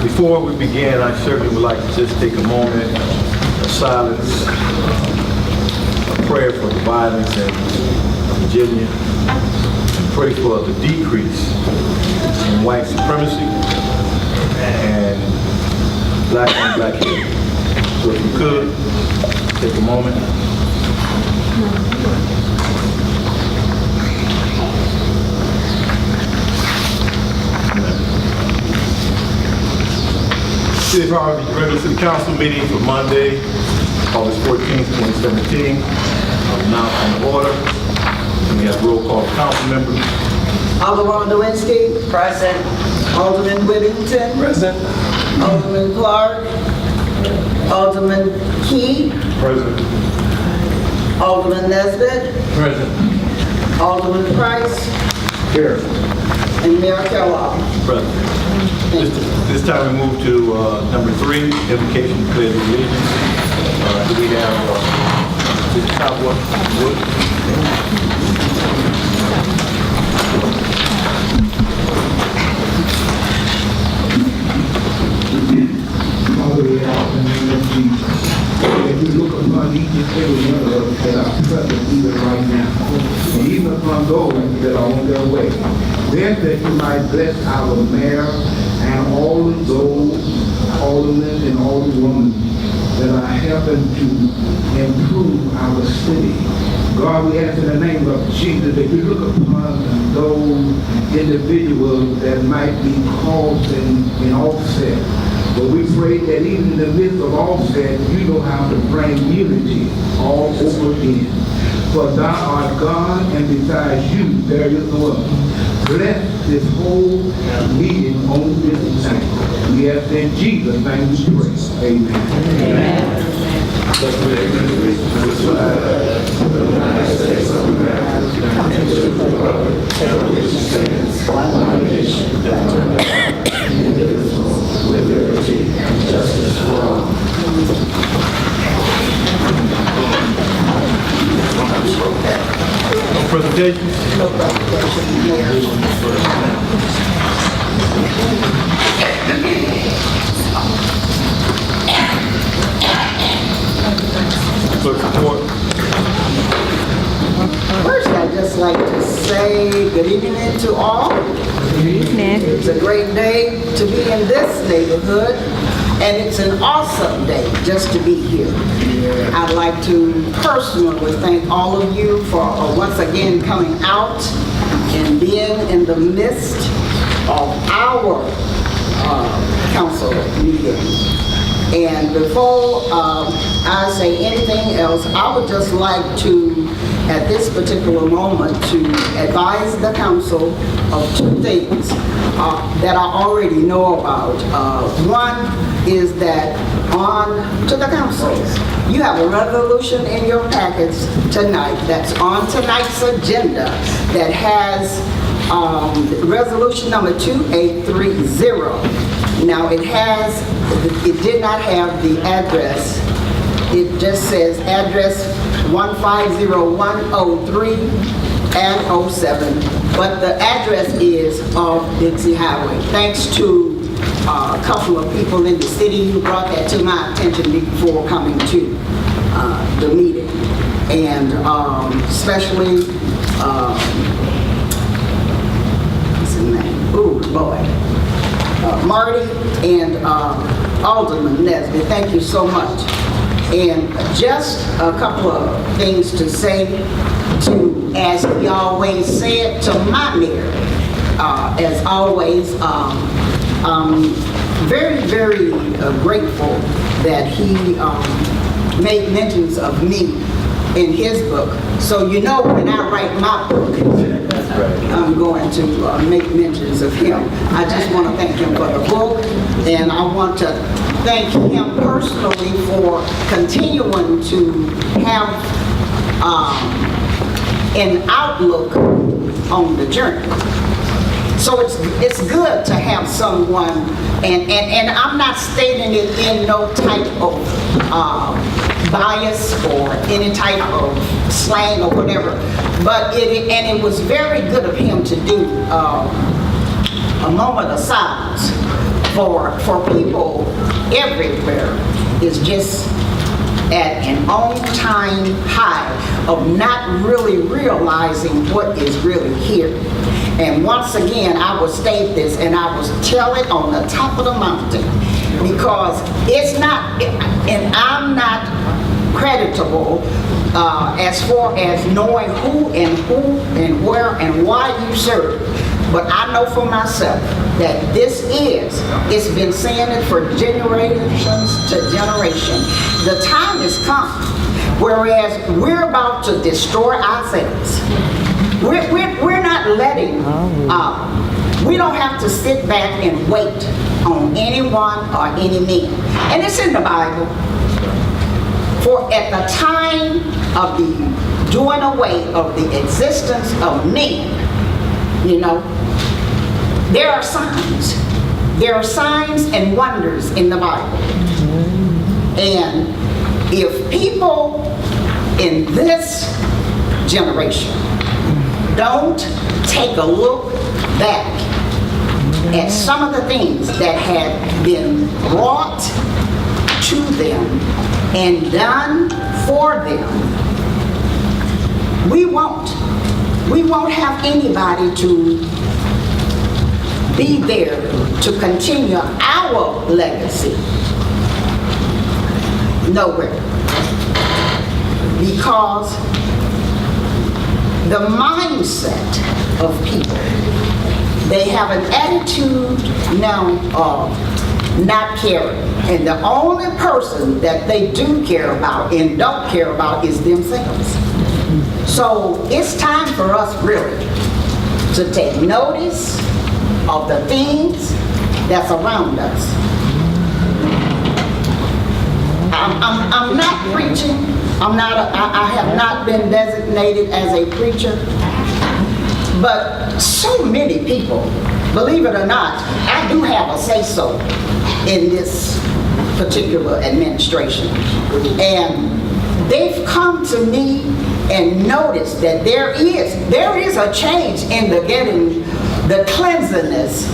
Before we begin, I certainly would like to just take a moment of silence, a prayer for the violence in Virginia, and pray for the decrease in white supremacy and black on black hate. So if you could, take a moment. City of Harvey regular city council meeting for Monday, August 14th, 2017. I'm now on the order. And we have roll call council members. Alderman Lewinsky. Present. Alderman Whittington. Present. Alderman Clark. Alderman Key. Present. Alderman Nesbitt. Present. Alderman Price. Here. And Mayor Kellogg. Present. This time we move to number 3, invocation to pledge allegiance. Do we have Mr. Cowboy Wood? Father, we ask in the name of Jesus, that you look upon each and every one of us that are present even right now, and even upon those that are on their way. Then that you might bless our mayor and all of those aldermen and alderwomen that are helping to improve our city. God, we ask in the name of Jesus that you look upon those individuals that might be causing an offset But we pray that even in the midst of all that, you know how to bring unity all over again. For thou art God, and besides you, there is no other. Bless this whole meeting on this night. We ask in Jesus' name we pray. Amen. Amen. No presentations? Clerk's report. First, I'd just like to say good evening to all. It's a great day to be in this neighborhood, and it's an awesome day just to be here. I'd like to personally thank all of you for once again coming out and being in the midst of our council meeting. And before I say anything else, I would just like to, at this particular moment, to advise the council of two things that I already know about. One is that to the council, you have a resolution in your packets tonight that's on tonight's agenda that has resolution number 2830. Now, it did not have the address. It just says address 150103 and 07, but the address is of Dixie Highway. Thanks to a couple of people in the city who brought that to my attention before coming to the meeting. And especially, what's his name? Ooh, Lord. Marty and Alderman Nesbitt, thank you so much. And just a couple of things to say to, as he always said, to my mayor. As always, I'm very, very grateful that he made mentions of me in his book. So you know when I write my book, I'm going to make mentions of him. I just want to thank him for the book, and I want to thank him personally for continuing to have an outlook on the journey. So it's good to have someone, and I'm not stating it in no type of bias or any type of slang or whatever, but it was very good of him to do a moment of silence for people everywhere. Is just at an on-time high of not really realizing what is really here. And once again, I will state this, and I will tell it on the top of the mountain, because it's not, and I'm not creditable as far as knowing who and where and why you serve. But I know for myself that it's been saying it for generations to generation. The time has come, whereas we're about to destroy ourselves. We're not letting, we don't have to sit back and wait on anyone or any man. And it's in the Bible. For at the time of the doing away of the existence of men, you know, there are signs. There are signs and wonders in the Bible. And if people in this generation don't take a look back at some of the things that have been brought to them and done for them, we won't have anybody to be there to continue our legacy. Nowhere. Because the mindset of people, they have an attitude now of not caring. And the only person that they do care about and don't care about is themselves. So it's time for us really to take notice of the things that's around us. I'm not preaching. I have not been designated as a preacher. But so many people, believe it or not, I do have a say-so in this particular administration. And they've come to me and noticed that there is a change in the cleanliness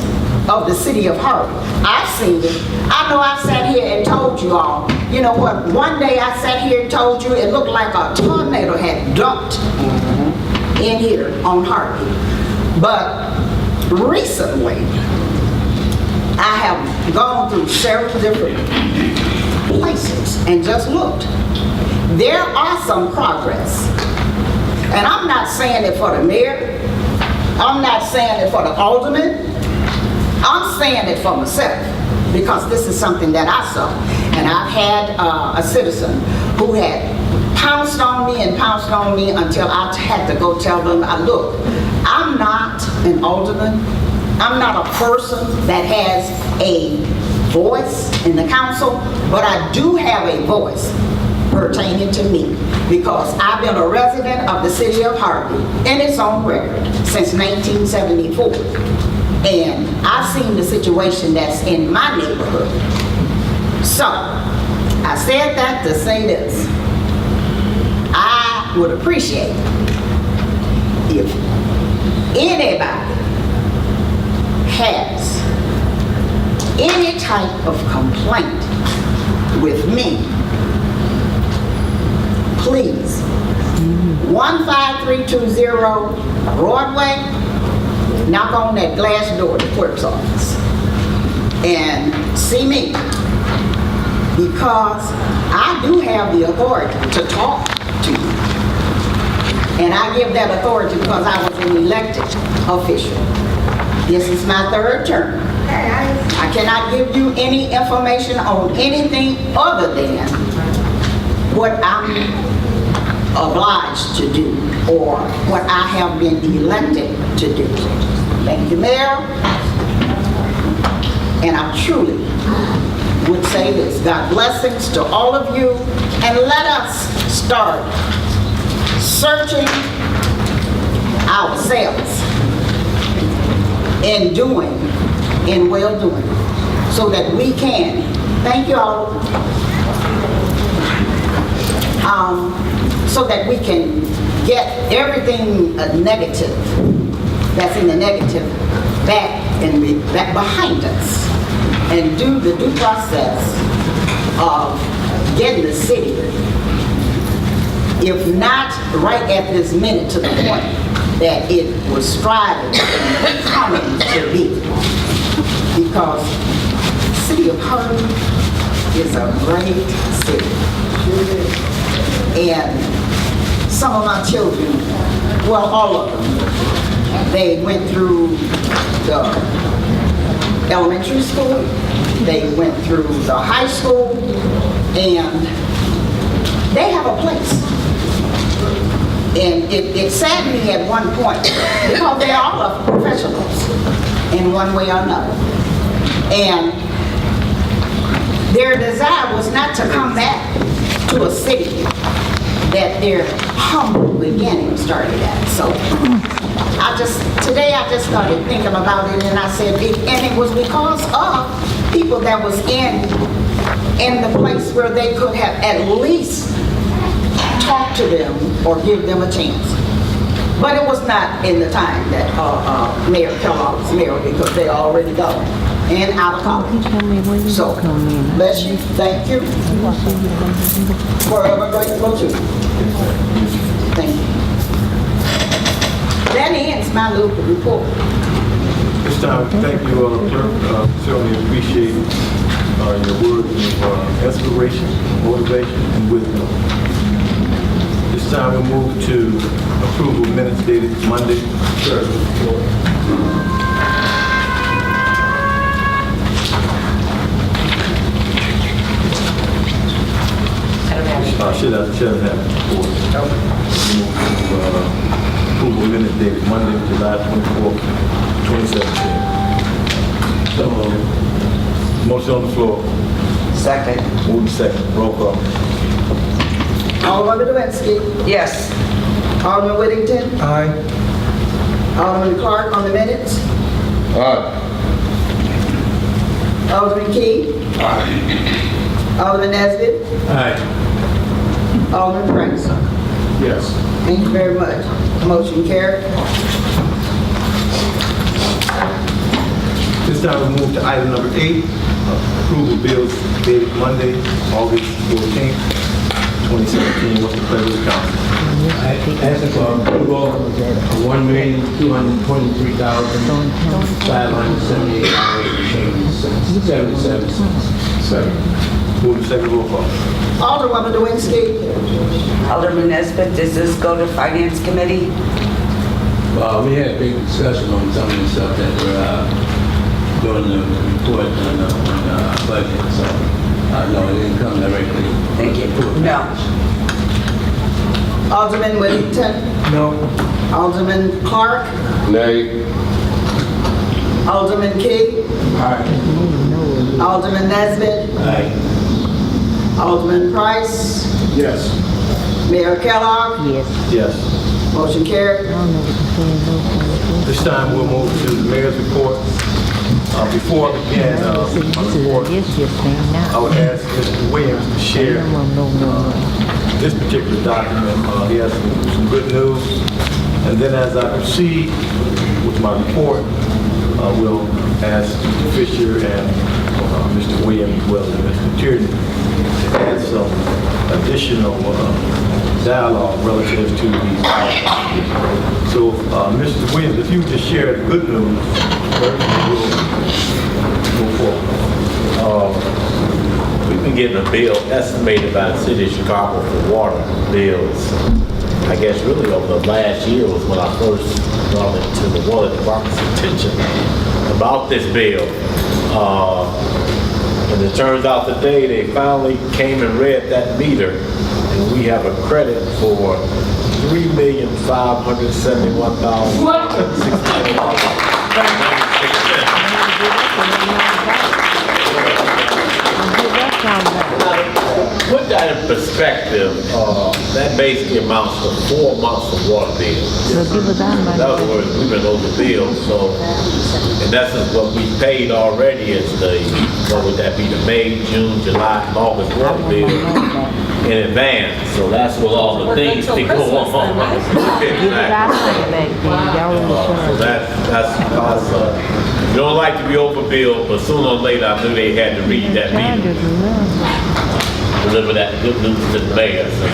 of the city of Harvey. I've seen it. I know I sat here and told you all, you know what, one day I sat here and told you it looked like a tornado had dumped in here on Harvey. But recently, I have gone through several different places and just looked. There are some progress. And I'm not saying it for the mayor. I'm not saying it for the alderman. I'm saying it for myself because this is something that I saw. And I've had a citizen who had pounced on me until I had to go tell them, look, I'm not an alderman. I'm not a person that has a voice in the council, but I do have a voice pertaining to me because I've been a resident of the city of Harvey in its own record since 1974. And I've seen the situation that's in my neighborhood. So, I said that to say this. I would appreciate if anybody has any type of complaint with me, please, 15320 Broadway, knock on that glass door at the clerk's office and see me, because I do have the authority to talk to you. And I give that authority because I was an elected official. This is my third term. I cannot give you any information on anything other than what I'm obliged to do or what I have been elected to do. Thank you, Mayor. And I truly would say this. God blessings to all of you, and let us start searching ourselves in doing, in well doing, so that we can, thank you all, so that we can get everything negative that's in the negative back behind us, and do the due process of getting the city, if not right at this minute, to the point that it was striving and coming to be. Because the city of Harvey is a great city. And some of my children, well, all of them, they went through the elementary school, they went through the high school, and they have a place. And it saddened me at one point because they all are professionals in one way or another. And their desire was not to come back to a city that their humble beginning started at. So today I just started thinking about it, and I said, and it was because of people that was in the place where they could have at least talk to them or give them a chance. But it was not in the time that Mayor Kellogg was mayor, because they already gone and out of college. So, bless you, thank you. Forever grateful to you. Thank you. That ends my little report. This time, thank you, Clerk. Certainly appreciate your words of inspiration, motivation, and wisdom. This time we move to approval of minutes dated Monday. Sure. Should have reports. Approval minutes dated Monday, July 24th, 2017. So, motion on the floor. Second. Move second. Roll call. Alderman Lewinsky. Yes. Alderman Whittington. Aye. Alderman Clark on the minutes. Aye. Alderman Key. Alderman Nesbitt. Aye. Alderman Prince. Yes. Thank you very much. Motion carried. This time we move to item number 8, approval bills dated Monday, August 14th, 2017. What's the pleasure of the council? Asking for approval of $1,223,578.77. Second. Move the second. Roll call. Alderwoman Lewinsky. Alderman Nesbitt, does this go to Finance Committee? We had a big discussion on some of the stuff that we're doing the report on the budget, so no, it didn't come directly. Thank you. No. Alderman Whittington. No. Alderman Clark. Nay. Alderman Key. Aye. Alderman Nesbitt. Aye. Alderman Price. Yes. Mayor Kellogg. Yes. Yes. Motion carried. I don't know what the plan is. This time we'll move to the mayor's report. Before I begin my report, Yes, yes, ma'am. I Now, would ask Mr. Williams to share no. this particular document. He has some good news. And then as I proceed with my report, we'll ask Mr. Fisher and Mr. Williams, as well as Mr. Tierney, to add some additional dialogue relative to these items. So, Mr. Williams, if you would just share the good news first, we'll go forward. We've been getting a bill estimated by the city of Chicago for water bills. I guess really over the last year was when I first brought it to the water department's attention about this bill. And it turns out today they finally came and read that meter, and we have a credit for Put that in perspective, that basically amounts to 4 months of water bills. So give us our In money. other words, we've been over bills, so in essence, what we paid already is what would that be, the May, June, July, August water bill in advance. So that's what all the things that go on. Give us our money back then. Y'all in the So charge. that's because you don't like to be overbilled, but sooner or later I knew they had to read that meter, deliver that good news to the mayor. So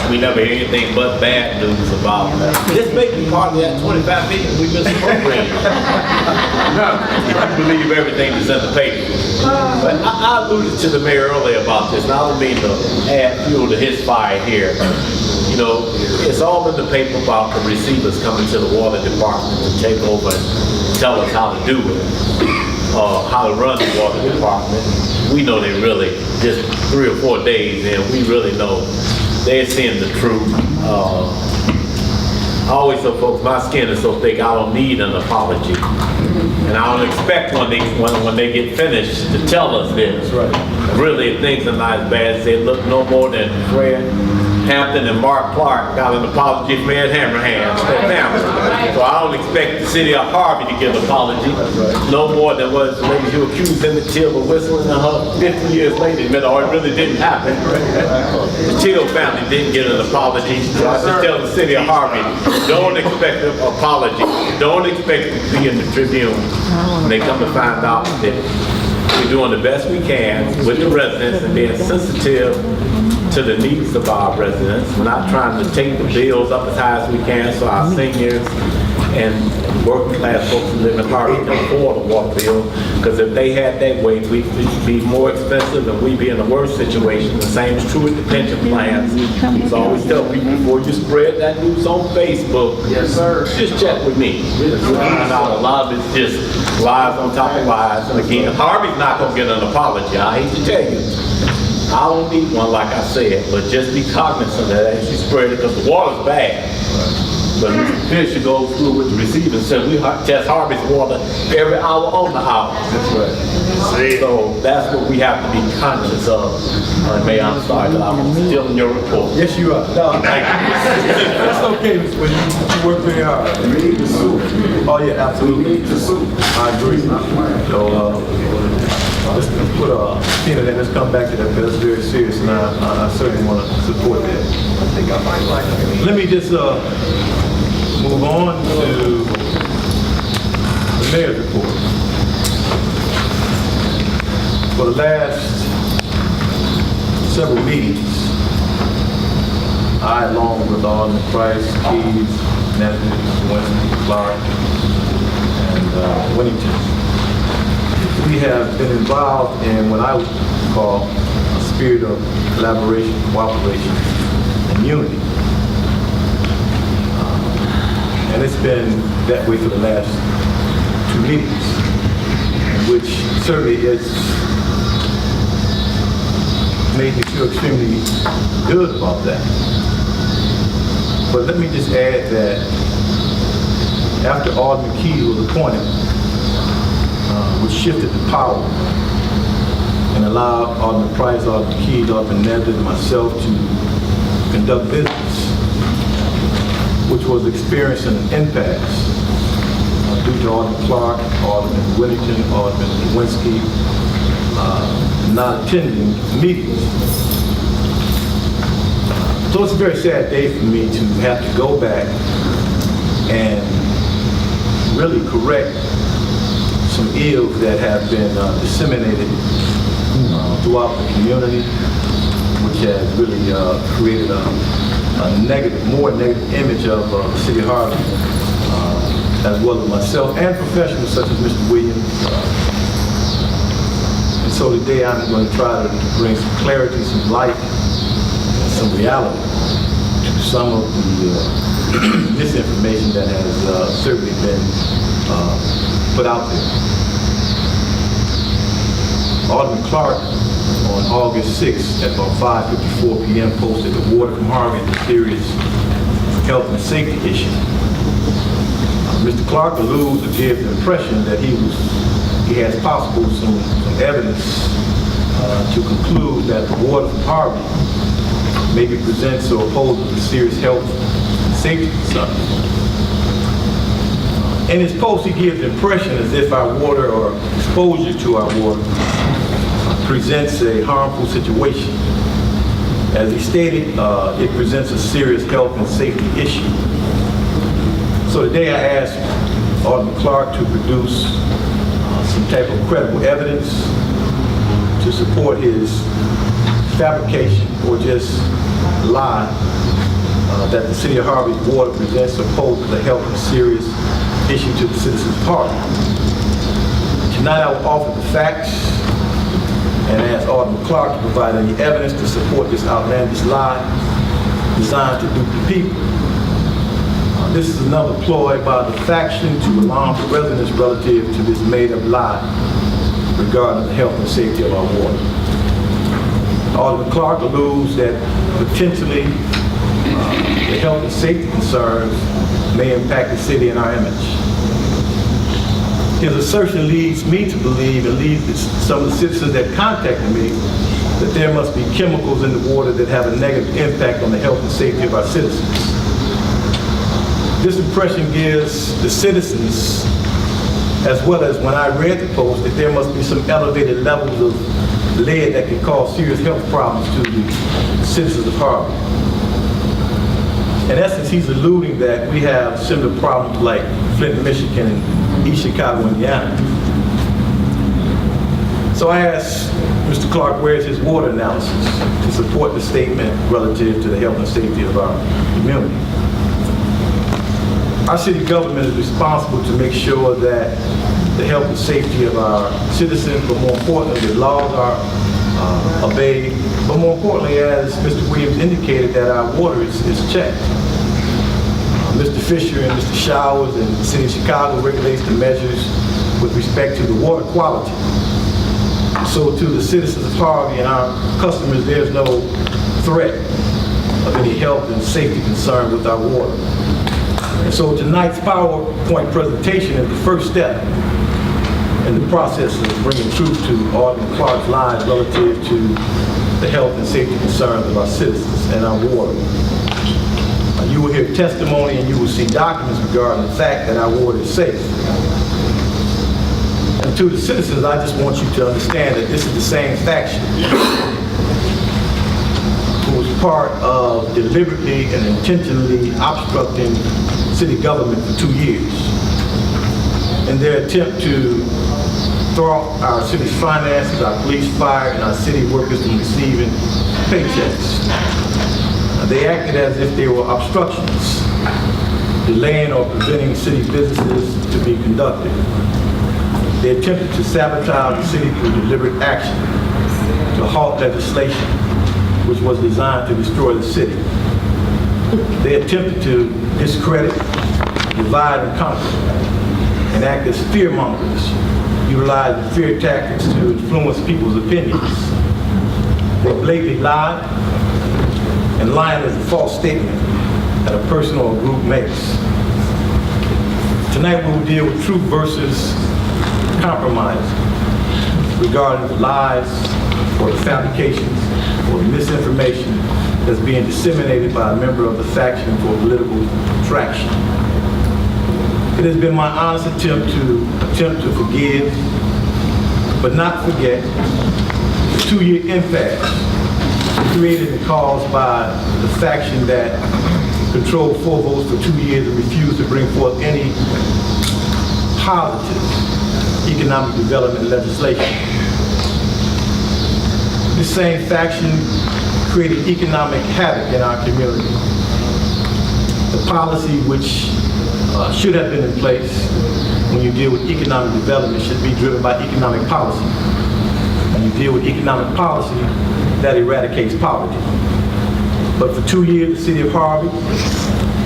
we never hear anything but bad news about this may be part of that 25 million we just appropriated. You believe everything that's in the paper. But I alluded to the mayor earlier about this, and I don't mean to add fuel to his fire here. You know, it's all in the paper about the receivers coming to the water department to take over and tell us how to do it, how to run the water department. We know they really, just 3 or 4 days in, we really know they're seeing the truth. I always tell folks, my skin is so thick, I don't need an apology. And I don't expect when they get finished to tell us this. Right. Really, if things are not as bad as they look, no more than Fred Hampton and Mark Clark got an apology from Ed Hammerhands, their family. So I don't expect the city of Harvey to give an apology. No more than was the lady who accused Emmett Till of whistling at her 50 years later. It really didn't happen. The Till family didn't get an apology. So I just tell the city of Harvey, don't expect an apology. Don't expect it to be in the Tribune. When they come to find out that we're doing the best we can with the residents and being sensitive to the needs of our residents. We're not trying to take the bills up as high as we can so our seniors and working class folks who live in Harvey can afford a water bill. Because if they had that way, we'd be more expensive and we'd be in a worse situation. The same is true with the pension plans. So I always tell people before you spread that news on Facebook, yes sir, just check with me. You'll find out a lot of it's just lies on top of lies. And again, Harvey's not gonna get an apology. I hate to tell you. I don't need one like I said, but just be cognizant that as you spread it, because the water's bad. But Mr. Fisher goes through with the receiving, says we test harvest water every hour on the hour. That's right. So that's what we have to be conscious of. May I'm sorry that I was still in your report. Yes, you are. No, that's okay, when you work very hard. We need the soup. Oh, yeah, absolutely. We need the soup. I agree. So, let's put a pin in that. Let's come back to that, because that's very serious, and I certainly want to support that. I think I might like it. Let me just move on to the mayor's report. For the last several meetings, I, along with Alderman Price, Keys, Nesbitt, Winston, Clark, and Winnington, we have been involved in what I would call a spirit of collaboration, cooperation, and unity. And it's been that way for the last 2 meetings, which certainly has made me feel extremely good about that. But let me just add that after Alderman Keys was appointed, which shifted the power and allowed Alderman Price, Alderman Keys, Alderman Nesbitt, and myself to conduct business, which was experiencing an impasse due to Alderman Clark, Alderman Whittington, Alderman Lewinsky not attending meetings. So it's a very sad day for me to have to go back and really correct some ills that have been disseminated throughout the community, which has really created a negative, more negative image of the city of Harvey, as well as myself and professionals such as Mr. Williams. And so today I'm going to try to bring some clarity, some light, and some reality to some of the misinformation that has certainly been put out there. Alderman Clark on August 6th at about 5:54 p.m. posted the water from Harvey is a serious health and safety issue. Mr. Clark alludes to give the impression that he has possible some evidence to conclude that the water from Harvey maybe presents or poses a serious health and safety concern. In his post, he gives the impression as if our water or exposure to our water presents a harmful situation. As he stated, it presents a serious health and safety issue. So today I asked Alderman Clark to produce some type of credible evidence to support his fabrication or just lie that the city of Harvey's water presents or poses a health and serious issue to the citizens of Harvey. Tonight I will offer the facts and ask Alderman Clark to provide any evidence to support this outlandish lie designed to dupe the people. This is another ploy by the faction to alarm the residents relative to this made-up lie regarding the health and safety of our water. Alderman Clark alludes that potentially the health and safety concerns may impact the city and our image. His assertion leads me to believe, and leads some of the citizens that contacted me, that there must be chemicals in the water that have a negative impact on the health and safety of our citizens. This impression gives the citizens, as well as when I read the post, that there must be some elevated levels of lead that can cause serious health problems to the citizens of Harvey. In essence, he's alluding that we have similar problems like Flint, Michigan, and East Chicago, Indiana. So I asked Mr. Clark, where's his water analysis to support the statement relative to the health and safety of our community? Our city government is responsible to make sure that the health and safety of our citizens, but more importantly, the laws are obeyed, but more importantly, as Mr. Williams indicated, that our water is checked. Mr. Fisher and Mr. Showers and the city of Chicago regulates the measures with respect to the water quality. So to the citizens of Harvey and our customers, there's no threat of any health and safety concern with our water. And so tonight's PowerPoint presentation is the first step in the process of bringing truth to Alderman Clark's lives relative to the health and safety concerns of our citizens and our water. You will hear testimony and you will see documents regarding the fact that our water is safe. And to the citizens, I just want you to understand that this is the same faction who was part of deliberately and intentionally obstructing city government for 2 years in their attempt to thwart our city's finances, our police, fire, and our city workers from receiving paychecks. They acted as if they were obstructions, delaying or preventing city businesses to be conducted. They attempted to sabotage the city through deliberate action, to halt legislation, which was designed to destroy the city. They attempted to discredit, divide, and conquer, and act as fear-mongers, utilizing fear tactics to influence people's opinions. They blatantly lied, and lying is a false statement that a person or a group makes. Tonight we will deal with truth versus compromise regarding the lies or the fabrications or the misinformation that's being disseminated by a member of the faction for political traction. It has been my honest attempt to forgive, but not forget, the 2-year impasse created and caused by the faction that controlled 4 votes for 2 years and refused to bring forth any positive economic development legislation. This same faction created economic havoc in our community. The policy which should have been in place when you deal with economic development should be driven by economic policy. When you deal with economic policy, that eradicates poverty. But for 2 years, the city of Harvey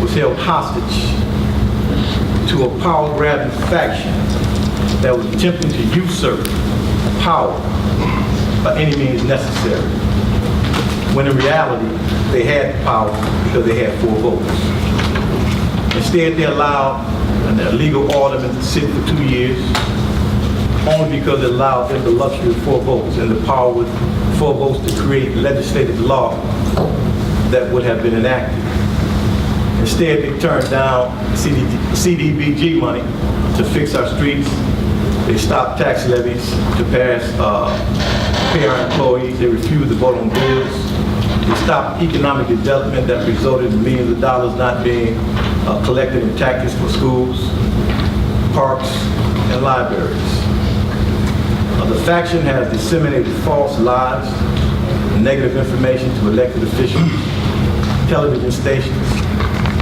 was held hostage to a power-grabbing faction that was attempting to usurp power by any means necessary, when in reality, they had the power because they had 4 votes. Instead, they allowed an illegal alderman to sit for 2 years, only because it allowed them the luxury of 4 votes and the power with 4 votes to create legislative law that would have been enacted. Instead, they turned down CDBG money to fix our streets. They stopped tax levies to pay our employees. They refused to vote on bills. They stopped economic development that resulted in millions of dollars not being collected in taxes for schools, parks, and libraries. The faction has disseminated false lies and negative information to elected officials, television stations,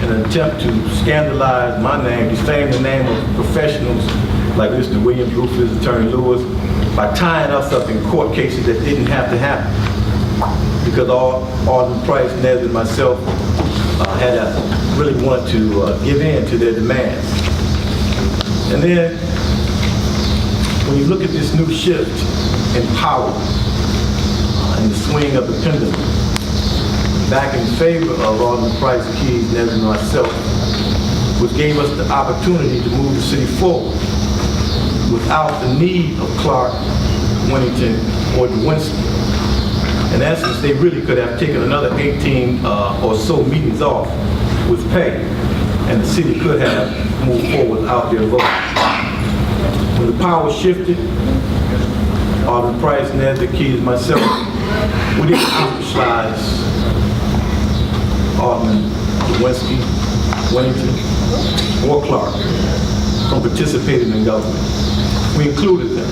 in an attempt to scandalize my name, defame the name of professionals like Mr. Williams, Rufus, Attorney Lewis, by tying us up in court cases that didn't have to happen. Because Alderman Price, Nez, and myself really wanted to give in to their demands. And then, when you look at this new shift in power and the swing of the pendulum back in favor of Alderman Price, Keys, Nez, and myself, which gave us the opportunity to move the city forward without the need of Clark, Winnington, or Lewinsky. In essence, they really could have taken another 18 or so meetings off with pay, and the city could have moved forward without their vote. When the power shifted, Alderman Price, Nez, the Keys, myself, we didn't ostracize Alderman Lewinsky, Winnington, or Clark from participating in government. We included them.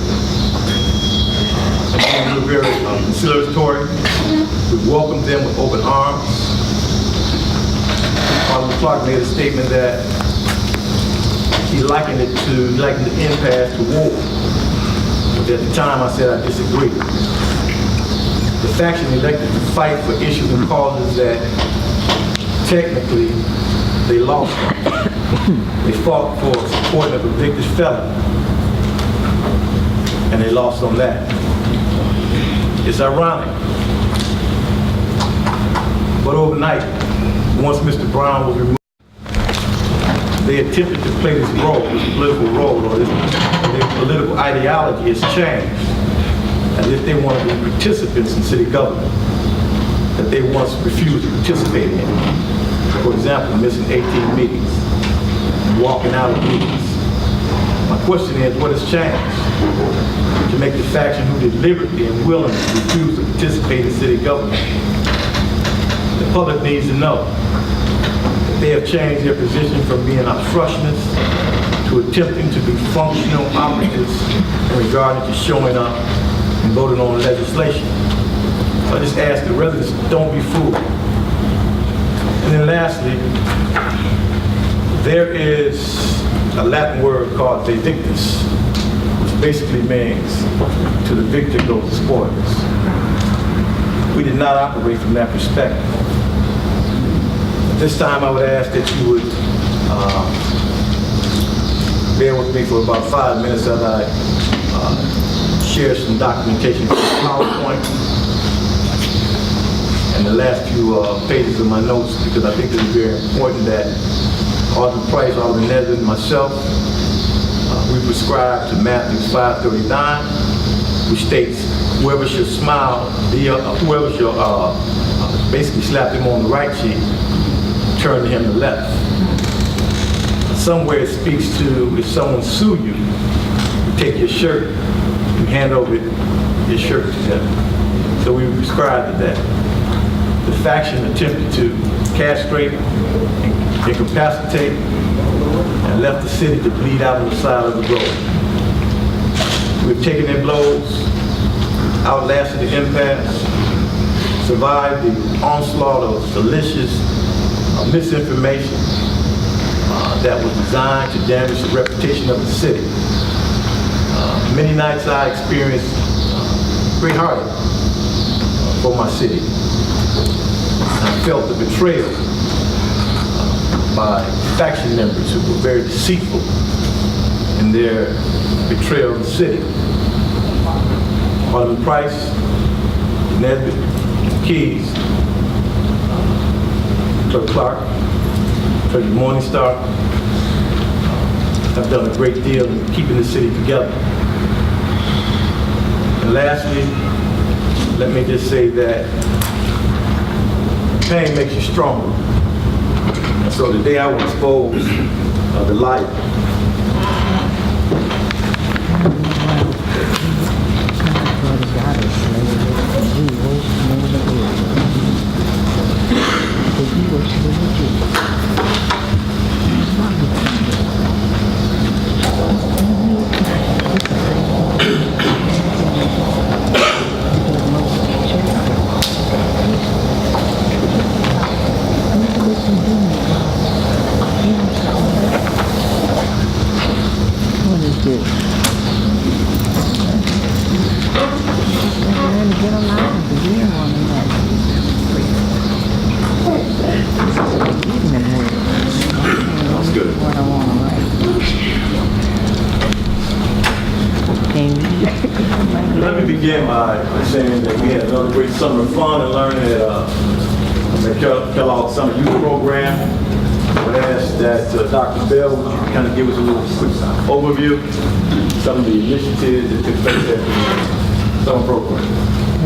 And we were very conciliatory. We welcomed them with open arms. Alderman Clark made a statement that he likened the impasse to war. But at the time I said I disagree. The faction elected to fight for issues and causes that technically they lost. They fought for supporting a convicted felon, and they lost on that. It's ironic. But overnight, once Mr. Brown was removed, they attempted to play this role, this political role, or this political ideology has changed, as if they want to be participants in city government that they once refused to participate in. For example, missing 18 meetings, walking out of meetings. My question is, what has changed to make the faction who deliberately and willingly refuse to participate in city government? The public needs to know that they have changed their position from being obstructionists to attempting to be functional operatives in regard to showing up and voting on legislation. So I just ask the residents, don't be fooled. And then lastly, there is a Latin word called de victis, which basically means to the victor goes the spoils. We did not operate from that perspective. This time I would ask that you would bear with me for about 5 minutes as I share some documentation from PowerPoint and the last few pages of my notes, because I think it's very important that Alderman Price, Alderman Nesbitt, and myself, we prescribe to Matthew 5:39, which states, whoever shall smile, whoever shall basically slap him on the right cheek, turn to him the left. Somewhere it speaks to, if someone sue you, you take your shirt, you hand over your shirt to them. So we prescribe to that. The faction attempted to castrate and incapacitate and left the city to bleed out on the side of the road. We've taken their blows, outlasted the impasse, survived the onslaught of delicious misinformation that was designed to damage the reputation of the city. Many nights I experienced great heartache for my city. I felt the betrayal by faction members who were very deceitful in their betrayal of the city. Alderman Price, Nesbitt, Keys, Clerk Clark, Treasurer Morningstar have done a great deal in keeping the city together. And lastly, let me just say that pain makes you stronger. And so the day I was exposed the light, let me begin by saying that we had another great summer of fun and learning at the Kellogg Summer Youth Program. I would ask that Dr. Bell, would you kind of give us a little quick overview of some of the initiatives that took place at the summer program.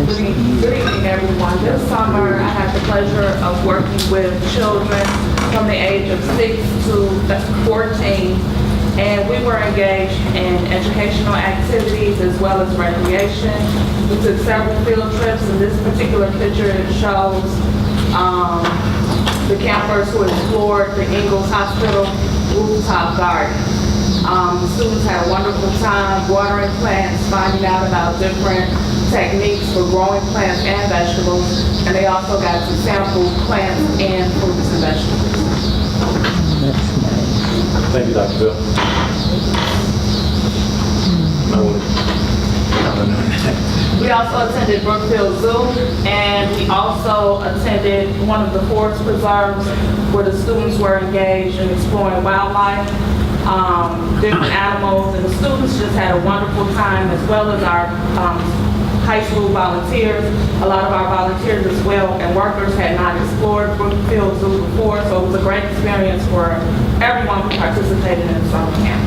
Good evening, everyone. This summer, I had the pleasure of working with children from the age of 6 to 14, and we were engaged in educational activities as well as recreation. We took several field trips, and this particular picture shows the campers who explored the Ingalls Hospital rooftop garden. The students had a wonderful time watering plants, finding out about different techniques for growing plants and vegetables, and they also got to sample plants and fruits and vegetables. Thank you, Dr. Bill. We also attended Brookfield Zoo, and we also attended one of the forest preserves where the students were engaged in exploring wildlife, different animals, and the students just had a wonderful time, as well as our high school volunteers. A lot of our volunteers as well and workers had not explored Brookfield Zoo before, so it was a great experience for everyone who participated in the summer camp.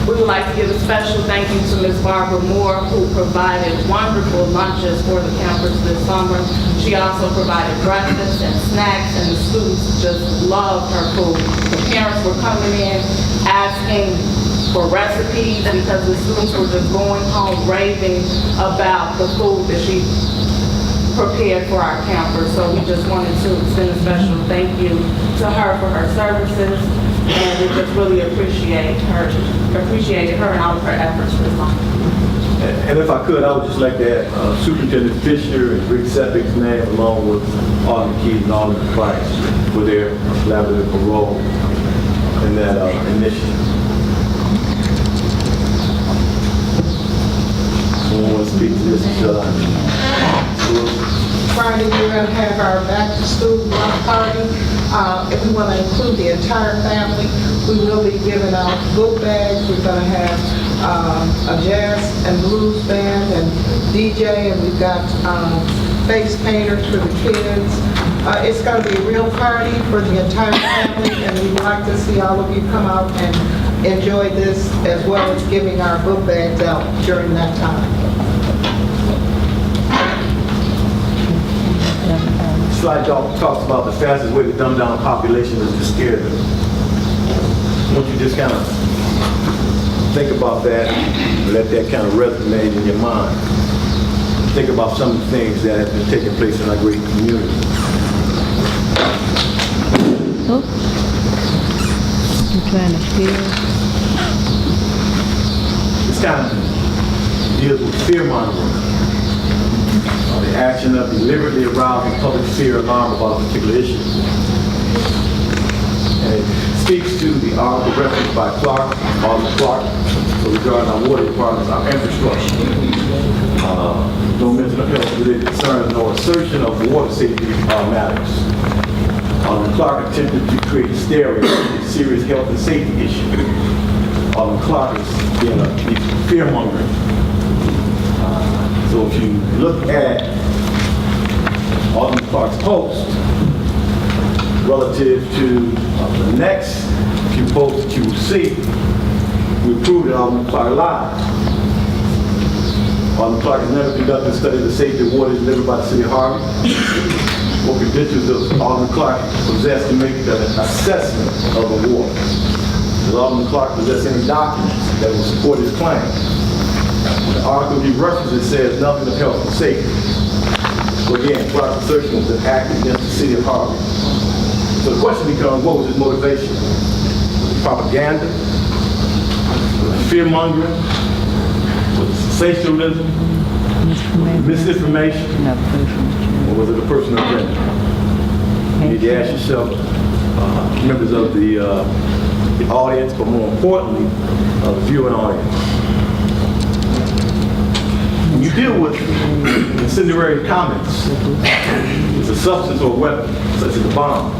We would like to give a special thank you to Ms. Barbara Moore, who provided wonderful lunches for the campers this summer. She also provided breakfast and snacks, and the students just loved her food. The parents were coming in asking for recipes because the students were just going home raving about the food that she prepared for our campers. So we just wanted to extend a special thank you to her for her services, and we just really appreciated her and all of her efforts this summer. And if I could, I would just like to add Superintendent Fisher and Rick Sepik's name, along with all the kids and all the clients, for their collaborative role in that initiative. Someone want to speak to this? Friday, we're going to have our back-to-school lunch party. If we want to include the entire family, we will be giving out book bags. We're going to have a jazz and blues band and DJ, and we've got face painters for the kids. It's going to be a real party for the entire family, and we would like to see all of you come out and enjoy this, as well as giving our book bags out during that time. Slide talks about the fastest way to dumb down a population is to scare them. Won't you just kind of think about that, let that kind of resonate in your mind. Think about some of the things that have been taking place in our great community. Oh. I'm trying to steal. This kind of deals with fear-mongering. The action of deliberately arousing public fear and alarm about a particular issue. And it speaks to the article referenced by Alderman Clark, regarding our water departments, our infrastructure. No mention of health-related concerns, no assertion of water safety matters. Alderman Clark attempted to create hysteria, a serious health and safety issue. Alderman Clark is being a fear-mongering. So if you look at Alderman Clark's post relative to the next few posts that you will see, we proved that Alderman Clark lied. Alderman Clark has never conducted a study of the safety of water delivered by the city of Harvey. What credentials does Alderman Clark possess to make the assessment of the water? Does Alderman Clark possess any documents that will support his claim? The article he references says nothing of health and safety. So again, Clark's assertion was an act against the city of Harvey. So the question becomes, what was his motivation? Was it propaganda? Was it fear-mongering? Was it sensationalism? Misinformation? Or was it a personal agenda? You need to ask yourself, members of the audience, but more importantly, the viewing audience. When you deal with incendiary comments, it's a substance or a weapon, such as a bomb,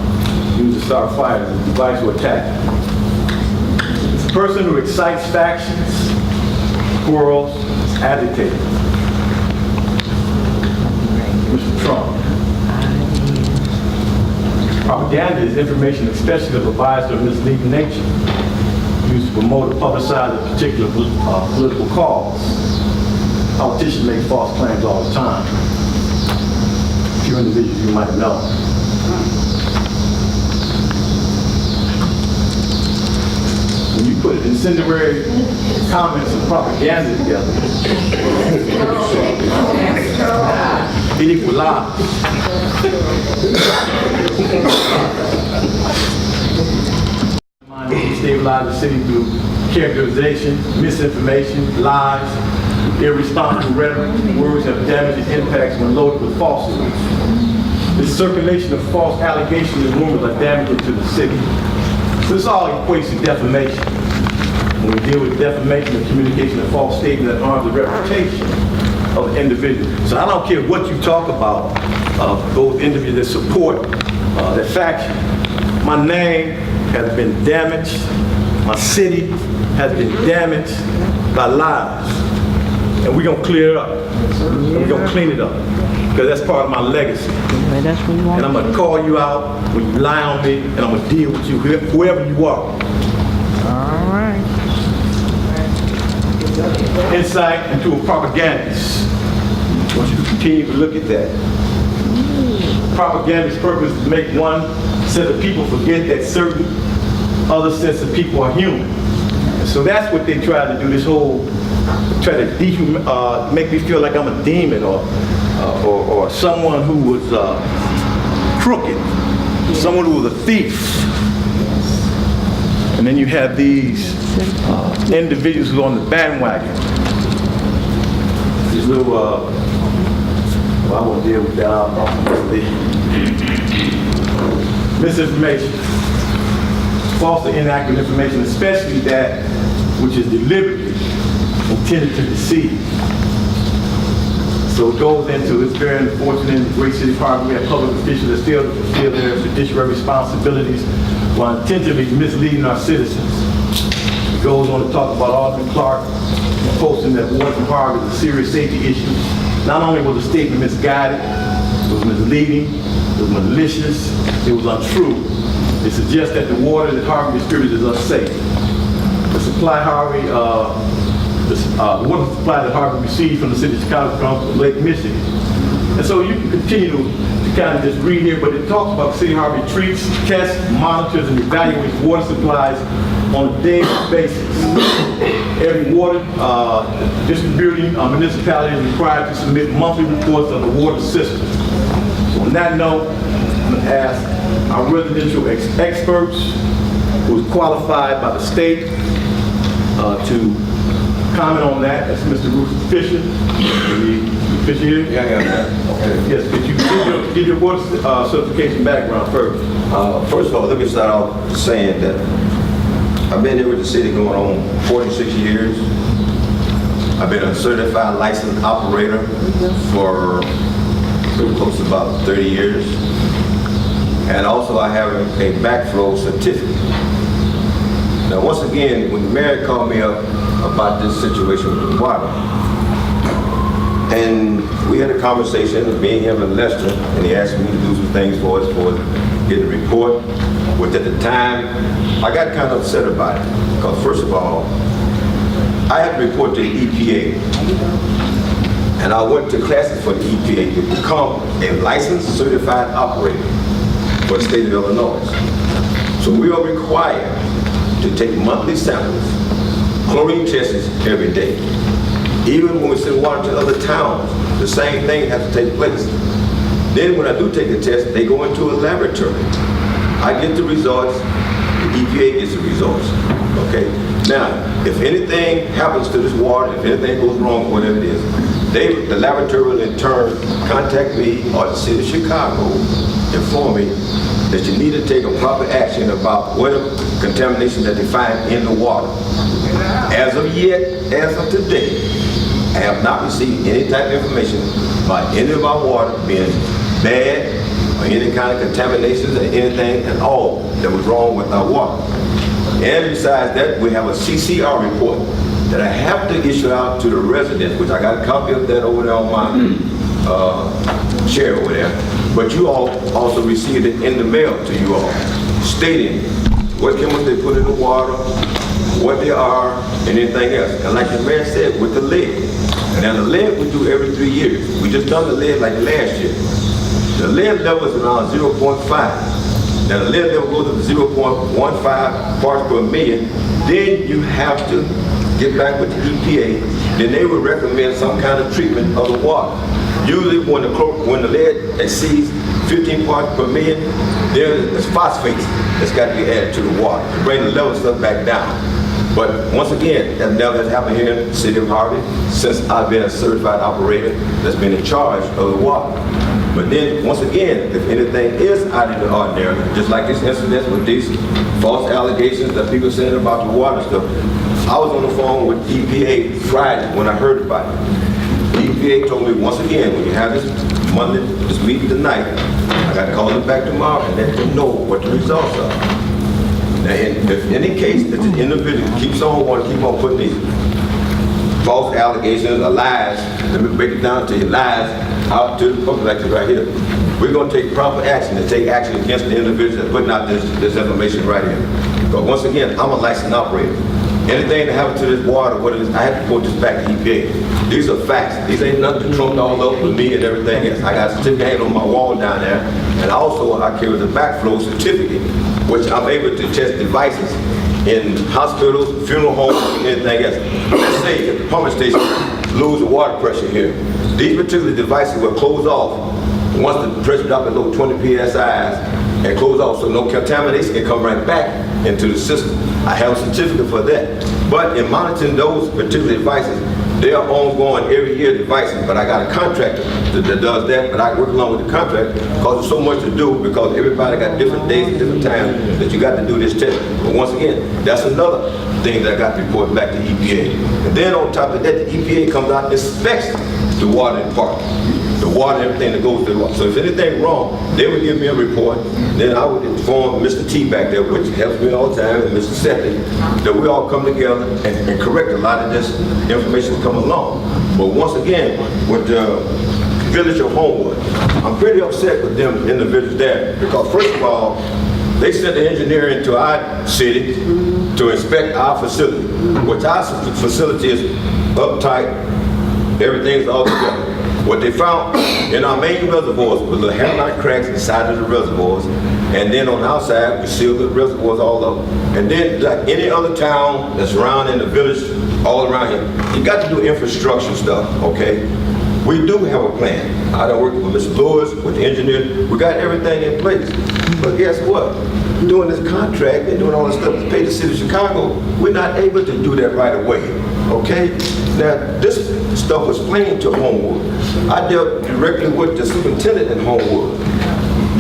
used to start fire as a device or attack. It's a person who excites factions, quarrels, agitates. Mr. Trump. Propaganda is information, especially of a biased or misleading nature, used to promote or publicize a particular political cause. Politicians make false claims all the time. A few individuals you might know. When you put incendiary comments and propaganda together, it equals lies. Destabilize the city through characterization, misinformation, lies, irresponsible rhetoric. Words have damaging impacts when loaded with falsehoods. The circulation of false allegations and rumors are damaging to the city. So this all equates to defamation. When we deal with defamation, the communication of false statements that harms the reputation of the individual. So I don't care what you talk about, those individuals that support that faction. My name has been damaged. My city has been damaged by lies. And we're gonna clear it up. We're gonna clean it up. Because that's part of my legacy. Well, that's what you want. And I'm gonna call you out when you lie on me, and I'm gonna deal with you, whoever you are. All right. Insight into a propagandist. I want you to continue to look at that. Propagandist's purpose is to make one set of people forget that certain other sets of people are human. And so that's what they try to do, this whole, try to make me feel like I'm a demon or someone who was crooked, someone who was a thief. And then you have these individuals who are on the bandwagon. These little, well, I won't deal with that. Misinformation, false or inaccurate information, especially that which is deliberately intended to deceive. So it goes into, it's very unfortunate in the great city of Harvard, we have public officials that still fulfill their fiduciary responsibilities while intentionally misleading our citizens. It goes on to talk about Alderman Clark posting that water from Harvard is a serious safety issue. Not only was the statement misguided, it was misleading, it was malicious, it was untrue. It suggests that the water that Harvard distributes is unsafe. The supply the water supply that Harvard received from the city of Chicago comes from Lake Michigan. And so you can continue to kind of just read here, but it talks about the city of Harvard treats, tests, monitors, and evaluates water supplies on a daily basis. Every water distributing municipality is required to submit monthly reports on the water system. So on that note, I'm going to ask our residential experts who is qualified by the state to comment on that. That's Mr. Rufus Fisher. Fisher here? Yeah. Okay. Yes, could you give your water certification background first? First of all, let me start off saying that I've been here with the city going on 46 years. I've been a certified licensed operator for pretty close to about 30 years. And also I have a backflow certificate. Now once again, when the mayor called me up about this situation with the water, and we had a conversation, me, him, and Lester, and he asked me to do some things for us, get a report, which at the time, I got kind of upset about it, because first of all, I had to report to the EPA, and I went to classes for the EPA to become a licensed certified operator for the state of Illinois. So we are required to take monthly samples, chlorine tests every day. Even when we send water to other towns, the same thing has to take place. Then when I do take the test, they go into a laboratory. I get the results, the EPA gets the results, okay? Now, if anything happens to this water, if anything goes wrong, whatever it is, the laboratory will in turn contact me or the city of Chicago, inform me that you need to take a proper action about whatever contamination that they find in the water. As of yet, as of today, I have not received any type of information about any of our water being bad or any kind of contaminations or anything at all that was wrong with our water. And besides that, we have a CCR report that I have to issue out to the residents, which I got a copy of that over there on my chair over there. But you all also received it in the mail to you all, stating what chemicals they put in the water, what they are, and anything else. And like the mayor said, with the lead. And now the lead we do every 3 years. We just done the lead like last year. The lead level is around 0.5. Now the lead level goes up to 0.15 parts per million. Then you have to get back with the EPA. Then they will recommend some kind of treatment of the water. Usually when the lead exceeds 15 parts per million, there's phosphates that's got to be added to the water to bring the level stuff back down. But once again, that never has happened here in the city of Harvard since I've been a certified operator that's been in charge of the water. But then, once again, if anything is out of the ordinary, just like this incident with these false allegations that people saying about the water stuff, I was on the phone with EPA Friday when I heard about it. The EPA told me, once again, when you have this Monday, this meeting tonight, I got to call them back tomorrow and let them know what the results are. Now, if any case that the individual keeps on wanting to keep on putting these false allegations or lies, let me break it down to you, lies out to the public like this right here. We're going to take proper action to take action against the individuals that putting out this information right here. But once again, I'm a licensed operator. Anything that happens to this water, what it is, I have to report this back to EPA. These are facts. These ain't nothing trumped all up with me and everything else. I got a certificate on my wall down there, and also I carry the backflow certificate, which I'm able to test devices in hospitals, funeral homes, and anything else. Let's say if the pumping station lose the water pressure here, these particular devices will close off once the pressure drops below 20 psi's and close off, so no contamination can come right back into the system. I have a certificate for that. But in monitoring those particular devices, they are ongoing every year devices, but I got a contractor that does that, but I work along with the contractor because there's so much to do, because everybody got different days and different times that you got to do this test. But once again, that's another thing that I got to report back to EPA. And then on top of that, the EPA comes out and inspects the water part. The water and everything that goes to the water. So if anything wrong, they would give me a report. Then I would inform Mr. T back there, which helps me all the time, and Mr. Septic, that we all come together and correct a lot of this information that come along. But once again, with the Village of Homewood, I'm pretty upset with them individuals there, because first of all, they sent the engineer into our city to inspect our facility, which our facility is uptight, everything's all together. What they found in our main reservoirs was little hairline cracks inside of the reservoirs, and then on the outside we sealed the reservoirs all up. And then, like any other town that's around in the village, all around here, you got to do infrastructure stuff, okay? We do have a plan. I done worked with Mr. Lewis, with the engineer. We got everything in place. But guess what? Doing this contract and doing all this stuff to pay the city of Chicago, we're not able to do that right away, okay? Now, this stuff was explained to Homewood. I dealt directly with the superintendent in Homewood.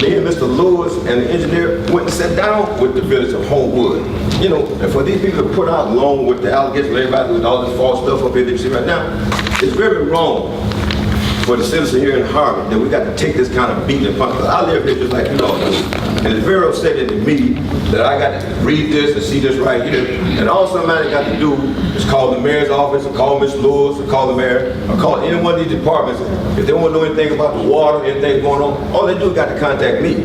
Me and Mr. Lewis and the engineer went and sat down with the Village of Homewood. You know, and for these people to put out along with the allegations of everybody with all this false stuff up here that you see right now, it's very wrong for the citizen here in Harvard that we got to take this kind of beating and punishment. I live here just like you all do. And it's very upsetting to me that I got to read this and see this right here. And all somebody got to do is call the mayor's office, or call Mr. Lewis, or call the mayor, or call any one of these departments. If they want to know anything about the water, anything going on, all they do is got to contact me.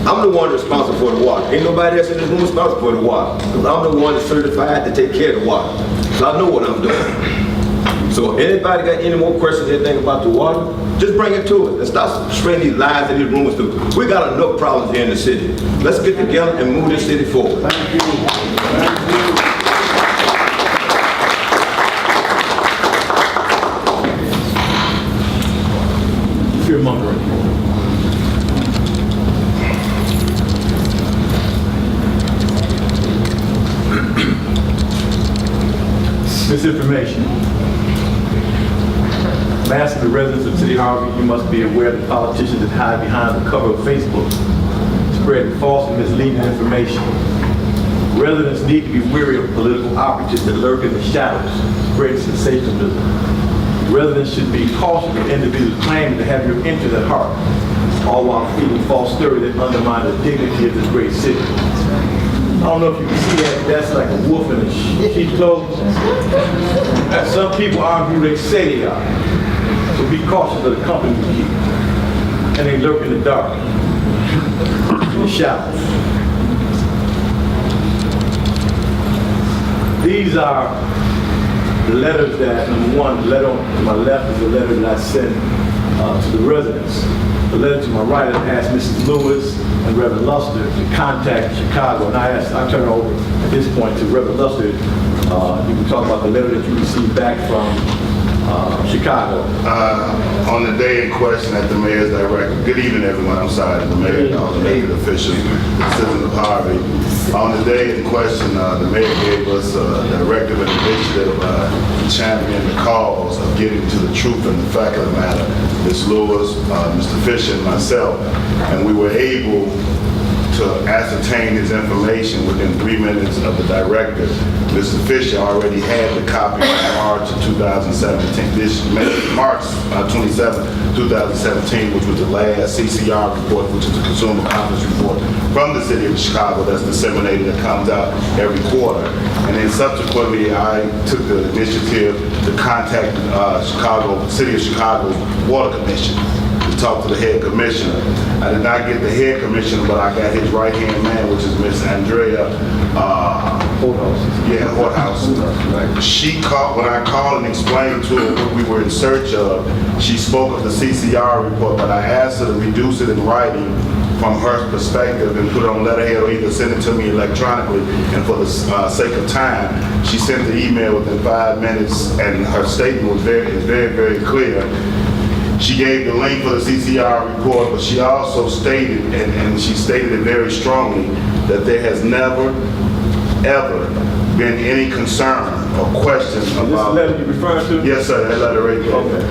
I'm the one responsible for the water. Ain't nobody else in this room responsible for the water. Because I'm the one that's certified to take care of the water. So I know what I'm doing. So if anybody got any more questions, anything about the water, just bring it to us and stop spreading these lies and these rumors too. We got enough problems here in the city. Let's get together and move this city forward. Thank you. Thank you. Fear mongering. Misinformation. Master the residents of City Harvey, you must be aware that politicians that hide behind the cover of Facebook spread false and misleading information. Residents need to be wary of political operatives that lurk in the shadows, spreading sensationalism. Residents should be cautious of individuals claiming to have your interest at heart, all while feeding false stories that undermine the dignity of this great city. I don't know if you can see that, that's like a wolf in a sheep's clothes. Some people aren't who they say they are. So be cautious of the company you keep. And they lurk in the dark, in the shadows. These are the letters that, number one, the letter to my left is the letter that I sent to the residents. The letter to my right, I asked Mrs. Lewis and Reverend Luster to contact Chicago, and I turn over at this point to Reverend Luster. You can talk about the letter that you received back from Chicago. On the day in question at the mayor's directive, good evening everyone, I'm sorry, the mayor, all the elected officials, the citizens of Harvey. On the day in question, the mayor gave us a directive and initiative to champion the cause of getting to the truth and the fact of the matter. Ms. Lewis, Mr. Fisher, and myself, and we were able to to ascertain his information within 3 minutes of the director. Mr. Fisher already had the copy in March of 2017, March 27, 2017, which was the last CCR report, which is the Consumer Confidence Report from the city of Chicago that's disseminated, that comes out every quarter. And then subsequently, I took the initiative to contact City of Chicago's Water Commission to talk to the head commissioner. I did not get the head commissioner, but I got his right-hand man, which is Miss Andrea Horthouse. She called, when I called and explained to her what we were in search of, she spoke of the CCR report, but I asked her to reduce it in writing from her perspective and put it on letterhead or either send it to me electronically. And for the sake of time, she sent the email within 5 minutes, and her statement was very clear. She gave the link for the CCR report, but she also stated, and she stated it very strongly, that there has never, ever been any concern or question about... This letter you referring to? Yes, sir, that letter right there. Okay.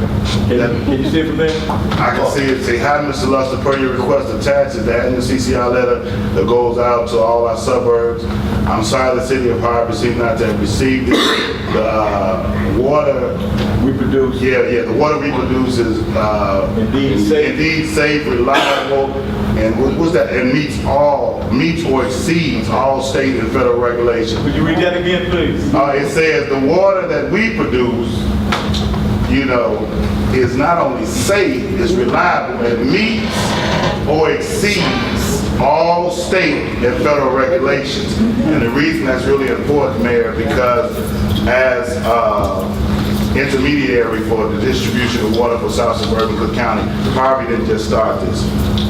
Can you see it from there? I can see it. Say, hi, Mr. Luster, per your request attached is that in the CCR letter that goes out to all our suburbs. I'm sorry the city of Harvard seems not to have received it. The water We produce. the water we produce is indeed safe, reliable, and what's that? And meets or exceeds all state and federal regulations. Could you read that again, please? It says the water that we produce, is not only safe, it's reliable, it meets or exceeds all state and federal regulations. And the reason that's really important, Mayor, because as intermediary for the distribution of water for South Suburban Cook County, Harvey didn't just start this.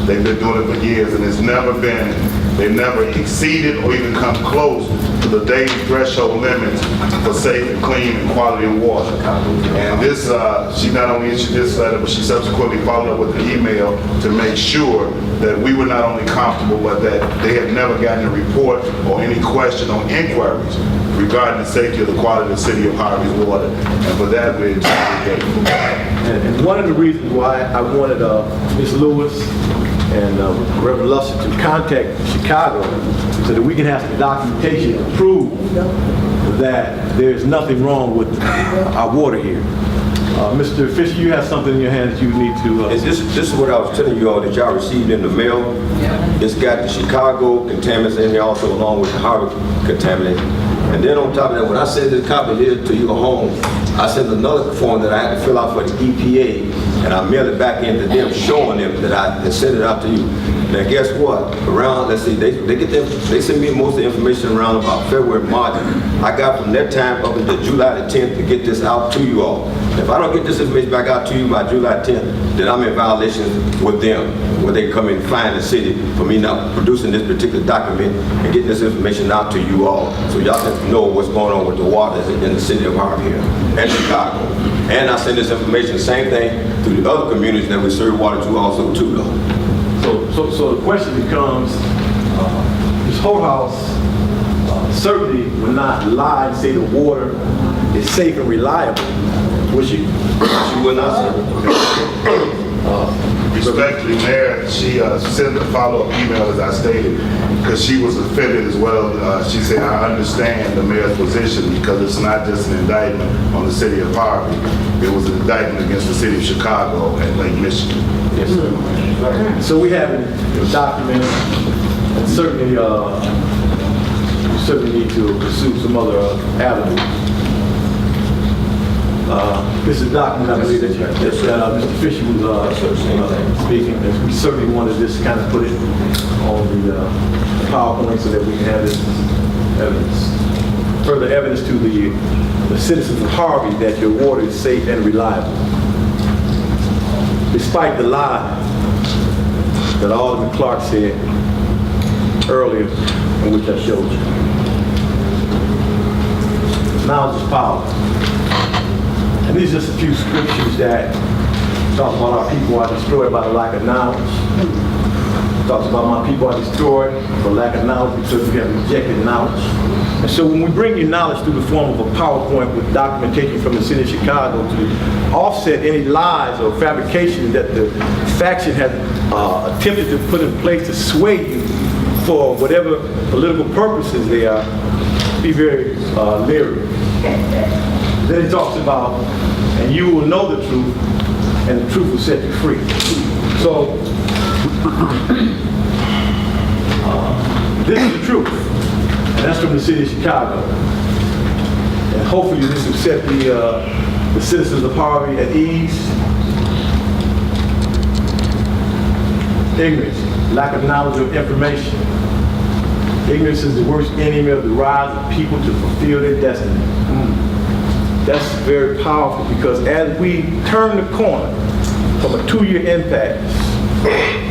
They've been doing it for years, and they've never exceeded or even come close to the daily threshold limits for safe and clean and quality of water. And this, she not only issued this letter, but she subsequently followed up with an email to make sure that we were not only comfortable, but that they have never gotten a report or any question or inquiries regarding the safety of the quality of the city of Harvey's water. And for that, we're extremely grateful. And one of the reasons why I wanted Ms. Lewis and Reverend Luster to contact Chicago so that we can have some documentation to prove that there's nothing wrong with our water here. Mr. Fisher, you have something in your hands you need to... This is what I was telling you all that y'all received in the mail. It's got the Chicago contaminants in there also, along with the Harvard contaminants. And then on top of that, when I send this copy here to your home, I send another form that I had to fill out for the EPA, and I mail it back in to them, showing them that I sent it out to you. Now guess what? Around, let's see, they send me most of the information around about February, March. I got from that time up until July the 10th to get this out to you all. If I don't get this information back out to you by July 10th, then I'm in violation with them, where they come and fine the city for me not producing this particular document and getting this information out to you all, so y'all can know what's going on with the water in the city of Harvard here and Chicago. And I send this information, same thing, to the other communities that we serve water to also too, though. So the question becomes, Ms. Holthouse certainly will not lie and say the water is safe and reliable. Will she? She will not say. Respectfully, Mayor, she sent a follow-up email, as I stated, because she was offended as well. She said, I understand the mayor's position because it's not just an indictment on the city of Harvey. It was an indictment against the city of Chicago and Lake Michigan. Yes, sir. So we have it documented, and certainly need to pursue some other avenues. This is a document, I believe, that Mr. Fisher was speaking. And we certainly wanted this kind of put it on the PowerPoint so that we can have this evidence, further evidence to the citizens of Harvey that your water is safe and reliable. Despite the lie that Alderman Clark said earlier, in which I showed you. Knowledge is power. And these are just a few scriptures that talk about our people are destroyed by the lack of knowledge. Talks about my people are destroyed for lack of knowledge because we have rejected knowledge. And so when we bring you knowledge through the form of a PowerPoint with documentation from the city of Chicago to offset any lies or fabrication that the faction has attempted to put in place to sway you for whatever political purposes they are, be very leery. Then it talks about, and you will know the truth, and the truth will set you free. So, this is the truth, and that's from the city of Chicago. And hopefully this will set the citizens of Harvey at ease. Ignorance, lack of knowledge of information. Ignorance is the worst enemy of the rise of people to fulfill their destiny. That's very powerful, because as we turn the corner from a 2-year impasse,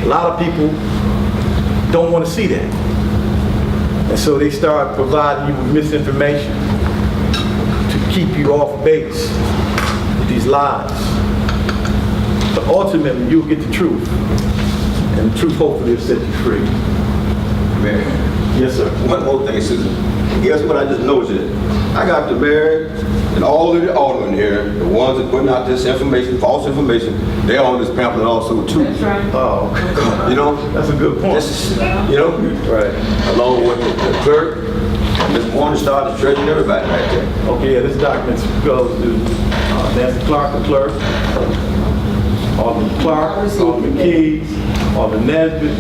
a lot of people don't want to see that. And so they start providing you with misinformation to keep you off base with these lies. But ultimately, you'll get the truth. And the truth hopefully will set you free. Man. Yes, sir. One more thing, Susan. Guess what I just noticed? I got the mayor and all of the aldermen here, the ones that putting out this information, false information, they're on this pamphlet also too. That's right. Oh, You know? that's a good point. This is, you know? Right. Along with the clerk, Ms. Morningstar, the treasurer, everybody right there. Okay, yeah, this document goes to Nancy Clark, the clerk, Alderman Clark, Alderman Keys, Alderman Nesbitt,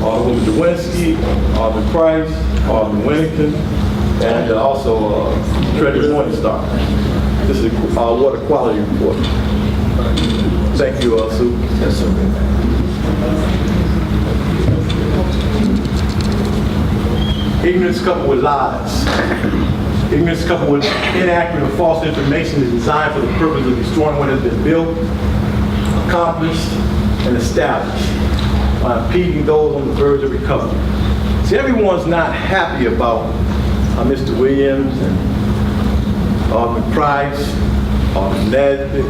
Alderman Dewinski, Alderman Price, Alderman Winnington, and also Treasurer Morningstar. This is our water quality report. Thank you, Sue. Yes, sir. Ignorance coupled with lies. Ignorance coupled with inaccurate or false information is designed for the purpose of destroying what has been built, accomplished, and established by impeding those on the verge of recovery. See, everyone's not happy about Mr. Williams and Alderman Price, Alderman Nesbitt,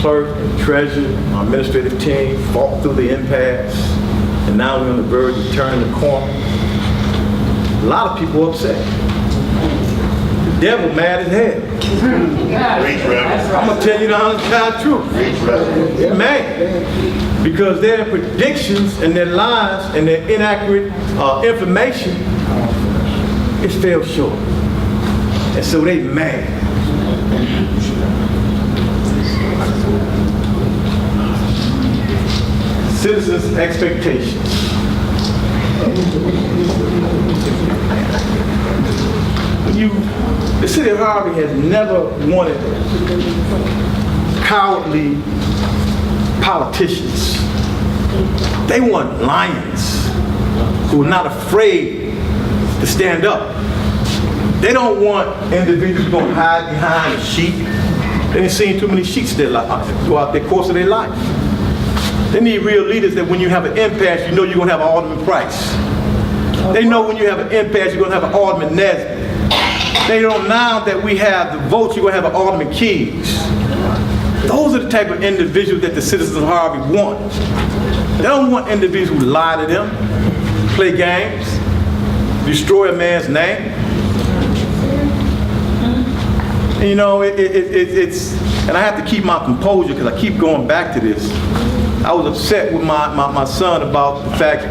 clerk and treasurer, our administrative team fought through the impasse, and now we're on the verge of turning the corner. A lot of people upset. The devil mad as hell. I'm gonna tell you the honest truth. They're mad because their predictions and their lies and their inaccurate information is fell short, and so they mad. Citizens' expectations. The city of Harvey has never wanted cowardly politicians. They want lions who are not afraid to stand up. They don't want individuals going to hide behind a sheep. They ain't seen too many sheep throughout the course of their life. They need real leaders that when you have an impasse, you know you're going to have an Alderman Price. They know when you have an impasse, you're going to have an Alderman Nesbitt. They know now that we have the votes, you're going to have an Alderman Keys. Those are the type of individuals that the citizens of Harvey want. They don't want individuals who lie to them, play games, destroy a man's name. And, you know, it's, and I have to keep my composure because I keep going back to this. I was upset with my son about the fact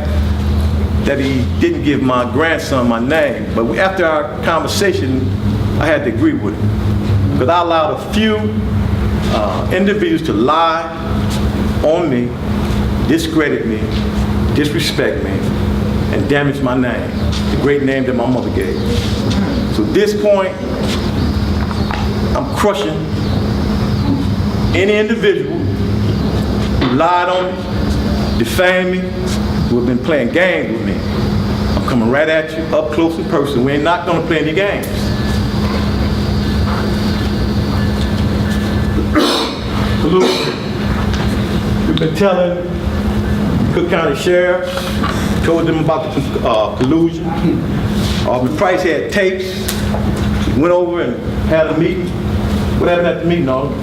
that he didn't give my grandson my name. But after our conversation, I had to agree with him. Because I allowed a few individuals to lie on me, discredit me, disrespect me, and damage my name, the great name that my mother gave me. So at this point, I'm crushing any individual who lied on me, defamed me, who have been playing games with me. I'm coming right at you, up close and personal. We ain't not gonna play any games. We've been telling Cook County Sheriff, told them about the collusion. Alderman Price had tapes, went over and had a meeting. What happened at the meeting, Alderman?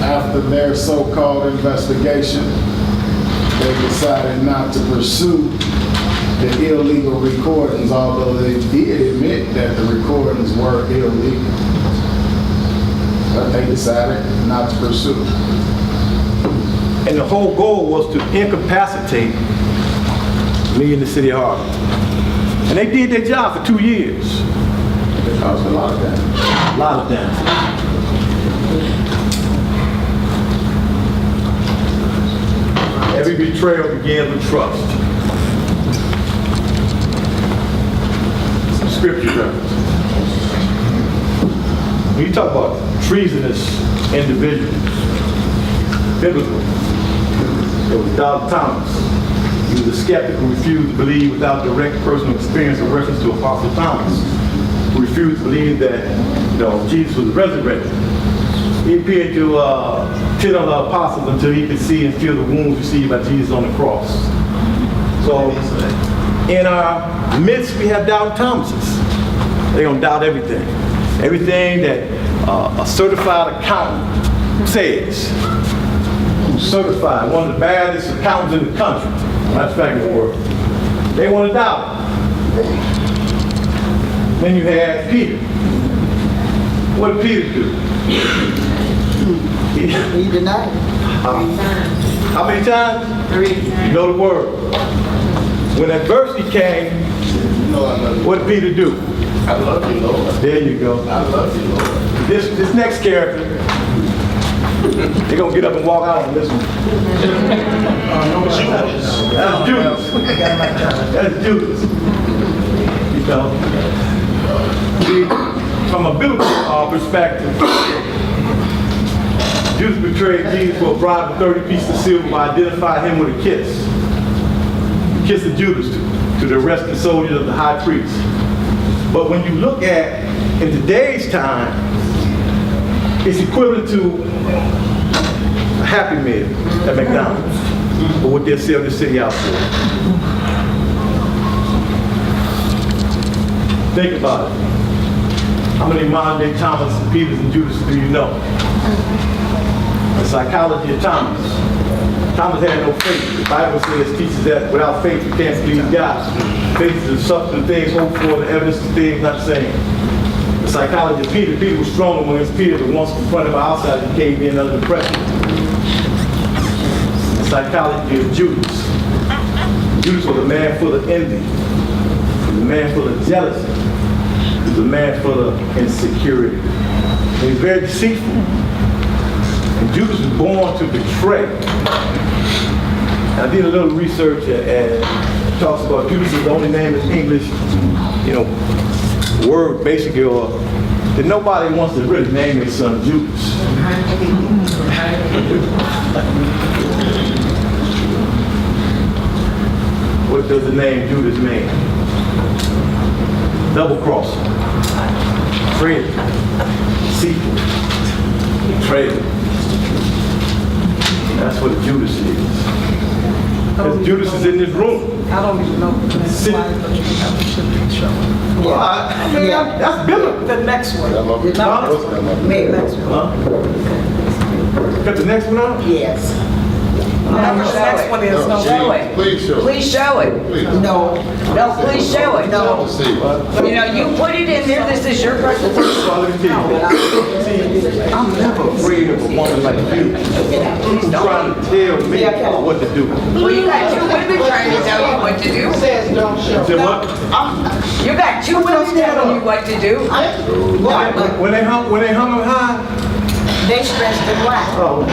After their so-called investigation, they decided not to pursue the illegal recordings, although they did admit that the recordings were illegal. But they decided not to pursue. And the whole goal was to incapacitate me in the city of Harvey. And they did their job for 2 years. It caused a lot of damage. A lot of damage. Every betrayal begins with trust. Some scripture reference. When you talk about treasonous individuals, biblical, there was Dr. Thomas. He was a skeptic who refused to believe without direct personal experience in reference to Apostle Thomas, who refused to believe that Jesus was resurrected. He appeared to 10 other apostles until he could see and feel the wounds received by Jesus on the cross. So in our midst, we have doubting Thomases. They're going to doubt everything. Everything that a certified accountant says. Who's certified, one of the baddest accountants in the country. Matter of fact, in the world. They want to doubt it. Then you have Peter. What did Peter do? He denied it. How many times? 3. You know the word. When adversity came, what did Peter do? I love you, Lord. There you go. I love you, Lord. This next character, they're going to get up and walk out on this one. That's Judas. That's Judas. You know? See, from a biblical perspective, Judas betrayed Jesus for a bribe of 30 pieces of silver by identifying him with a kiss. The kiss of Judas to the arrested soldiers of the high priest. But when you look at, in today's time, it's equivalent to a Happy Meal at McDonald's, or what they'll sell this city out for. Think about it. How many modern day Thomas and Peters and Judas do you know? The psychology of Thomas. Thomas had no faith. The Bible teaches that without faith you can't please God. Faith is the substance of things hoped for, the evidence of things not seen. The psychology of Peter. Peter was stronger when it was Peter that once confronted by outsiders he caved in under pressure. The psychology of Judas. Judas was a man full of envy. He was a man full of jealousy. He was a man full of insecurity. And he was very deceitful. And Judas was born to betray. I did a little research and it talks about Judas is the only name in English, word basically, or that nobody wants to really name their son Judas. What does the name Judas mean? Double cross, traitor, deceitful, betrayal. That's what Judas is. Because Judas is in this room. I don't even know the slide, but you should be showing. Well, that's biblical. The next one. Next one. Cut the next one out? Yes. The next one is no. Show it. Please show. Please show it. No. No, please show it. No. You put it in there, this is your presentation. Well, let me tell you. See, I'm never afraid of a woman like you who's trying to tell me what to do. Well, you got 2 women trying to tell you what to do. Says don't show. Say what? You got 2 women telling you what to do. When they hum high, They stressed it right. oh,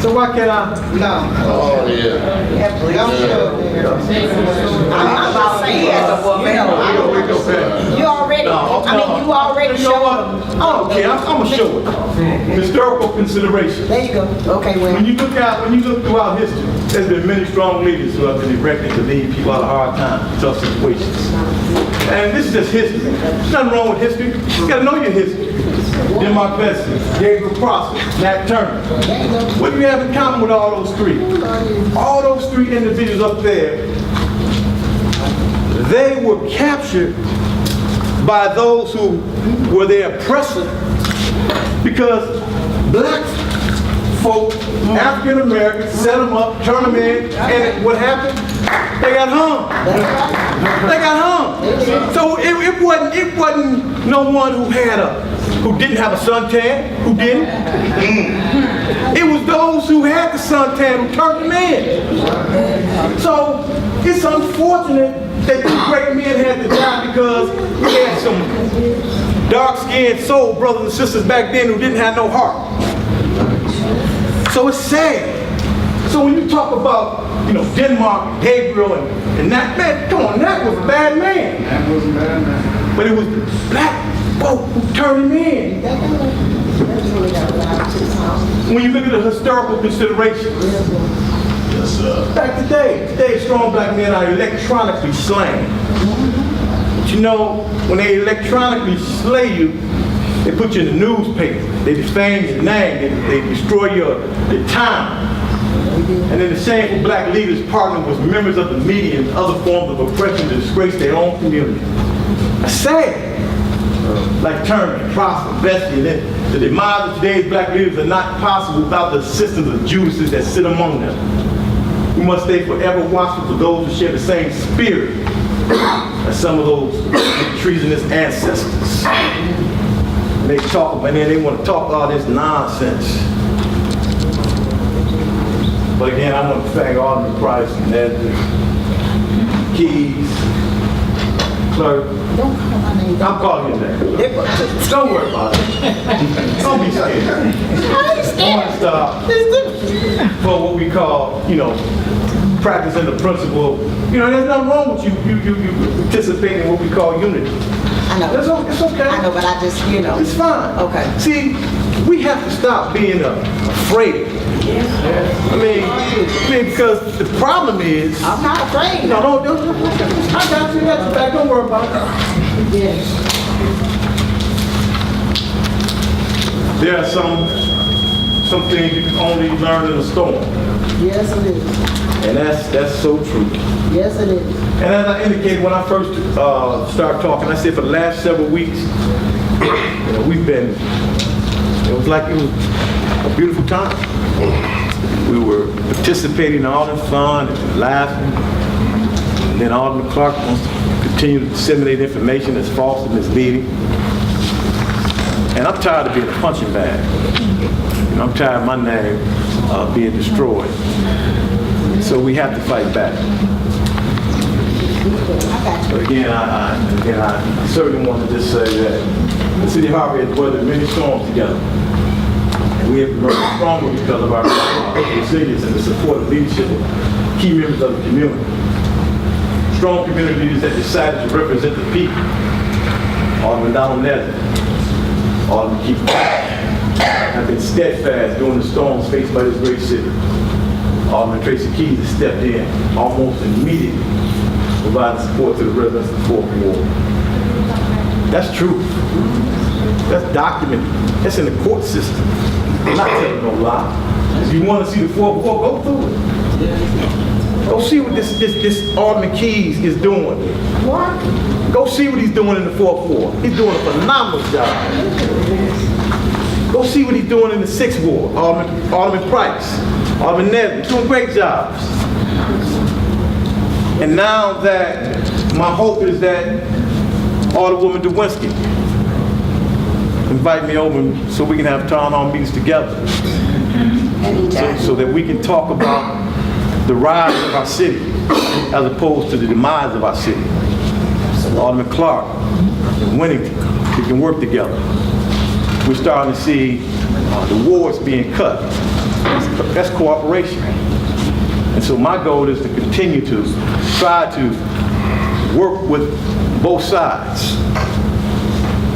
so why can't I? No. Oh, yeah. Don't show there. I'm about saying, As a woman. you already, you already You know what? showed. Oh, Okay, I'm gonna show it. Historical consideration. There you go. Okay, well. When you look throughout history, there's been many strong leaders who have been erected to lead people out of hard times, tough situations. And this is just history. There's nothing wrong with history. You gotta know your history. Denmark Vesey, Gabriel Prosper, Nat Turner. What do you have in common with all those 3? All those 3 individuals up there, they were captured by those who were their oppressor because black folk, African Americans, set them up, turned them in, and what happened? They got hung. They got hung. So it wasn't no one who didn't have a suntan, who didn't. It was those who had the suntan who turned them in. So it's unfortunate that these great men had to die because we had some dark-skinned soul brothers and sisters back then who didn't have no heart. So it's sad. So when you talk about, Denmark, Gabriel, and that, man, come on, that was a bad man. That was a bad man. But it was the black folk who turned him in. When you look at the historical considerations, back today strong black men are electronically slain. But when they electronically slay you, they put you in the newspaper, they defame your name, they destroy your time. And then the shameful black leaders partner with members of the media and other forms of oppression to disgrace their own community. That's sad. Like Turner, Prosper, Bessie, and then the demise of today's black leaders are not possible without the assistance of Judases that sit among them. We must stay forever watchful for those who share the same spirit as some of those treasonous ancestors. They talk, and then they want to talk all this nonsense. But again, I want to thank Alderman Price, Ned, Keys, Clerk. Don't call my name. I'm calling your name. Don't worry about it. Don't be scared. I ain't scared. I want to stop for what we call, practicing the principle. There's nothing wrong with you participating in what we call unity. I know. It's okay. I know, but I just, It's fine. Okay. See, we have to stop being afraid. I mean, because the problem is... I'm not afraid. No, don't. I got you back. Don't worry about it. Yes. There are some things you can only learn in a storm. Yes, it is. And that's so true. Yes, it is. And as I indicated when I first started talking, I said for the last several weeks, we've been, it was a beautiful time. We were participating in all the fun and laughing. And then Alderman Clark wants to continue to disseminate information that's false and misleading. And I'm tired of being a punching bag. I'm tired of my name being destroyed. So we have to fight back. But again, I certainly want to just say that the City of Harvey has weathered many storms together. And we have emerged stronger because of our resilience and the support of leadership of key members of the community. Strong community leaders that decided to represent the people. Alderman Donald Nesbitt, Alderman Keith have been steadfast during the storms faced by this great city. Alderman Tracy Keys has stepped in almost immediately, providing support to the residents of the Fourth Ward. That's true. That's documented. That's in the court system. I'm not telling no lie. If you want to see the Fourth Ward, go through it. Go see what this Alderman Keys is doing. What? Go see what he's doing in the Fourth Ward. He's doing a phenomenal job. Go see what he's doing in the Sixth Ward. Alderman Price, Alderman Nesbitt, doing great jobs. And now that my hope is that Alderwoman Dewinski invite me over so we can have town hall meetings together, so that we can talk about the rise of our city as opposed to the demise of our city. Alderman Clark and Winnington, we can work together. We're starting to see the wards being cut. That's cooperation. And so my goal is to continue to try to work with both sides,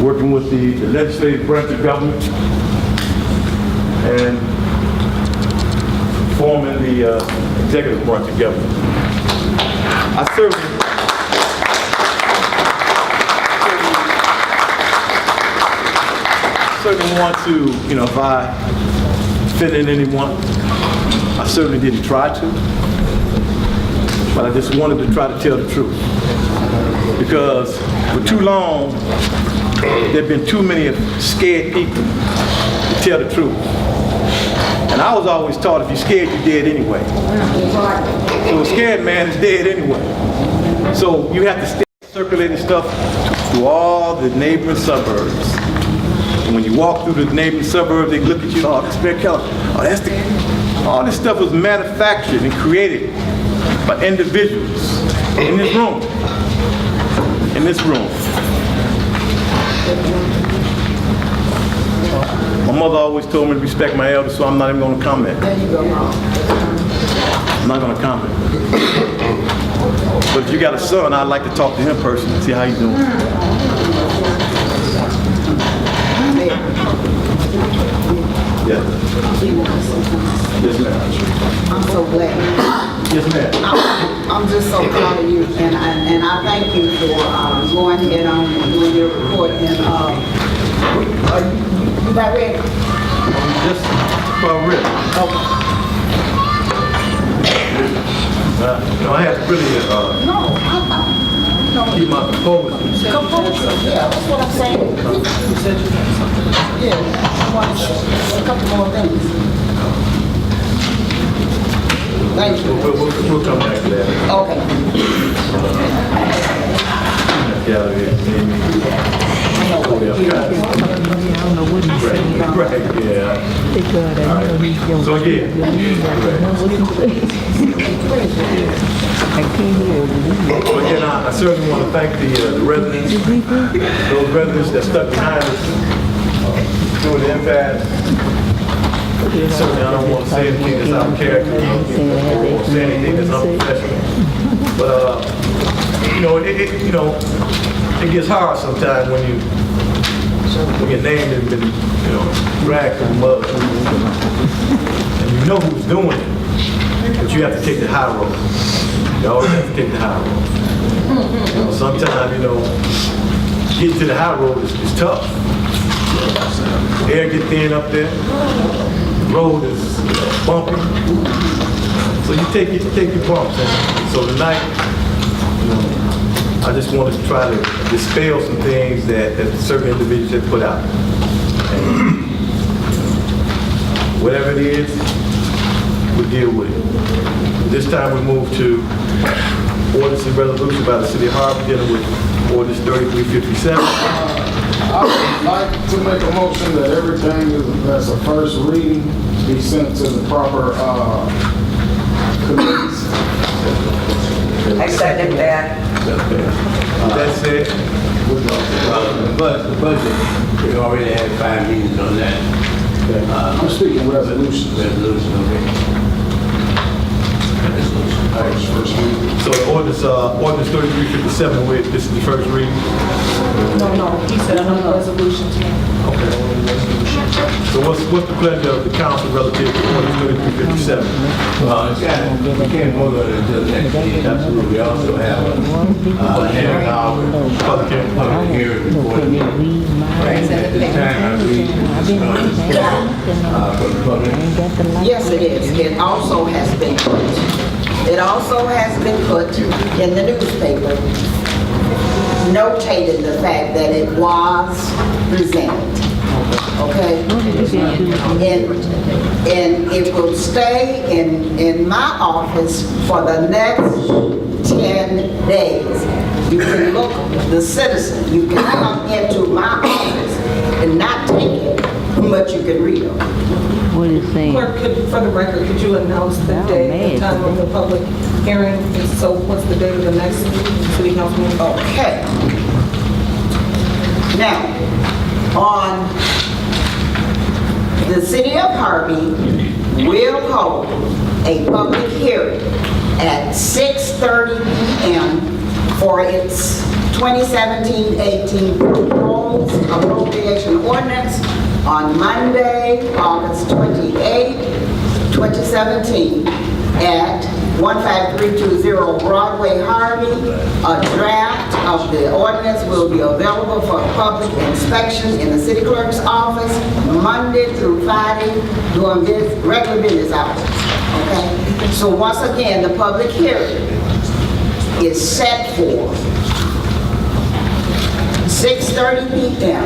working with the legislative branch of government and forming the executive branch of government. I certainly want to, if I offended anyone, I certainly didn't try to, but I just wanted to try to tell the truth. Because for too long, there have been too many scared people to tell the truth. And I was always taught if you're scared, you're dead anyway. So a scared man is dead anyway. So you have to stay circulating stuff to all the neighboring suburbs. And when you walk through the neighboring suburbs, they look at you, oh, that's Mayor Keller. Oh, that's the, all this stuff was manufactured and created by individuals in this room. In this room. My mother always told me to respect my elders, so I'm not even going to comment. There you go, Mom. I'm not going to comment. But if you got a son, I'd like to talk to him personally, see how he's doing. Yeah. Yes, ma'am. I'm so glad. Yes, ma'am. I'm just so proud of you, and I thank you for going ahead on and doing your report. And you about ready? Just about ready. Okay. No, I have to really keep my composure. Composure, yeah, that's what I'm saying. Yeah, I want a couple more things. Thank you. We'll come back to that. Okay. Gallery, I don't know what he's saying. right, yeah. Because I know he's going So again, I can't hear him. so again, I certainly want to thank the residents, those residents that stuck behind us through the impasse. Certainly, I don't want to say anything that's out of character, or say anything that's unprofessional. But you know, it gets hard sometimes when your name has been, dragged through the mud, and you know who's doing it, but you have to take the high road. You always have to take the high road. Sometimes, getting to the high road is tough. Air gets thin up there. The road is bumpy. So you take your bumps. And so tonight, I just wanted to try to dispel some things that certain individuals have put out. And whatever it is, we'll deal with it. This time we move to ordinance and resolution by the City of Harvard dealing with ordinance 3357. I would like to make a motion that everything that's a first reading be sent to the proper committees. I second that. That's it. The budget, we already had 5 meetings on that. I'm speaking resolutions. Resolution, okay. First reading. So the ordinance 3357, this is the first reading. No, he said another resolution. Okay. So what's the pleasure of the council relative to ordinance 3357? We can't vote on it until next meeting. Absolutely. We also have a half-hour public hearing before the meeting. Right, at this time, I believe for the public. Yes, it is. It also has been put in the newspaper, notating the fact that it was presented. Okay? And it will stay in my office for the next 10 days. You can look, the citizen, you can come into my office and not take it, but you can read them. What is saying? Clerk, for the record, could you announce the date and time of the public hearing? And so what's the date of the next city council meeting? Okay. Now, on the City of Harvey will hold a public hearing at 6:30 p.m. for its 2017-18 proposed appropriation ordinance on Monday, August 28, 2017 at 15320 Broadway, Harvey. A draft of the ordinance will be available for public inspection in the city clerk's office Monday through Friday during regular business hours. Okay? So once again, the public hearing is set for 6:30 p.m.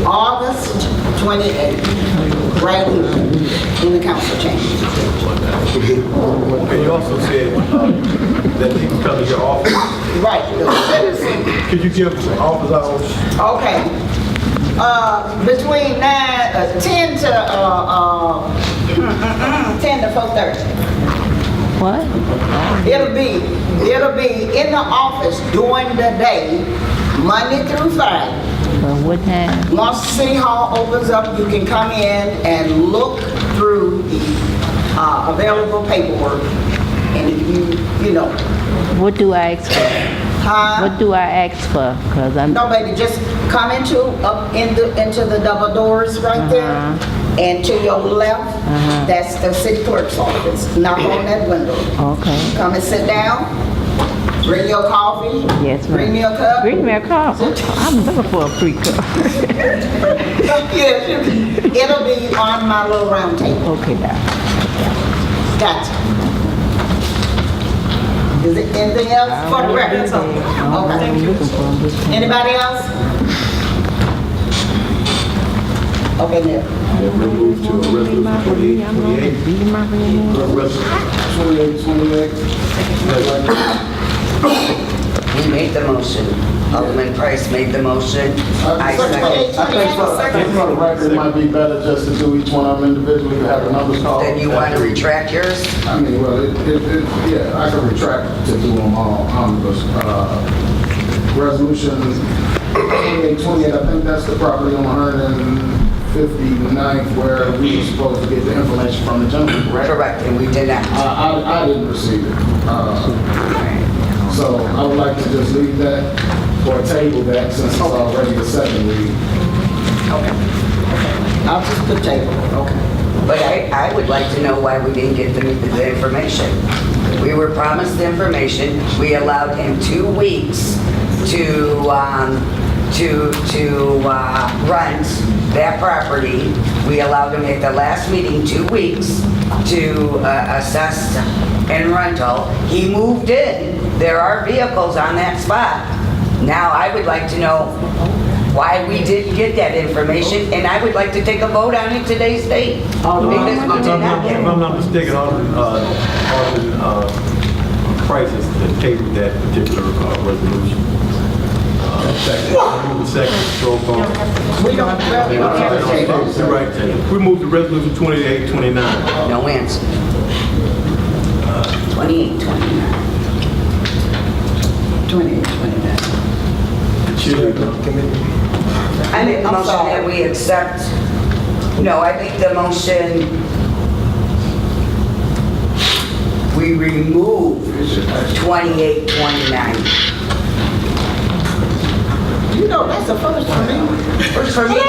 August 28th, right here in the council chamber. And you also said that people come to your office. Right, the citizen. Could you give office hours? Okay. between 10 to 4:30. What? It'll be in the office during the day, Monday through Friday. Well, what time? Once City Hall opens up, you can come in and look through the available paperwork. And if you know, What do I ask for? What do I ask for? Cause I'm. no, baby, just come into the double doors right there. And to your left, that's the city clerk's office. Knock on that window. Okay. Come and sit down. Bring your coffee. Yes, ma'am. Bring me a cup. Bring me a cup. I'm looking for a free cup. Yes, it'll be on my little round table. Okay, now. Gotcha. Is it anything else for the record? Okay. I'm looking for this. Anybody else? Okay, Neil. Then we move to resolution 2828. Resolution 2828. We made the motion. Alderman Price made the motion. I second. I think for the record, it might be better just to do each one of them individually, to have the numbers called. Then you want to retract yours? I mean, well, yeah, I can retract to do them all omnibus. Resolution 2828, I think that's the property on 159th where we were supposed to get the information from the gentleman, correct? Correct, and we did not. I didn't receive it. So I would like to just leave that or table that since it's already the second reading. Okay. I'll just put table. Okay. But I would like to know why we didn't get the information. We were promised the information. We allowed him 2 weeks to rent that property. We allowed him at the last meeting 2 weeks to assess and rental. He moved in. There are vehicles on that spot. Now, I would like to know why we didn't get that information, and I would like to take a vote on it today's date. Because we did not get If it. I'm not mistaken, Alderman Price has tabled that particular resolution. Second, roll call. We don't have You're right. We move to resolution 2829. No answer. 28, 29. 2829. I make the motion that we accept, no, I make the motion, we remove 2829. You know, that's the first for me. First for me too.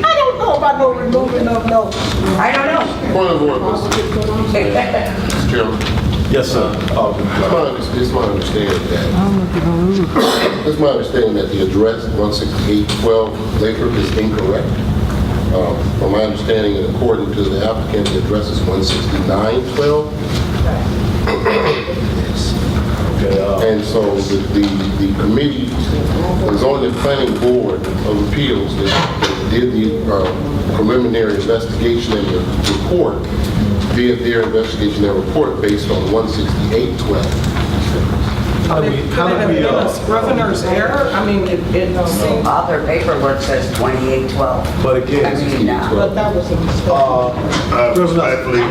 I don't know about no removing of no. I don't know. Point of order, Mr. Chairman. Yes, sir. It's my understanding that the address 16812 Lathrop is incorrect. From my understanding, and according to the applicant, the address is 16912. And so the committee was on the planning board of appeals that did the preliminary investigation and the report, did their investigation and report based on 16812. How do we, Governor's error, I mean, it seems, All their paperwork says 2812. but again, I mean, but that was a mistake. Respectfully,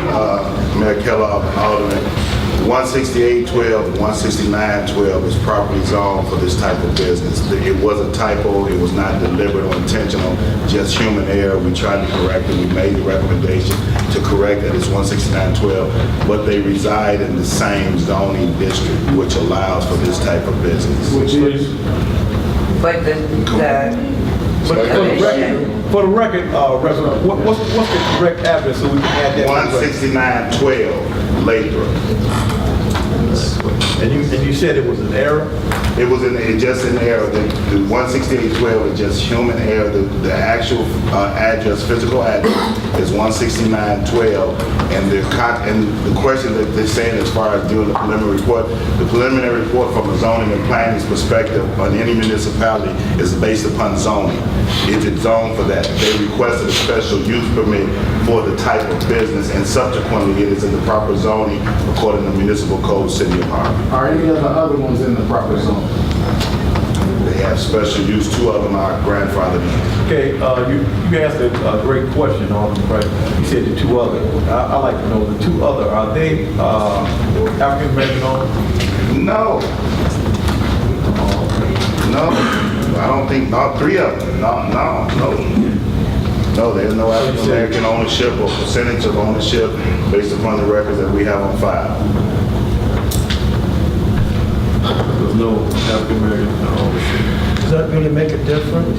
Mayor Kellogg, Alderman, 16812 and 16912 is property zoned for this type of business. It was a typo, it was not deliberate or intentional, just human error. We tried to correct it, we made the recommendation to correct that it's 16912, but they reside in the same zoning district, which allows for this type of business. Which is, But for the record, Reverend, what's the correct address so we can add that? 16912 Lathrop. And you said it was an error? It was just an error. The 16812 is just human error. The actual address, physical address, is 16912. And the question that they're saying as far as doing the preliminary report from a zoning and planning perspective on any municipality is based upon zoning. Is it zoned for that? They requested a special use permit for the type of business, and subsequently it is in the proper zoning according to Municipal Code, City of Harvey. are any of the other ones in the proper zone? They have special use. 2 of them are grandfathered in. Okay, you asked a great question, Alderman Craig. You said the 2 other. I like to know the 2 other. Are they African American owned? No. No, I don't think, all 3 of them. No. No, there's no African American ownership or percentage of ownership based upon the records that we have on file. There's no African American ownership. Does that really make a difference?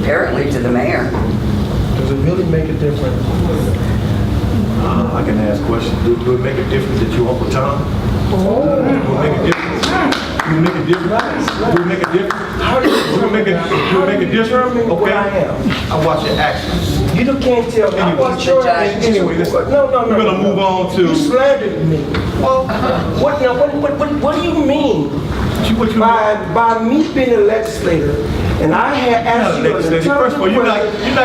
Apparently to the mayor. Does it really make a difference? I can ask questions. Do it make a difference that you Uncle Tom? Do it make a difference? Do it make a difference? Do it make a difference? How do you make a difference? determine Okay. what I am? I watch your actions. You can't tell me. I watch your actions. Anyway, listen. No. We're gonna move on to. You slandered me. Well, What now? What do you mean? what you By me being a legislator, and I had asked you a First of all, you're not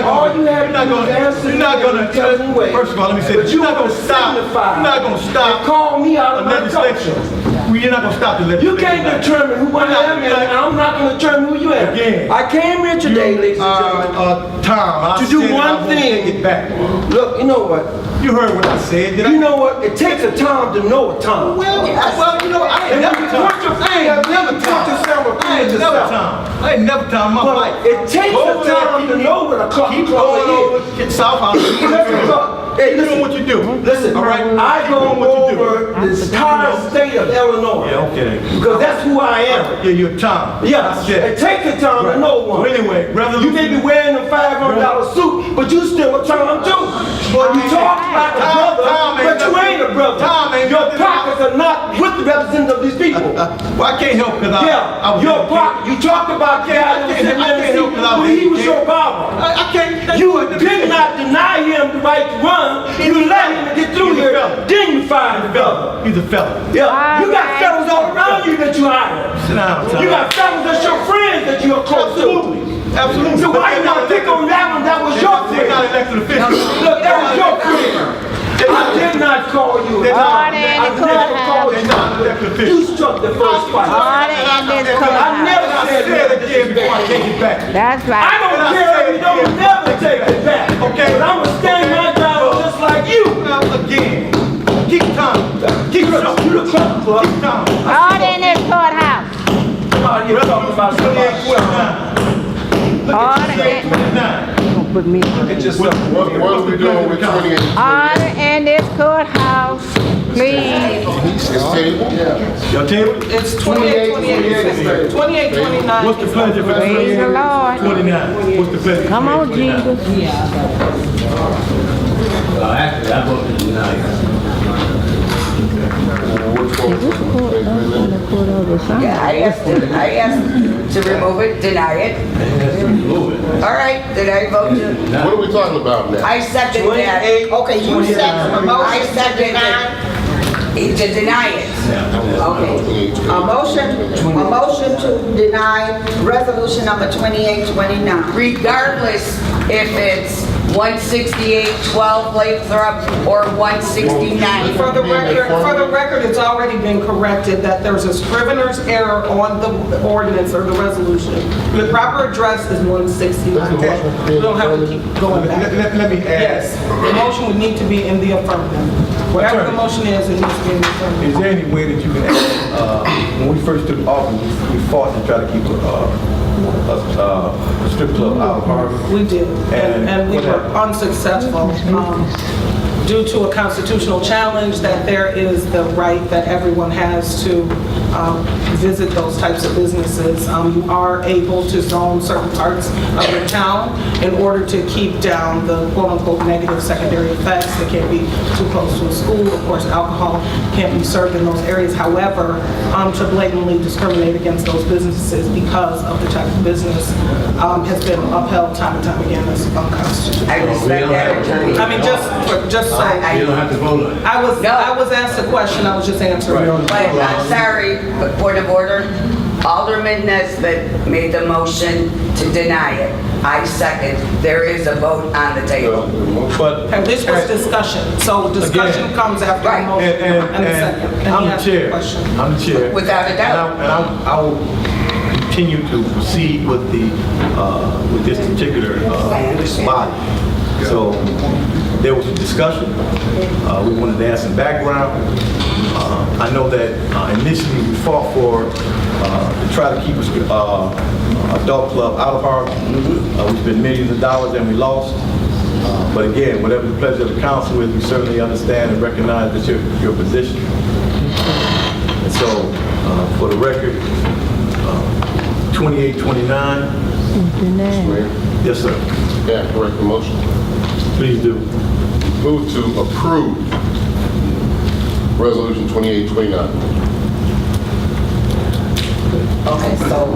all you have gonna, to do is answer you're not gonna, intelligent way. first of all, let me say But this. you You're not want gonna to stop, signify you're not gonna stop and call me out a of my legislation. culture. You're not gonna stop the You legislation. can't determine who I am, and I'm not going to determine who you are. Again. I came here today, ladies and gentlemen, Tom, to do one thing. Take it back. Look, you know what? You heard what I said. You know what? It takes a time to know a time. Well, you know, I ain't never Tom. I ain't never Tom. I ain't never Tom in my life. It takes a time to know what a clock Keep is. going over, get south out. Hey, You know what you do. Listen, All right? I go You know what you do. over the entire state of Illinois. Yeah, okay. Because that's who I am. Yeah, you're Tom. Yeah, I said. it takes a time to know one. So anyway, You may be wearing a $500 suit, but you still a Tom too. Well, you talk like a brother, but you ain't a brother. Your pockets are not with the representatives of these people. Well, I can't help because Yeah, your pocket. You talked about guy that was in Tennessee, but he was your barber. I can't. You did not deny him the right to run. You let him get through here. Then you fired the fella. He's a fella. Yeah, you got fellas all around you that you hire. Sit down, Tom. You got fellas that's your friends that you are close to. Absolutely. So why you not pick on that one? That was your They're not friend. elected officials. Look, that was your friend. I did not call you. They're not. I never called They're not elected you. officials. You struck the first fight. Order in this I courthouse. never I said said that. again before I take it back. That's I right. don't care if you don't never take it back. Okay. But I'm gonna stand my ground just like you. Again. Keep Tom. Keep Tom. You the club club. Keep Tom. Order in this courthouse. Come out here talking about somebody. Order in, 29. don't put me in. What are we doing with 28? Order in this courthouse, please. It's table? Your table? It's 28, 28, 28, 29. What's the pleasure for Praise the Lord. 29? What's the pleasure? Come on, 29? Jesus. Actually, I voted tonight. Yeah, I asked to remove it, deny it. All right, did I vote to? What are we talking about now? I second that. Okay, you second the motion. I second it. To deny it. Okay. A motion to deny resolution number 2829. Regardless if it's 168-12 Lathrop or 169. For the record, it's already been corrected that there's a scrivener's error on the ordinance or the resolution. The proper address is 169. We don't have to keep going back. Let me ask. Yes, the motion would need to be in the affirmative. Whatever the motion is, it needs to be in the affirmative. Is there any way that you can add, when we first took office, we fought to try to keep a strip club out of Harvard? We did, and we what were happened? unsuccessful due to a constitutional challenge that there is the right that everyone has to visit those types of businesses. You are able to zone certain parts of your town in order to keep down the quote-unquote negative secondary effects. They can't be too close to a school. Of course, alcohol can't be served in those areas. However, to blatantly discriminate against those businesses because of the type of business has been upheld time and time again as unconstitutional. I respect that, attorney. I mean, just so. You don't have to vote on it. I was asked a question, I was just answering. But I'm sorry, but point of order, Alderman Nesbitt made the motion to deny it. I second. There is a vote on the table. But And this was discussion, so discussion Again. comes after the Right. motion and the and second. And he I'm the asked the chair. question. I'm the chair. Without a doubt. And I will continue to proceed with with this particular body. So there was a discussion. We wanted to add some background. I know that initially we fought for to try to keep adult club out of Harvey. We spent millions of dollars and we lost. But again, whatever the pleasure of the council is, we certainly understand and recognize that your position. And so, for the record, 2829. Yes, sir. Yeah, correct the motion. Please do. Move to approve Resolution 2829. Okay, so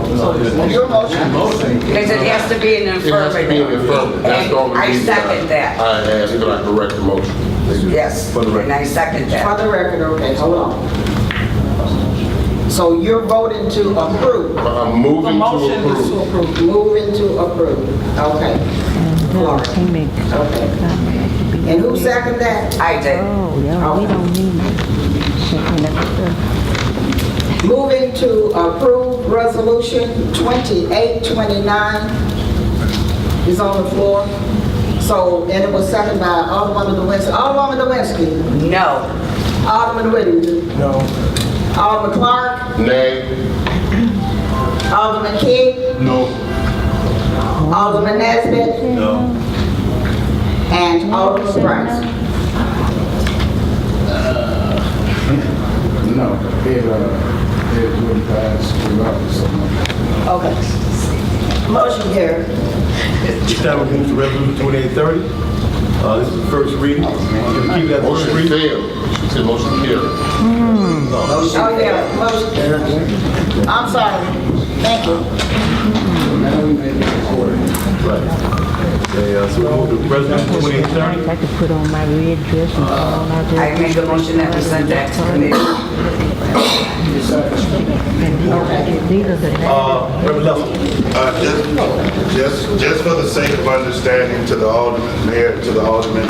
your motion. Because it has to be an It has to be an affirmative. affirmative. That's the only I reason second that. I asked that I correct the motion. Yes, and I second that. For the record, okay, hold on. So you're voting to approve? I'm moving to approve. Moving to approve, okay. Clark. Okay. And who seconded that? I did. Oh, yeah, we don't need Moving to approve resolution 2829 is on the floor. So, and it was seconded by Alderman Lewinsky. Alderman Lewinsky? No. Alderman Whittington? No. Alderman Clark? Nay. Alderman King? No. Alderman Nesbitt? No. And Alderman Price? No, it wouldn't pass regardless of Okay. Motion carried. This time we move to resolution 2830. This is the first reading. Can we keep that first Motion reading? failed. She said motion carried. Oh, yeah, motion. I'm sorry. Thank you. now we made it recorded. Right. Okay, so we move to resolution 2830. I could put on my red dress and all out there. I make a motion that we send that to committee. These are the Reverend Lester. Just for the sake of understanding to the alderman, mayor, to the alderman,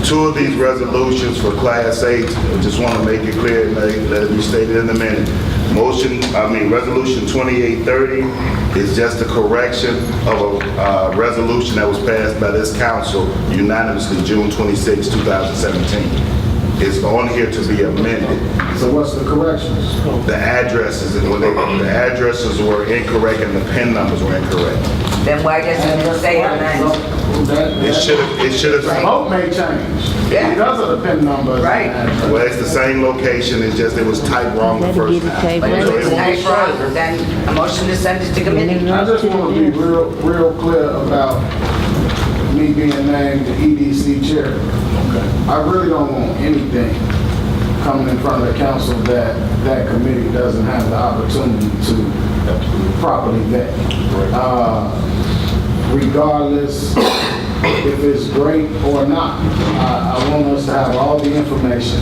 two of these resolutions for Class 8, I just want to make it clear and let it be stated in a minute. Resolution 2830 is just a correction of a resolution that was passed by this council unanimously June 26, 2017. It's on here to be amended. So what's the corrections? The addresses, the addresses were incorrect and the PIN numbers were incorrect. Then why doesn't it say amend? It should have. The vote may change Yeah. because of the PIN numbers. Right. Well, it's the same location, it's just it was typed wrong the first time. But if it's typed wrong, then a motion to send it to committee. I just want to be real clear about me being named the EDC chair. I really don't want anything coming in front of the council that committee doesn't have the opportunity to properly vet. Regardless if it's great or not, I want us to have all the information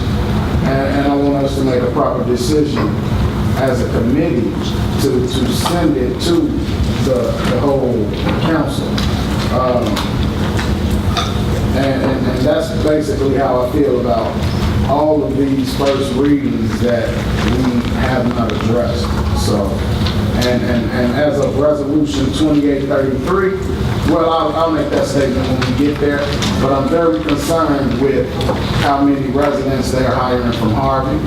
and I want us to make a proper decision as a committee to send it to the whole council. And that's basically how I feel about all of these first readings that we have not addressed. So, and as of resolution 2833, well, I'll make that statement when we get there, but I'm very concerned with how many residents they're hiring from Harvey.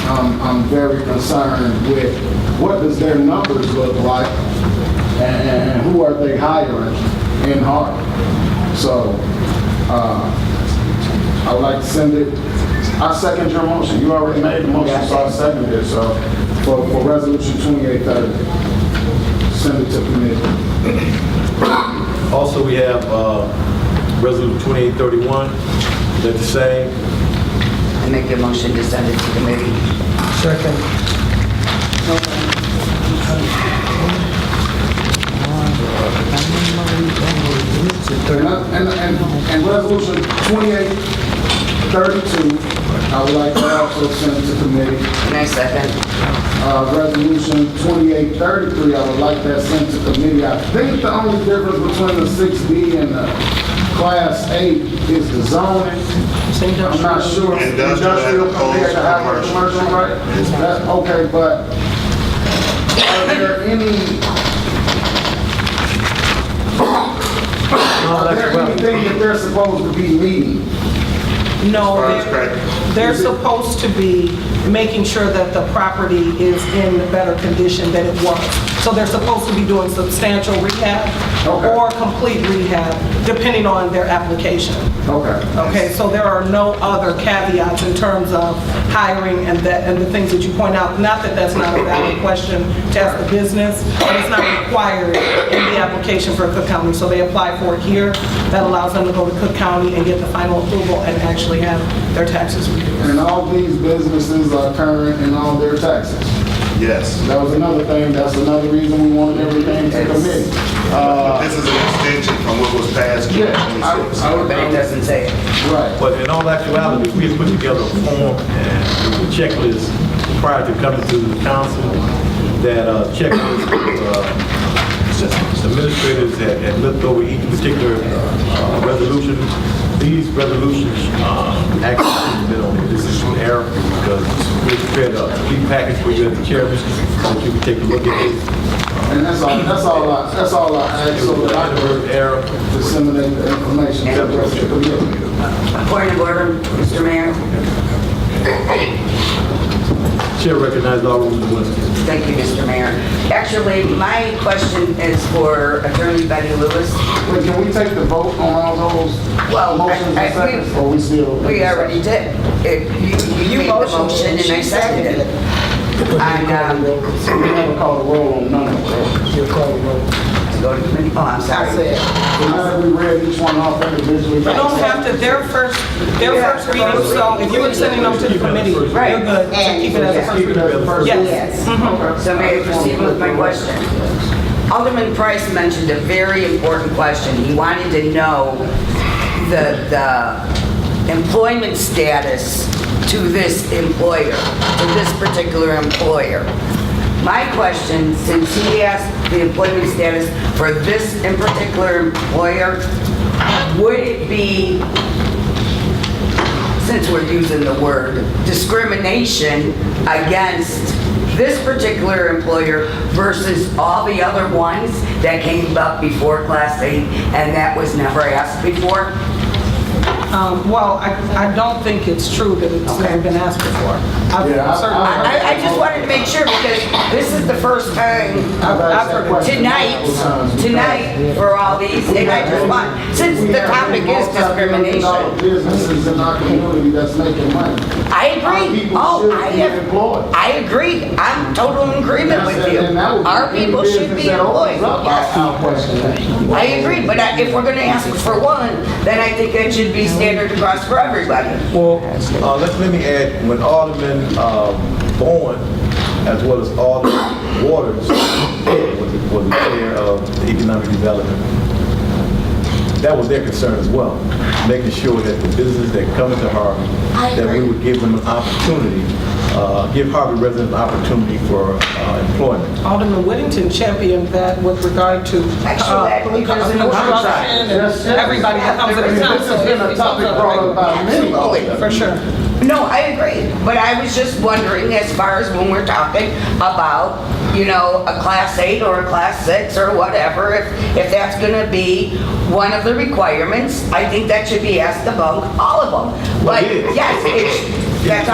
I'm very concerned with what does their numbers look like and who are they hiring in Harvey. So, I would like to send it, I second your motion. You already made the motion, so I second it. So for resolution 2830, send it to committee. Also, we have resolution 2831. Is that the same? I make a motion to send it to committee. Second. And resolution 2832, I would like to also send to committee. And I second. Resolution 2833, I would like that sent to committee. I think the only difference between the 6B and the Class 8 is the zoning. I'm not sure. Industrial compared to commercial, right? Okay, but are there any Is there anything that they're supposed to be meeting? No, As far as they're supposed to be making sure that the property is in better condition than it was. So they're supposed to be doing substantial rehab or complete rehab, depending on their application. Okay, so there are no other caveats in terms of hiring and the things that you point out. Not that that's not a valid question to ask the business, but it's not required in the application for Cook County. So they apply for it here. That allows them to go to Cook County and get the final approval and actually have their taxes reduced. And all these businesses are current in all their taxes. Yes. That was another thing, that's another reason we wanted everything to committee. This is an extension from what was passed in 26. But it doesn't say it. Right. But in all actuality, we had put together a form and a checklist prior to coming to the council. That checklist, administrators had looked over each particular resolution. These resolutions actually have been on this is an error because we prepared a complete package for you as the chairman, so that you can take a look at it. And that's all I ask, so that I can disseminate the information to the rest of the committee. Point of order, Mr. Mayor. Chair recognizes Alderwoman Winston. Thank you, Mr. Mayor. Actually, my question is for Attorney Betty Lewis. Wait, can we take the vote on all those motions and seconds, or we still? We already did. You made the motion and I seconded it. And, we never called a roll on none of them. You'll call the roll. Go to committee. Oh, I'm sorry. Now that we read each one off individually. You don't have to, their first reading, so if you were sending them to the committee, you're good to keep it as a first reading. Yes. So may I proceed with my question? Alderman Price mentioned a very important question. He wanted to know the employment status to this employer, to this particular employer. My question, since he asked the employment status for this in particular employer, would it be, since we're using the word, discrimination against this particular employer versus all the other ones that came up before Class 8 and that was never asked before? Well, I don't think it's true that it's never been asked before. I just wanted to make sure because this is the first time I've heard it tonight for all these, and I just want, since the topic is discrimination. Businesses in our community that's making money. I agree. I agree. I'm total in agreement with you. Our people should be employed. Yes. I agree, but if we're gonna ask for one, then I think it should be standard across for everybody. Well, let me add, when Alderman Bowen, as well as Alderman Waters, was the chair of economic development, that was their concern as well, making sure that the business that come into Harvey, that we would give them an opportunity, give Harvey residents an opportunity for employment. Alderman Whittington championed that with regard to construction and everybody that comes into town. This has been a topic brought up by many. For sure. No, I agree, but I was just wondering as far as when we're talking about, you know, a Class 8 or a Class 6 or whatever, if that's gonna be one of the requirements, I think that should be asked about all of them. But yes, that's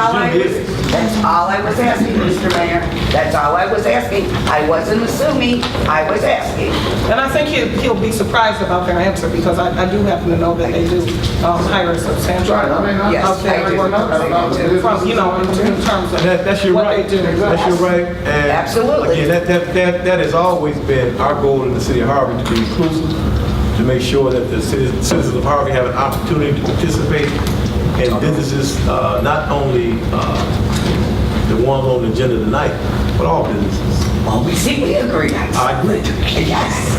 all I was asking, Mr. Mayor. That's all I was asking. I wasn't assuming, I was asking. And I think he'll be surprised about their answer because I do happen to know that they do hire a substantial Yes, I do. from, you know, in terms of That's your what right. they do. That's your right. And Absolutely. Again, that has always been our goal in the city of Harvey, to be inclusive, to make sure that the citizens of Harvey have an opportunity to participate in businesses, not only the ones on the agenda tonight, but all businesses. Well, we agree. I agree. Yes.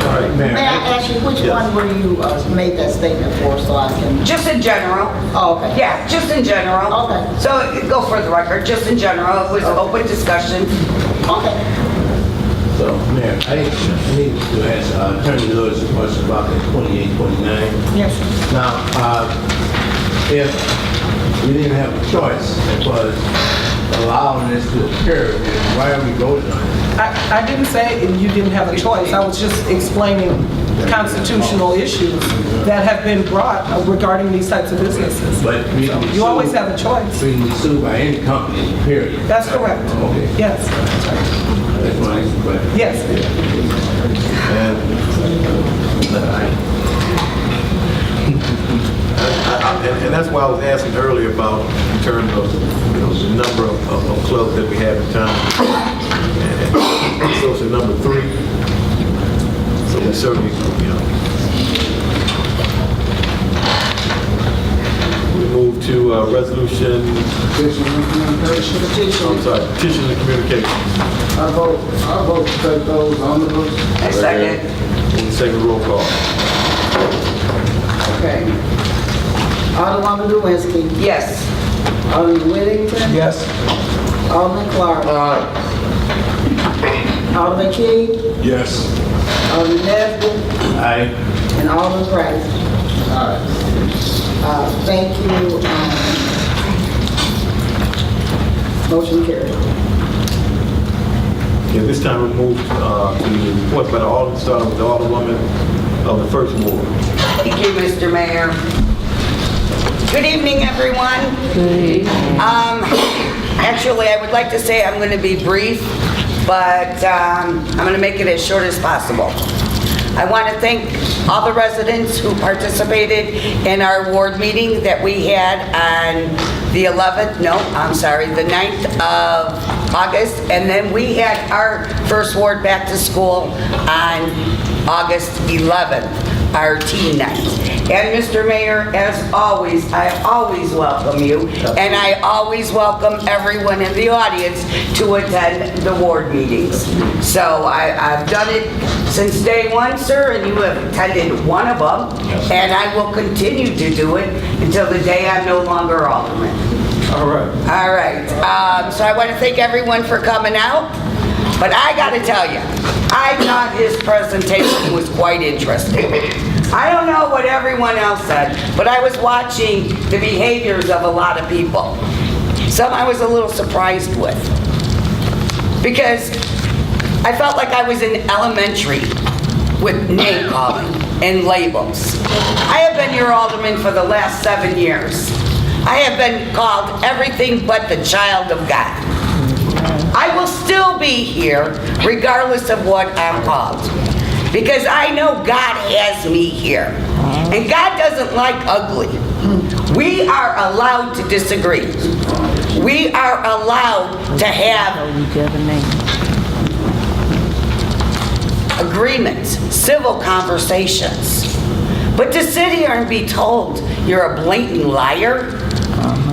All right, May I ask you, which one were you made that statement for, so I can? Just in general. Oh, okay. Yeah, just in general. Okay. So go for the record, just in general, it was open discussion. Okay. So, Mayor, I need to ask Attorney Lewis a question about the 28, 29. Yes. Now, if we didn't have a choice as far as allowing this to occur, then why are we voting on it? I didn't say you didn't have a choice. I was just explaining constitutional issues that have been brought regarding these types of businesses. But we So can you sue- always have a choice. We can be sued by any company, period. That's correct. Okay. Yes, That's my question. yes. And that's why I was asking earlier about in terms of, the number of clubs that we have in town. And so it's a number 3. So we certainly, we move to resolution, Petition and communication. I'm sorry, petition and communication. I vote to take those omnibus. I second. Move to second roll call. Okay. Alderman Lewinsky. Yes. Alderman Whittington. Yes. Alderman Clark. Alderman Key. Yes. Alderman Nesbitt. Aye. And Alderman Price. Thank you. Motion carried. Okay, this time we move to the report by the Alderman, starting with the Alderwoman of the First Ward. Thank you, Mr. Mayor. Good evening, everyone. Actually, I would like to say I'm going to be brief, but I'm going to make it as short as possible. I want to thank all the residents who participated in our ward meeting that we had on the 9th of August, and then we had our first ward back to school on August 11th, our teen night. And Mr. Mayor, as always, I always welcome you, and I always welcome everyone in the audience to attend the ward meetings. So I've done it since day one, sir, and you have attended one of them, and I will continue to do it until the day I'm no longer alderman. All right. All right, so I want to thank everyone for coming out, but I got to tell you, I thought his presentation was quite interesting. I don't know what everyone else said, but I was watching the behaviors of a lot of people. Some I was a little surprised with, because I felt like I was in elementary with name calling and labels. I have been your alderman for the last 7 years. I have been called everything but the child of God. I will still be here regardless of what I'm called, because I know God has me here. And God doesn't like ugly. We are allowed to disagree. We are allowed to have agreements, civil conversations. But to sit here and be told you're a blatant liar,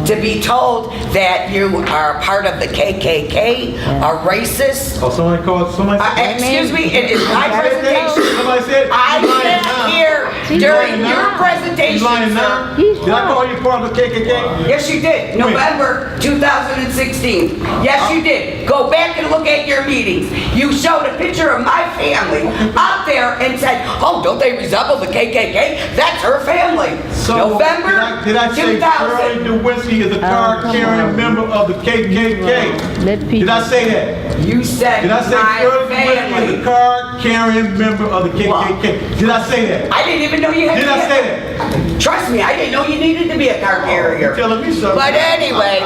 to be told that you are part of the KKK, a racist. Oh, somebody called, somebody said? Excuse me, it is my presentation. Somebody said? I sat here during your presentation, You lying now? sir. Did I call you part of the KKK? Yes, you did. November 2016. Yes, you did. Go back and look at your meetings. You showed a picture of my family up there and said, oh, don't they resemble the KKK? That's her family. So, November did I say 2000. Shirley DeWinsky is a card-carrying member of the KKK? Did I say that? You said Did I say my Shirley DeWinsky is family. a card-carrying member of the KKK? Did I say that? I didn't even know you had Did to I be say a- that? Trust me, I didn't know you needed to be a car carrier. You're telling me something. But anyway,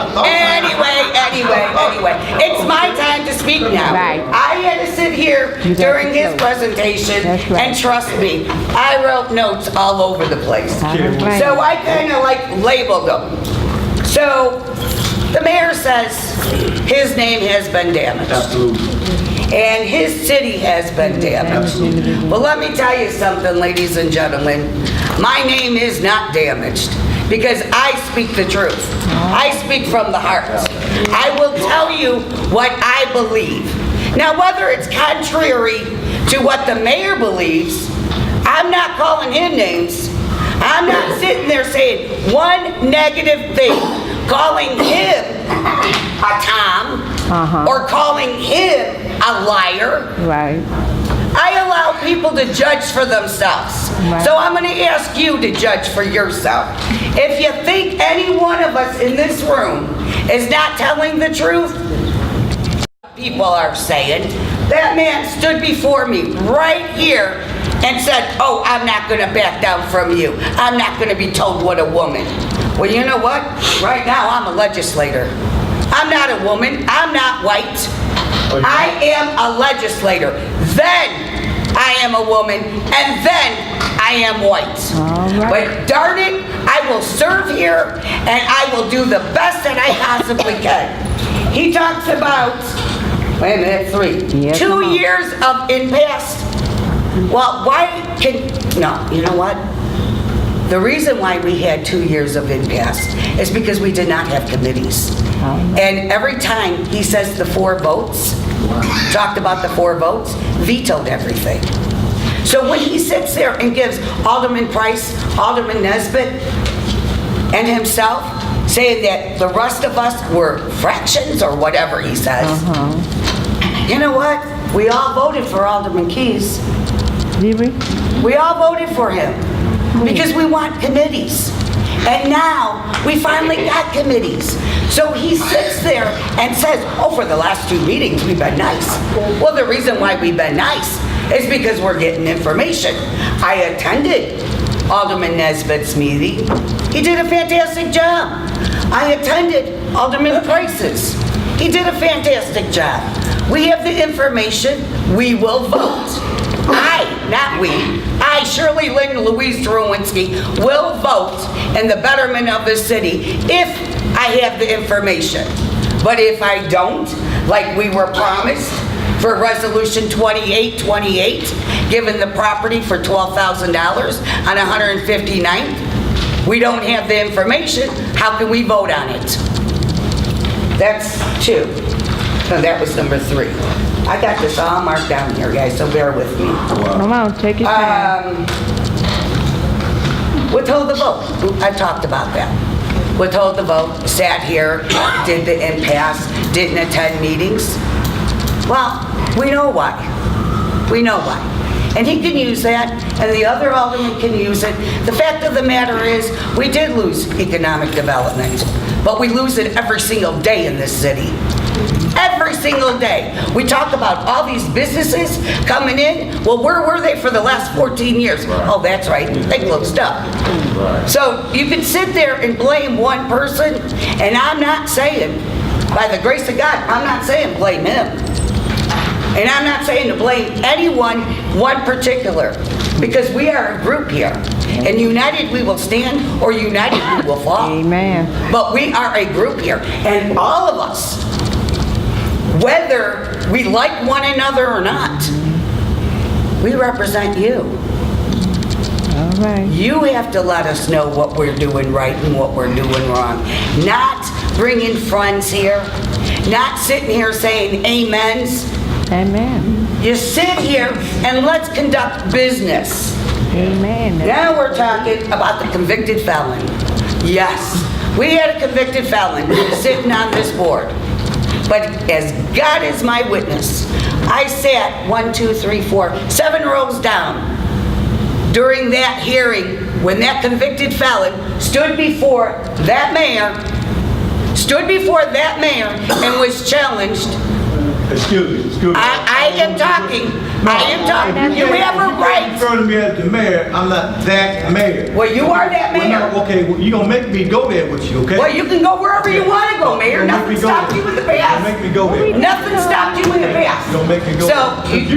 it's my time to speak now. Right. I had to sit here You got during to his go. presentation, That's right. and trust me, I wrote notes all over the place. I don't blame So you. I kind of like labeled them. So the mayor says his name has been damaged. Absolutely. And his city has been damaged. Well, let me tell you something, ladies and gentlemen. My name is not damaged because I speak the truth. I speak from the heart. I will tell you what I believe. Now, whether it's contrary to what the mayor believes, I'm not calling him names. I'm not sitting there saying one negative thing, calling him a Tom, or calling him a liar. Right. I allow people to judge for themselves. Right. So I'm going to ask you to judge for yourself. If you think any one of us in this room is not telling the truth, people are saying, that man stood before me right here and said, oh, I'm not gonna back down from you. I'm not gonna be told what a woman. Well, you know what? Right now, I'm a legislator. I'm not a woman. I'm not white. I am a legislator. Then I am a woman, and then I am white. But darn it, I will serve here, and I will do the best that I possibly can. He talks about, wait a minute, 2 years of impasse. Well, you know what? The reason why we had 2 years of impasse is because we did not have committees. And every time he says the 4 votes, talked about the 4 votes, vetoed everything. So when he sits there and gives Alderman Price, Alderman Nesbitt, and himself, saying that the rest of us were fractions or whatever he says, you know what? We all voted for Alderman Keyes. Did we? We all voted for him because we want committees. And now we finally got committees. So he sits there and says, oh, for the last 2 meetings, we've been nice. Well, the reason why we've been nice is because we're getting information. I attended Alderman Nesbitt's meeting. He did a fantastic job. I attended Alderman Price's. He did a fantastic job. We have the information. We will vote. I, Shirley Lynn Louise Drowinski, will vote in the betterment of the city if I have the information. But if I don't, like we were promised for Resolution 2828, given the property for $12,000 on 159th, we don't have the information, how can we vote on it? That's 2. No, that was number 3. I got this all marked down here, guys, so bear with me. Come on, take your time. Withhold the vote. I talked about that. Withhold the vote, sat here, did the impasse, didn't attend meetings. Well, we know why. We know why. And he can use that, and the other alderman can use it. The fact of the matter is, we did lose economic development, but we lose it every single day in this city. Every single day. We talk about all these businesses coming in. Well, where were they for the last 14 years? Oh, that's right. They closed up. So you can sit there and blame one person, and I'm not saying, by the grace of God, I'm not saying blame him. And I'm not saying to blame anyone, one particular, because we are a group here. And united we will stand, or united we will fall. Amen. But we are a group here, and all of us, whether we like one another or not, we represent you. All right. You have to let us know what we're doing right and what we're doing wrong. Not bringing friends here, not sitting here saying amens. Amen. You sit here and let's conduct business. Amen. Now we're talking about the convicted felon. Yes, we had a convicted felon sitting on this board. But as God is my witness, I sat 7 rows down during that hearing when that convicted felon stood before that mayor and was challenged. Excuse me. I am talking. You have a right. Refer to me as the mayor. I'm not that mayor. Well, you are that mayor. Okay, well, you're going to make me go there with you, okay? Well, you can go wherever you want to go, Mayor. Nothing stopped you in the past. Make me go there. Nothing stopped you in the past. Don't make me go So, there. if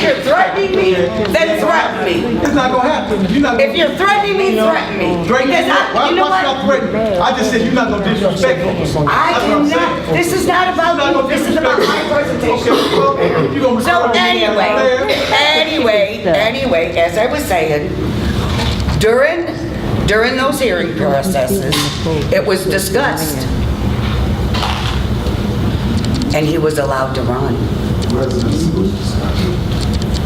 you're threatening me, then threaten me. It's not going to happen. If you're threatening me, threaten me. Because you know what? I just said you're not going to disrespect me. I am not. This is not about you. This is about my presentation. So anyway, as I was saying, during those hearing processes, it was discussed. And he was allowed to run.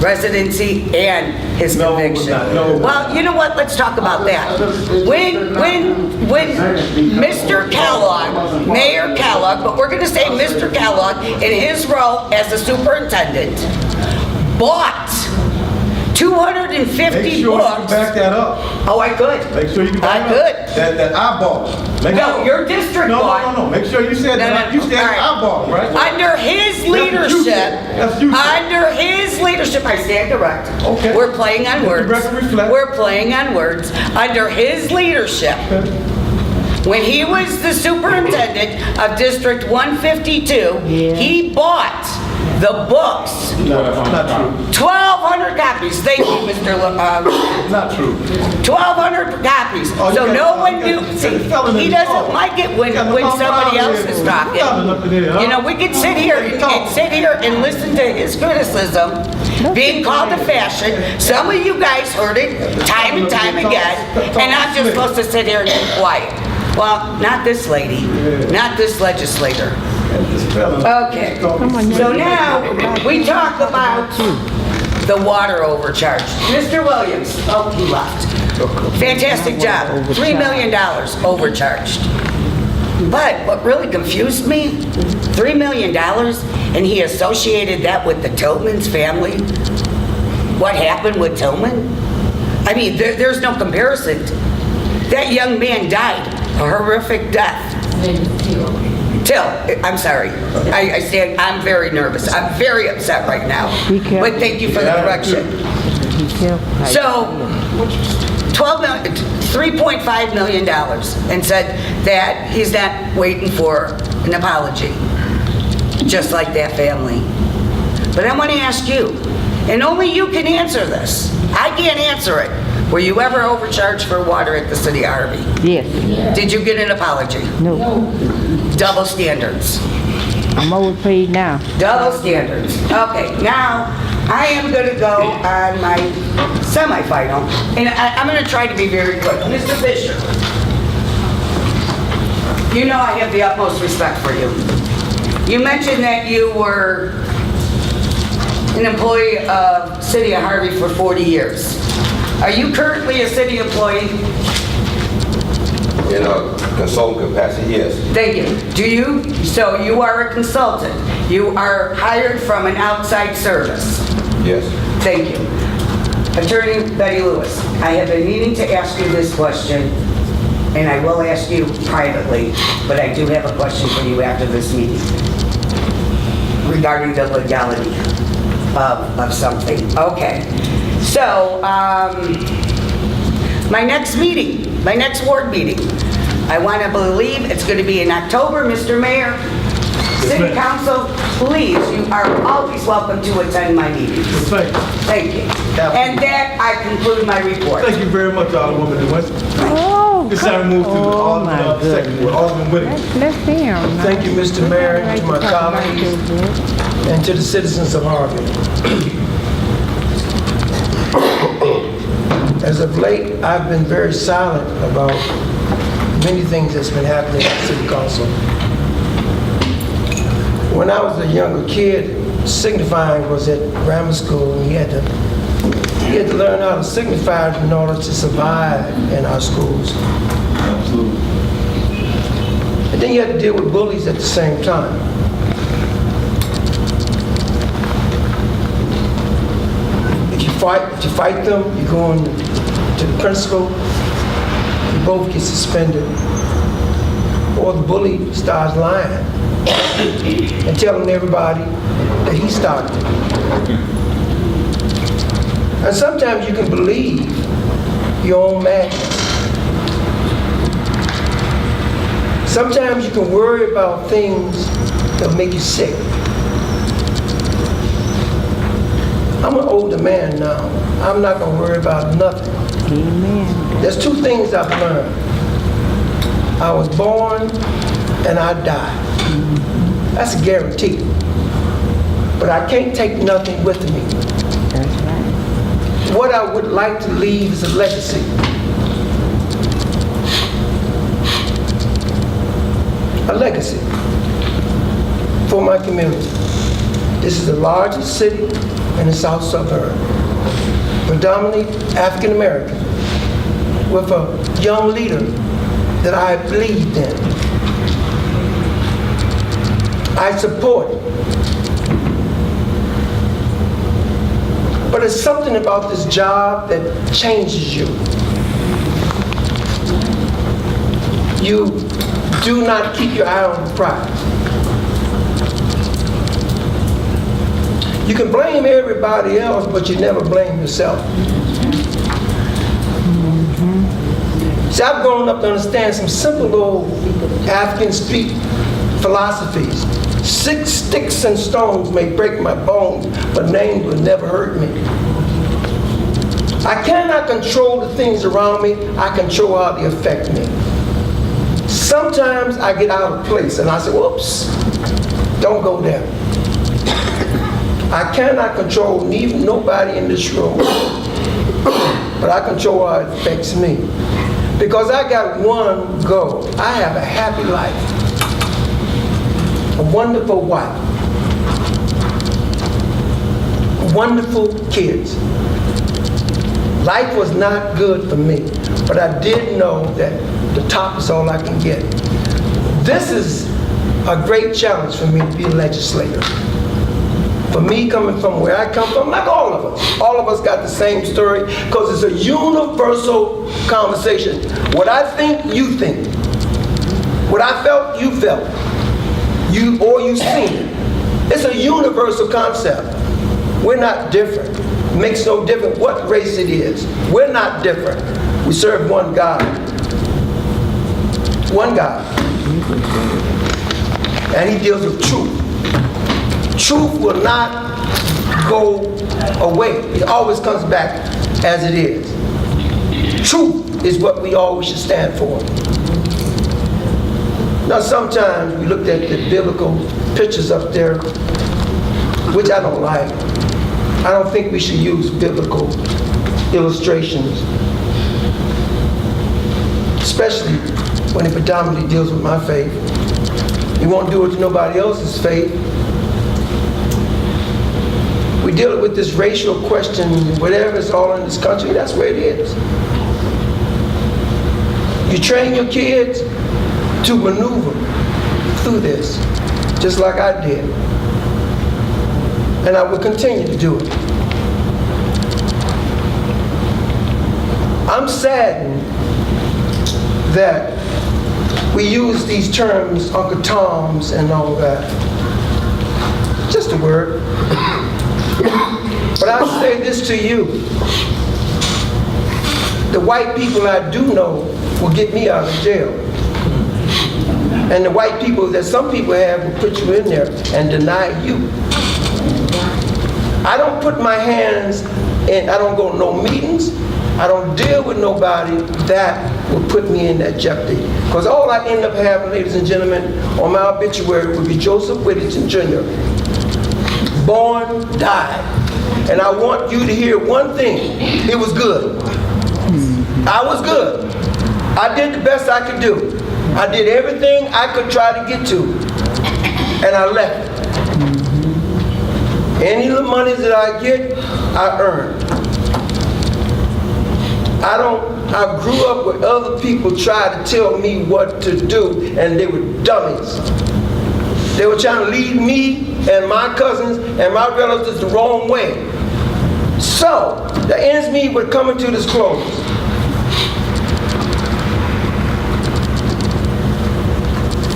Residency and his conviction. Well, you know what? Let's talk about that. When Mr. Kellogg, Mayor Kellogg, but we're going to say Mr. Kellogg, in his role as the superintendent, bought 250 Make sure books. you back that up. Oh, I could. Make sure you can back I could. That I bought. No, your district bought. No. Make sure you said that. You said All right. I bought, right? Under his leadership, That's you. under his his leadership, I stand correct. Okay. We're playing on words. record reflect. We're playing on words. Under his leadership, when he was the superintendent of District 152, he bought the books. Not true. 1,200 copies. Thank you, Mr. Not true. 1,200 copies. Oh, you So got- no one you knew. got- See, the felon in he the doesn't car. like it when You got the somebody felon else in is there. talking. Felon up in there, huh? You know, we can sit here and listen to his criticism, being called a fashion. Some of you guys heard it time and time again, and I'm just supposed to sit here and be quiet. Well, not this lady, not this legislator. Okay, so now we talk about the water overcharge. Mr. Williams, oh, he left. Fantastic job, $3 million overcharged. But what really confused me, $3 million, and he associated that with the Tillman's family? What happened with Tillman? I mean, there's no comparison. That young man died a horrific death. Till, I'm sorry. I'm very nervous. I'm very upset right now. But thank you for the correction. So, $3.5 million, and said that he's not waiting for an apology, just like that family. But I want to ask you, and only you can answer this. I can't answer it. Were you ever overcharged for water at the city of Harvey? Yes. Did you get an apology? No. Double standards. I'm overpaid now. Double standards. Okay, now I am going to go on my semifinal, and I'm going to try to be very quick. Mr. Fisher, you know I have the utmost respect for you. You mentioned that you were an employee of City of Harvey for 40 years. Are you currently a city employee? In a consultant capacity, yes. Thank you. So you are a consultant. You are hired from an outside service. Yes. Thank you. Attorney Betty Lewis, I have been meaning to ask you this question, and I will ask you privately, but I do have a question for you after this meeting regarding the legality of something. Okay. So, my next ward meeting, I want to believe it's going to be in October, Mr. Mayor. City Council, please, you are always welcome to attend my meetings. Thank you. And that, I conclude my report. Thank you very much, Alderwoman DeWitt. Oh, This time we move to Alderman, second ward, Alderman Whitaker. let's see him. Thank you, Mr. Mayor, to my colleagues, and to the citizens of Harvey. As of late, I've been very silent about many things that's been happening at the City Council. When I was a younger kid, signifying was at grammar school, and you had to learn how to signify in order to survive in our schools. Absolutely. And then you had to deal with bullies at the same time. If you fight them, you go on to the principal, you both get suspended. Or the bully starts lying and telling everybody that he started it. And sometimes you can believe your own madness. Sometimes you can worry about things that'll make you sick. I'm an older man now. I'm not gonna worry about nothing. Amen. There's two things I've learned. I was born and I die. That's a guarantee. But I can't take nothing with me. That's right. What I would like to leave is a legacy. A legacy for my community. This is the largest city in the south suburb, predominantly African American, with a young leader that I believed in. I support it. But it's something about this job that changes you. You do not keep your eye on the prize. You can blame everybody else, but you never blame yourself. See, I've grown up to understand some simple old African speak philosophies. 6 sticks and stones may break my bones, but names will never hurt me. I cannot control the things around me. I control how they affect me. Sometimes I get out of place and I say, whoops, don't go there. I cannot control nobody in this room, but I control how it affects me. Because I got one goal. I have a happy life, a wonderful wife, wonderful kids. Life was not good for me, but I did know that the top is all I can get. This is a great challenge for me to be a legislator. For me, coming from where I come from, like all of us got the same story, because it's a universal conversation. What I think, you think. What I felt, you felt. You seen it. It's a universal concept. We're not different. It makes no difference what race it is. We're not different. We serve one God. One God. And he deals with truth. Truth will not go away. It always comes back as it is. Truth is what we always should stand for. Now sometimes we looked at the biblical pictures up there, which I don't like. I don't think we should use biblical illustrations, especially when it predominantly deals with my faith. You won't do it to nobody else's faith. We deal with this racial question, whatever is all in this country, that's where it is. You train your kids to maneuver through this, just like I did. And I will continue to do it. I'm saddened that we use these terms, Uncle Toms and all that. Just a word. But I'll say this to you. The white people I do know will get me out of jail. And the white people that some people have will put you in there and deny you. I don't put my hands in, I don't go to no meetings, I don't deal with nobody that will put me in that jeopardy. Because all I end up having, ladies and gentlemen, on my obituary would be Joseph Whittington Jr. Born, died. And I want you to hear one thing. It was good. I was good. I did the best I could do. I did everything I could try to get to. And I left it. Any of the money that I get, I earn. I grew up with other people trying to tell me what to do, and they were dummies. They were trying to lead me and my cousins and my relatives the wrong way. So, the ends meet would come into this close.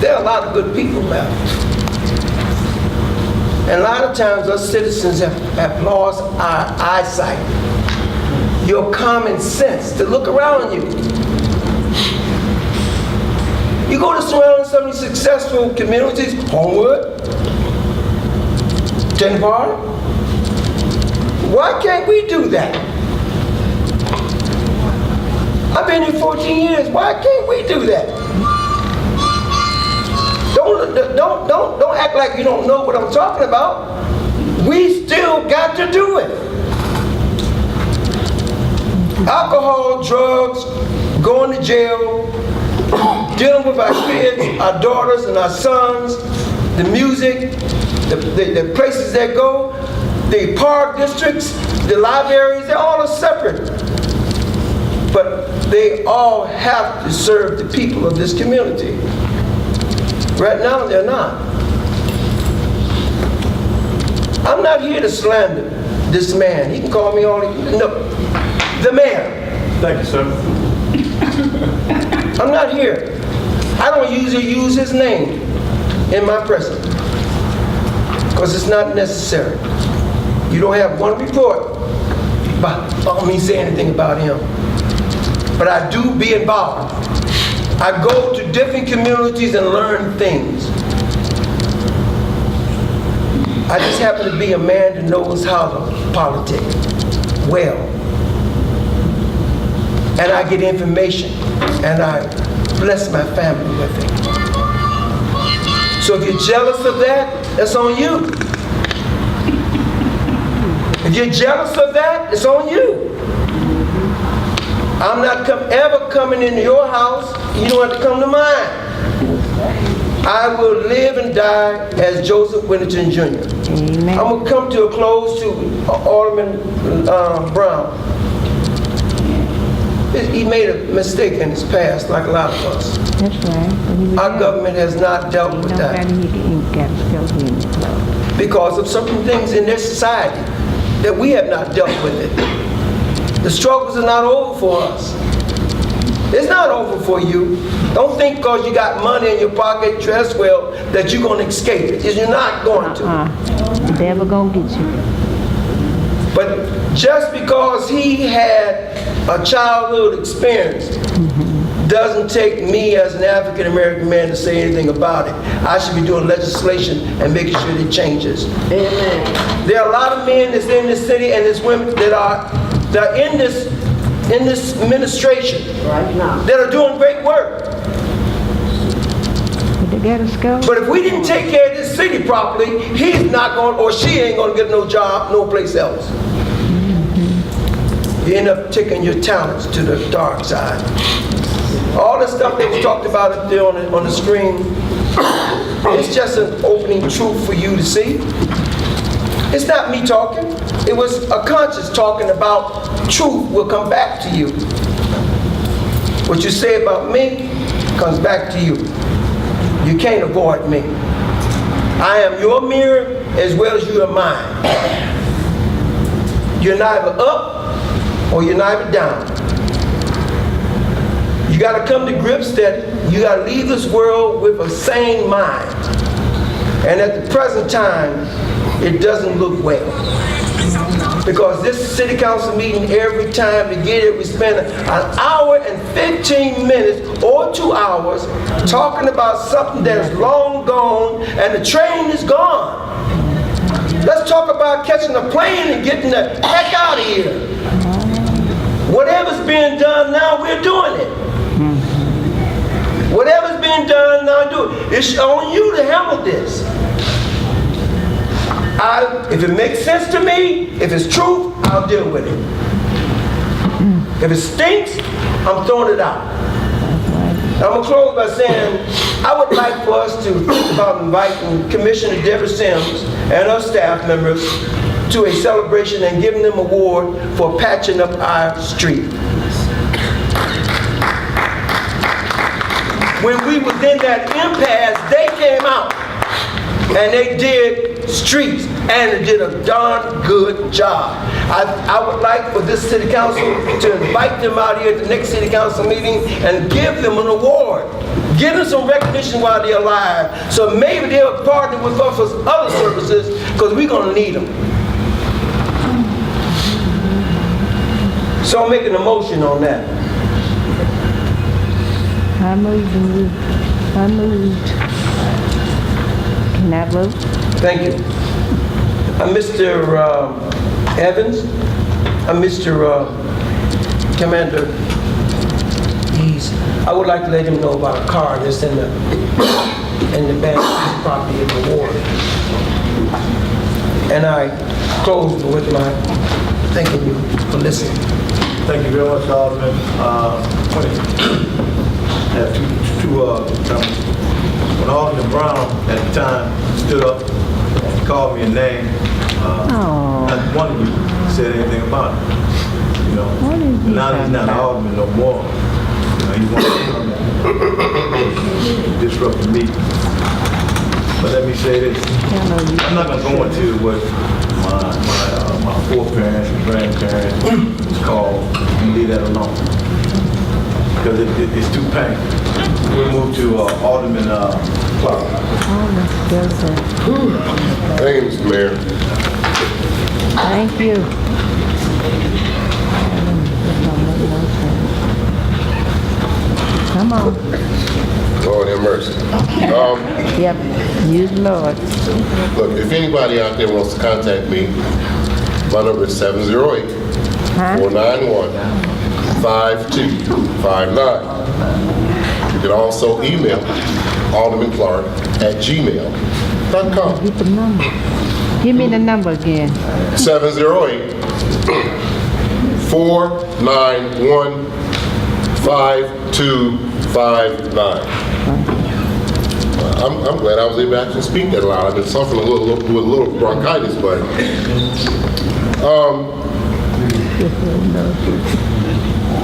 There are a lot of good people now. And a lot of times us citizens have lost our eyesight, your common sense to look around you. You go to surrounding some of these successful communities, Homewood, Denver. Why can't we do that? I've been here 14 years. Why can't we do that? Don't act like you don't know what I'm talking about. We still got to do it. Alcohol, drugs, going to jail, dealing with our kids, our daughters and our sons, the music, the places they go, the park districts, the libraries, they all are separate. But they all have to serve the people of this community. Right now, they're not. I'm not here to slander this man. He can call me all he, no, the mayor. Thank you, sir. I'm not here. I don't usually use his name in my presence because it's not necessary. You don't have one report about me saying anything about him. But I do be involved. I go to different communities and learn things. I just happen to be a man that knows how to politic well. And I get information, and I bless my family with it. So if you're jealous of that, that's on you. If you're jealous of that, it's on you. I'm not ever coming into your house. You don't have to come to mine. I will live and die as Joseph Whittington Jr. Amen. I'm going to come to a close to Alderman Brown. He made a mistake in his past, like a lot of us. That's right. Our government has not dealt with that because of certain things in their society that we have not dealt with it. The struggles are not over for us. It's not over for you. Don't think because you got money in your pocket, dress well, that you're going to escape it. You're not going to. The devil gonna get you. But just because he had a childhood experience doesn't take me as an African American man to say anything about it. I should be doing legislation and making sure it changes. Amen. There are a lot of men that's in this city and there's women that are in this administration right now that are doing great work. But if we didn't take care of this city properly, he's not going, or she ain't going to get no job, no place else. You end up taking your talents to the dark side. All the stuff that was talked about up there on the screen, it's just an opening truth for you to see. It's not me talking. It was a conscience talking about truth will come back to you. What you say about me comes back to you. You can't avoid me. I am your mirror as well as you are mine. You're neither up or you're neither down. You got to come to grips that you got to leave this world with a sane mind. And at the present time, it doesn't look well. Because this city council meeting, every time to get it, we spend an hour and 15 minutes or 2 hours talking about something that is long gone and the train is gone. Let's talk about catching a plane and getting the heck out of here. Whatever's being done now, we're doing it. Whatever's being done now, do it. It's on you to handle this. If it makes sense to me, if it's truth, I'll deal with it. If it stinks, I'm throwing it out. I'm going to close by saying, I would like for us to think about inviting Commissioner Deborah Sims and her staff members to a celebration and giving them an award for patching up our street. When we was in that impasse, they came out and they did streets and they did a darn good job. I would like for this city council to invite them out here at the next city council meeting and give them an award. Give them some recognition while they're alive. So maybe they'll partner with us for other services because we're going to need them. So I'm making a motion on that. I moved. Can I vote? Thank you. Mr. Evans, Mr. Commander, I would like to let him know about a car that's in the band's property in the ward. And I close with my thanking you for listening. Thank you very much, Alderman. I have two comments. When Alderman Brown at the time stood up and called me a name, not one of you said anything about it. You know, now he's not an alderman no more. You know, he's one of them disrupting me. But let me say this: I'm not gonna go into what my foreparents and grandparents called and leave that alone because it's too painful. We'll move to Alderman Clark. Thank you, Mr. Mayor. Thank you. Come on. Lord have mercy. Yep, use the Lord. Look, if anybody out there wants to contact me, my number is 708-491-5259. You can also email aldermanclark@gmail.com. Get the number. Give me the number again. 708-491-5259. I'm glad I was able to actually speak that loud. I've been suffering with a little bronchitis, but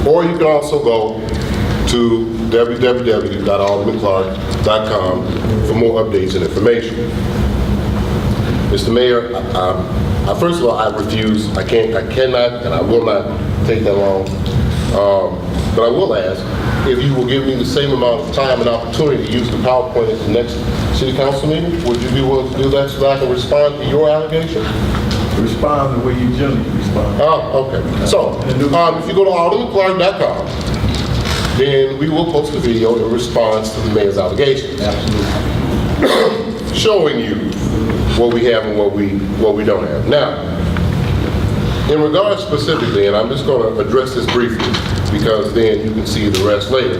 or you can also go to www.aldermanclark.com for more updates and information. Mr. Mayor, first of all, I refuse. I cannot, and I will not take that long. But I will ask if you will give me the same amount of time and opportunity to use the PowerPoint at the next City Council meeting. Would you be willing to do that so that I can respond to your allegation? Respond the way you generally respond. Oh, okay. So, if you go to aldermanclark.com, then we will post a video in response to the mayor's allegation. Absolutely. Showing you what we have and what we don't have. Now, in regards specifically, and I'm just going to address this briefly because then you can see the rest later.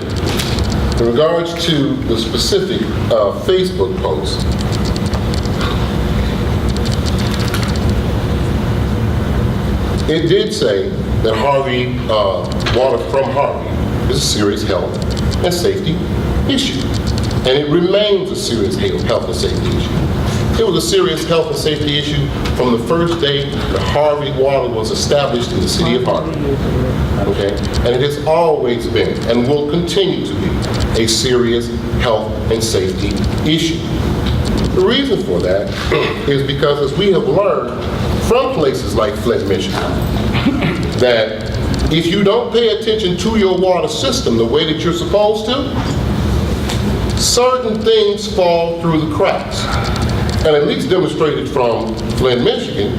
In regards to the specific Facebook post, it did say that Harvey, water from Harvey is a serious health and safety issue. And it remains a serious health and safety issue. It was a serious health and safety issue from the first day that Harvey Water was established in the city of Harvey. Okay? And it has always been and will continue to be a serious health and safety issue. The reason for that is because as we have learned from places like Flint, Michigan, that if you don't pay attention to your water system the way that you're supposed to, certain things fall through the cracks. And at least demonstrated from Flint, Michigan,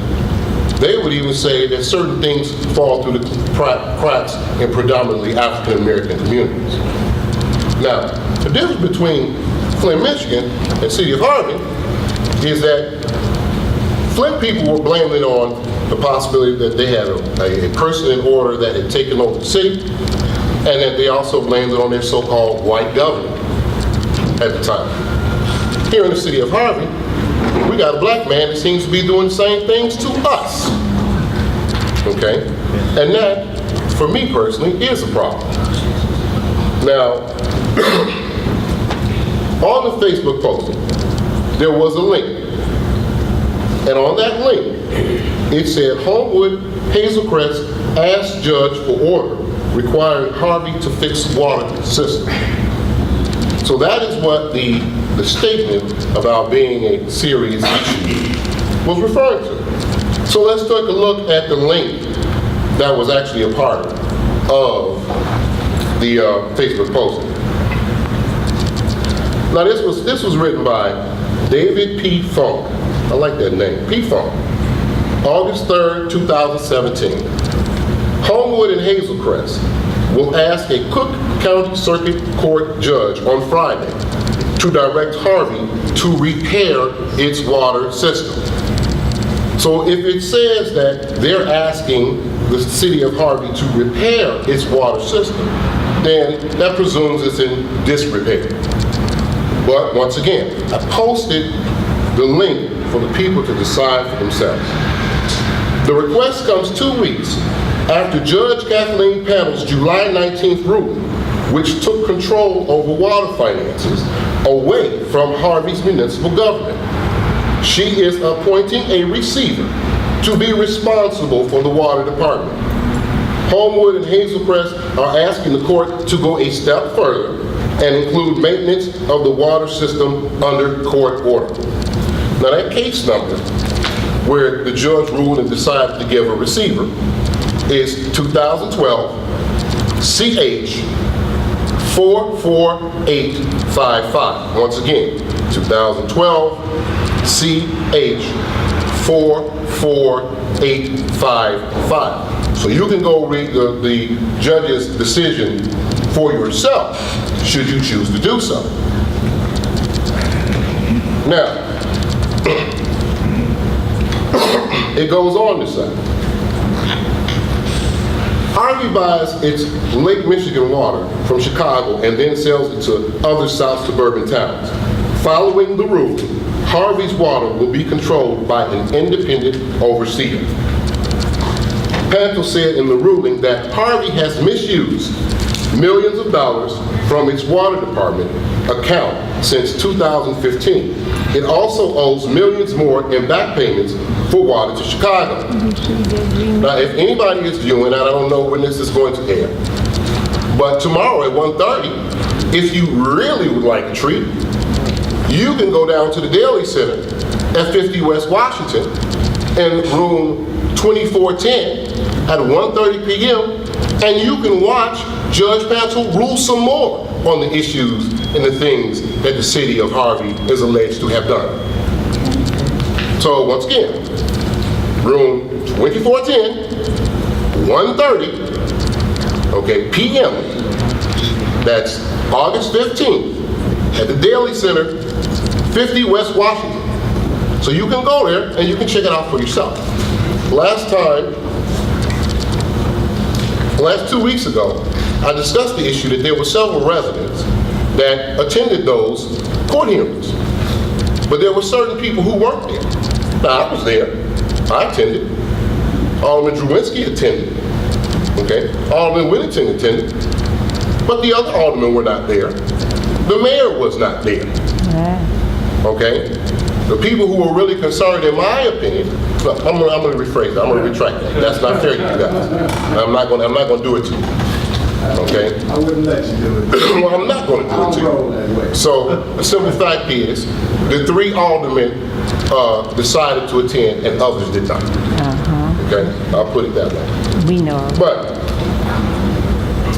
they would even say that certain things fall through the cracks in predominantly African American communities. Now, the difference between Flint, Michigan and City of Harvey is that Flint people were blaming it on the possibility that they had a person in order that had taken over the city, and that they also blamed it on their so-called white government at the time. Here in the city of Harvey, we got a black man that seems to be doing the same things to us. Okay? And that, for me personally, is a problem. Now, on the Facebook posting, there was a link. And on that link, it said, Homewood Hazelcrest asked judge for order requiring Harvey to fix water system. So that is what the statement about being a serious issue was referring to. So let's take a look at the link that was actually a part of the Facebook posting. Now this was written by David P. Funk. I like that name, P. Funk. August 3rd, 2017. Homewood and Hazelcrest will ask a Cook County Circuit Court judge on Friday to direct Harvey to repair its water system. So if it says that they're asking the city of Harvey to repair its water system, then that presumes it's in disrepair. But once again, I posted the link for the people to decide for themselves. The request comes 2 weeks after Judge Kathleen Panel's July 19th ruling, which took control over water finances away from Harvey's municipal government. She is appointing a receiver to be responsible for the water department. Homewood and Hazelcrest are asking the court to go a step further and include maintenance of the water system under court order. Now that case number, where the judge ruled and decided to give a receiver, is 2012 CH 44855. Once again, 2012 CH 44-855. So you can go read the judge's decision for yourself, should you choose to do so. Now, it goes on to say, Harvey buys its Lake Michigan water from Chicago and then sells it to other South suburban towns. Following the ruling, Harvey's water will be controlled by an independent overseer. Pantel said in the ruling that Harvey has misused millions of dollars from its water department account since 2015. It also owes millions more in back payments for water to Chicago. Now, if anybody is viewing, I don't know when this is going to air, but tomorrow at 1:30, if you really would like a treat, you can go down to the Daly Center at 50 West Washington in room 2410 at 1:30 p.m. and you can watch Judge Pantel rule some more on the issues and the things that the city of Harvey is alleged to have done. So once again, room 2410, 1:30, okay, p.m. That's August 15th at the Daly Center, 50 West Washington. So you can go there and you can check it out for yourself. Last 2 weeks ago, I discussed the issue that there were several residents that attended those court hearings. But there were certain people who weren't there. Now, I was there. I attended. Alderman Drewinski attended. Okay? Alderman Whittington attended. But the other aldermen were not there. The mayor was not there. Okay? The people who were really concerned, in my opinion, look, I'm going to rephrase that. I'm going to retract that. That's not fair to you guys. I'm not going to do it to you. Okay? I wouldn't let you do it. Well, I'm not going to do it to you. So the simple fact is, the 3 aldermen decided to attend and others did not. Okay? I'll put it that way. We know. But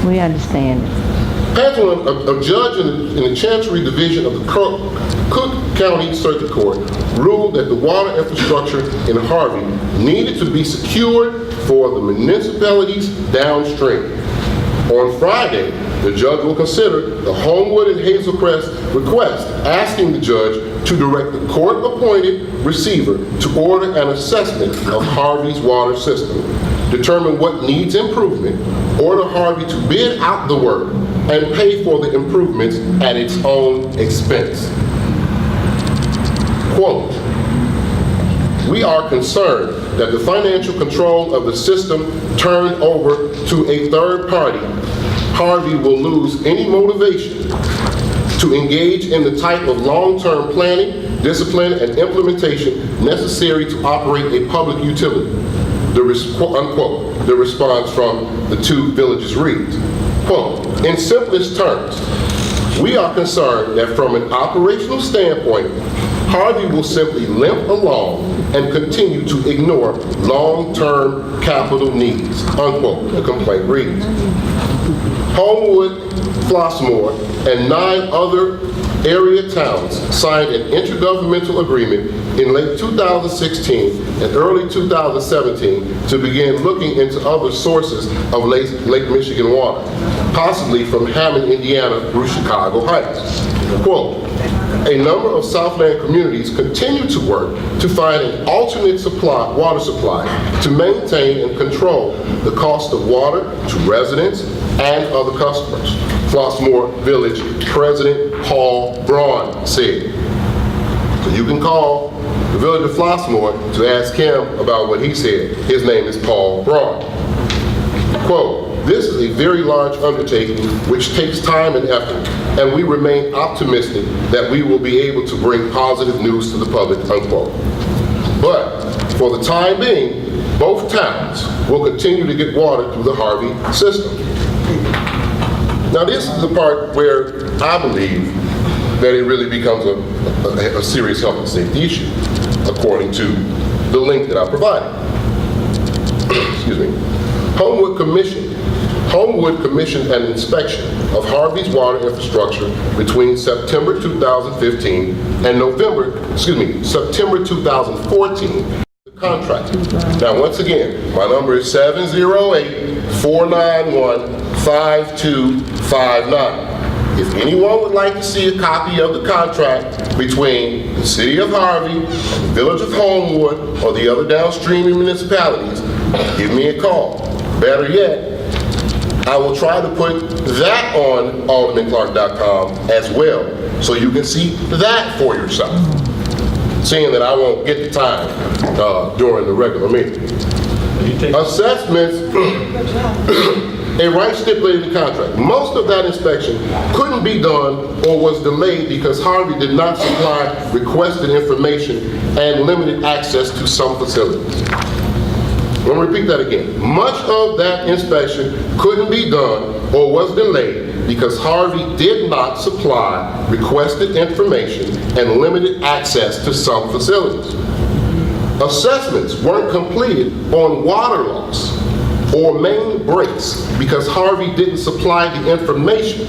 We understand. Pantel, a judge in the Chancery Division of the Cook County Circuit Court, ruled that the water infrastructure in Harvey needed to be secured for the municipalities downstream. On Friday, the judge will consider the Homewood and Hazelcrest request, asking the judge to direct the court-appointed receiver to order an assessment of Harvey's water system, determine what needs improvement, order Harvey to bid out the work, and pay for the improvements at its own expense. Quote, "We are concerned that the financial control of the system turned over to a third party, Harvey will lose any motivation to engage in the type of long-term planning, discipline, and implementation necessary to operate a public utility." Unquote. The response from the 2 villages reads, quote, "In simplest terms, we are concerned that from an operational standpoint, Harvey will simply limp along and continue to ignore long-term capital needs," unquote, the complaint reads. Homewood, Flossmoor, and 9 other area towns signed an intergovernmental agreement in late 2016 and early 2017 to begin looking into other sources of Lake Michigan water, possibly from Hammond, Indiana through Chicago Heights. Quote, "A number of Southland communities continue to work to find an alternate water supply to maintain and control the cost of water to residents and other customers," Flossmoor Village President Paul Braun said. So you can call the village of Flossmoor to ask him about what he said. His name is Paul Braun. Quote, "This is a very large undertaking which takes time and effort, and we remain optimistic that we will be able to bring positive news to the public," unquote. But for the time being, both towns will continue to get water through the Harvey system. Now this is the part where I believe that it really becomes a serious health and safety issue, according to the link that I provided. Excuse me. Homewood commissioned an inspection of Harvey's water infrastructure between September 2015 and September 2014. contract. Now, once again, my number is 708-491-5259. If anyone would like to see a copy of the contract between the City of Harvey and the Village of Homewood or the other downstream municipalities, give me a call. Better yet, I will try to put that on aldermanclark.com as well, so you can see that for yourself, seeing that I won't get the time during the regular meeting. Assessments, a right stipulated in the contract. Most of that inspection couldn't be done or was delayed because Harvey did not supply requested information and limited access to some facilities. Let me repeat that again. Much of that inspection couldn't be done or was delayed because Harvey did not supply requested information and limited access to some facilities. Assessments weren't completed on water loss or main breaks because Harvey didn't supply the information.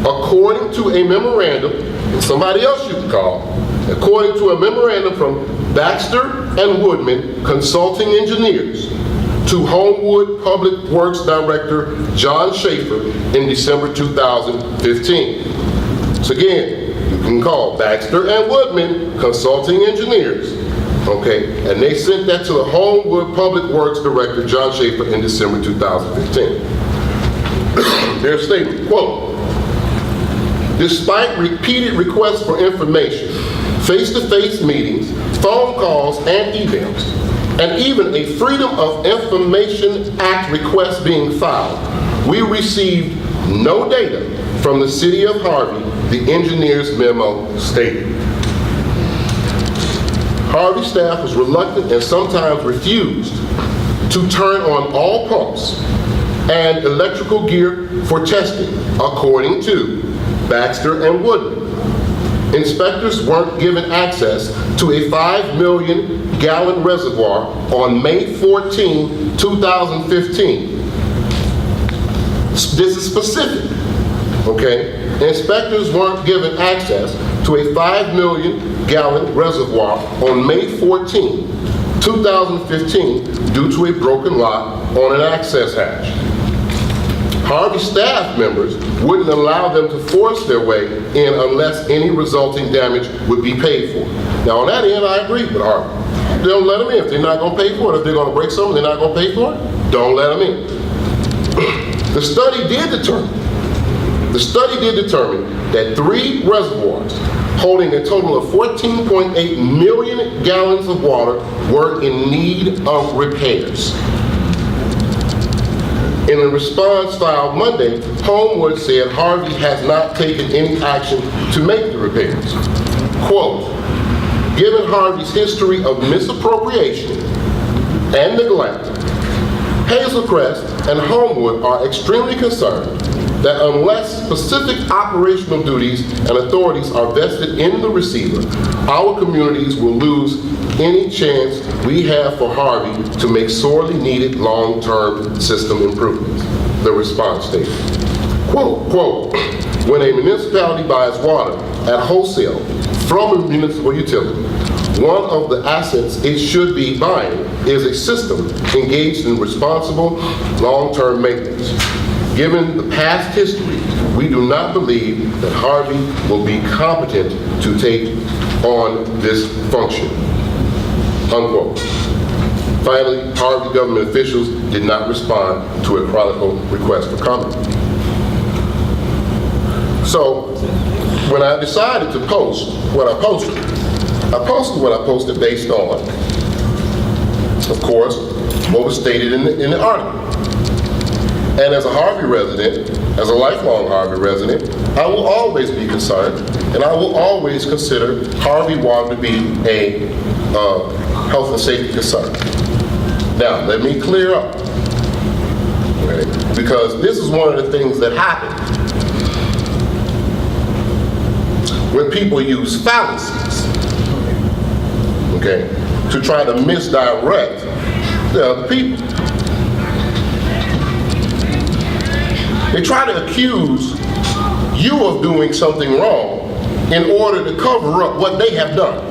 According to a memorandum, and somebody else you can call, according to a memorandum from Baxter and Woodman Consulting Engineers to Homewood Public Works Director John Schaefer in December 2015. So again, you can call Baxter and Woodman Consulting Engineers, okay, and they sent that to the Homewood Public Works Director John Schaefer in December 2015. Their statement, quote, despite repeated requests for information, face-to-face meetings, phone calls, and emails, and even a Freedom of Information Act request being filed, we received no data from the City of Harvey, the engineer's memo stated. Harvey staff was reluctant and sometimes refused to turn on all pumps and electrical gear for testing, according to Baxter and Woodman. Inspectors weren't given access to a 5 million gallon reservoir on May 14, 2015. This is specific, okay? Inspectors weren't given access to a 5 million gallon reservoir on May 14, 2015 due to a broken lock on an access hatch. Harvey staff members wouldn't allow them to force their way in unless any resulting damage would be paid for. Now on that end, I agree with Harvey. Don't let them in. If they're not going to pay for it, if they're going to break something, they're not going to pay for it, don't let them in. The study did determine that 3 reservoirs holding a total of 14.8 million gallons of water were in need of repairs. In a response filed Monday, Homewood said Harvey has not taken any action to make the repairs. Quote, given Harvey's history of misappropriation and neglect, Hazelcrest and Homewood are extremely concerned that unless specific operational duties and authorities are vested in the receiver, our communities will lose any chance we have for Harvey to make sorely needed long-term system improvements. The response stated, quote, when a municipality buys water at wholesale from a municipal utility, one of the assets it should be buying is a system engaged in responsible long-term maintenance. Given the past history, we do not believe that Harvey will be competent to take on this function, unquote. Finally, Harvey government officials did not respond to a Chronicle request for comment. So, when I decided to post what I posted what I posted based on, of course, what was stated in the article. And as a Harvey resident, as a lifelong Harvey resident, I will always be concerned, and I will always consider Harvey water to be a health and safety concern. Now, let me clear up, okay? Because this is one of the things that happen when people use fallacies, okay, to try to misdirect the other people. They try to accuse you of doing something wrong in order to cover up what they have done.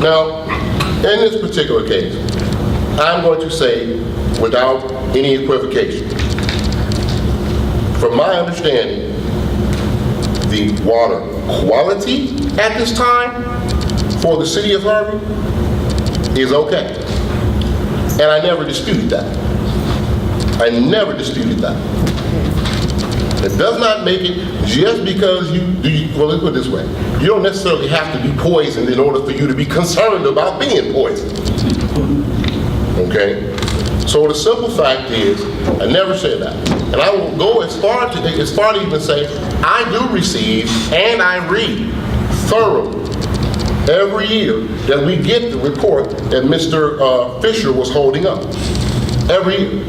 Now, in this particular case, I'm going to say, without any equivocation, from my understanding, the water quality at this time for the city of Harvey is okay. And I never disputed that. I never disputed that. It does not make it just because well, let's put it this way. You don't necessarily have to be poisoned in order for you to be concerned about being poisoned. Okay? So the simple fact is, I never said that. And I will go as far to even say, I do receive and I read thoroughly every year that we get the report that Mr. Fisher was holding up. Every year.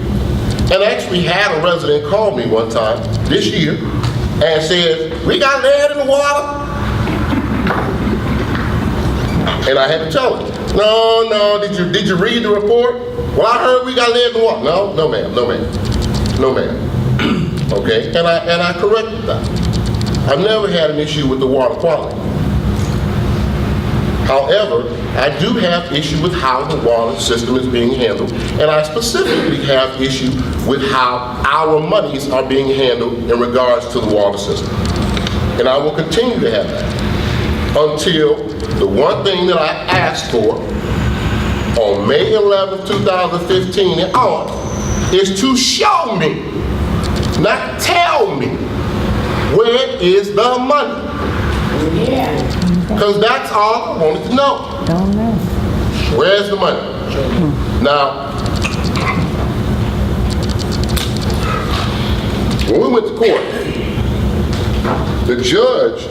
And I actually had a resident call me one time this year and said, we got lead in the water. And I had to tell him, no, did you read the report? Well, I heard we got lead in the water. No, ma'am. Okay, and I corrected that. I've never had an issue with the water quality. However, I do have issue with how the water system is being handled, and I specifically have issue with how our monies are being handled in regards to the water system. And I will continue to have that until the one thing that I asked for on May 11, 2015 and on is to show me, not tell me, where is the money? Because that's all I wanted to know. Don't know. Where's the money? Now, when we went to court, the judge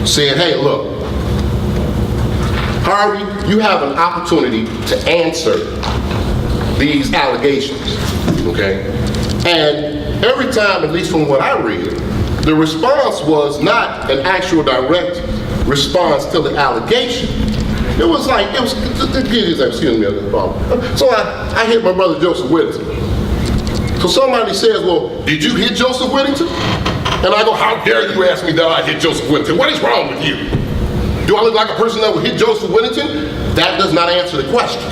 said, hey, look, Harvey, you have an opportunity to answer these allegations, okay? And every time, at least from what I read, the response was not an actual direct response to the allegation. It was, excuse me, so I hit my brother Joseph Whittington. So somebody says, well, did you hit Joseph Whittington? And I go, how dare you ask me that I hit Joseph Whittington? What is wrong with you? Do I look like a person that would hit Joseph Whittington? That does not answer the question.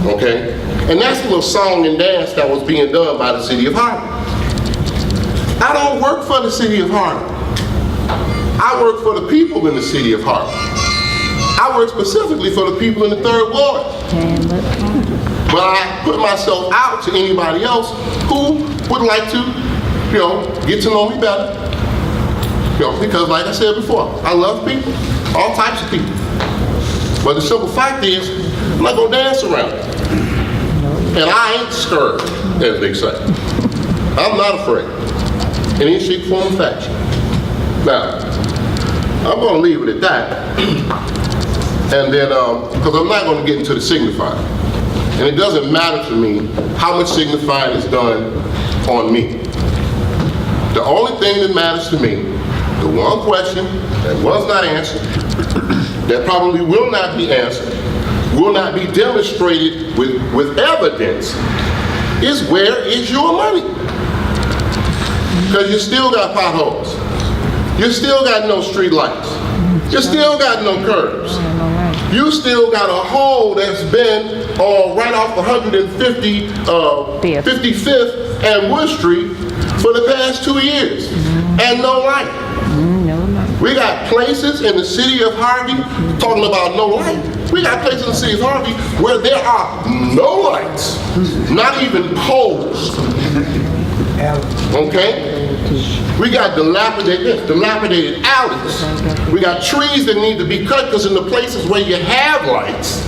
Okay? And that's the little song and dance that was being done by the city of Harvey. I don't work for the city of Harvey. I work for the people in the city of Harvey. I work specifically for the people in the 3rd Ward. But I put myself out to anybody else who would like to, get to know me better. Because like I said before, I love people, all types of people. But the simple fact is, I'm not gonna dance around it. And I ain't scared, as they say. I'm not afraid. In any shape, form, or fashion. Now, I'm gonna leave it at that. And then, because I'm not gonna get into the signifying. And it doesn't matter to me how much signifying is done on me. The only thing that matters to me, the one question that was not answered, that probably will not be answered, will not be demonstrated with evidence, is where is your money? Because you still got potholes. You still got no street lights. You still got no curbs. You still got a hole that's been right off 55th and Wood Street for the past 2 years. And no light. We got places in the city of Harvey, talking about no light, we got places in the city of Harvey where there are no lights, not even poles. Okay? We got dilapidated alleys. We got trees that need to be cut because in the places where you have lights,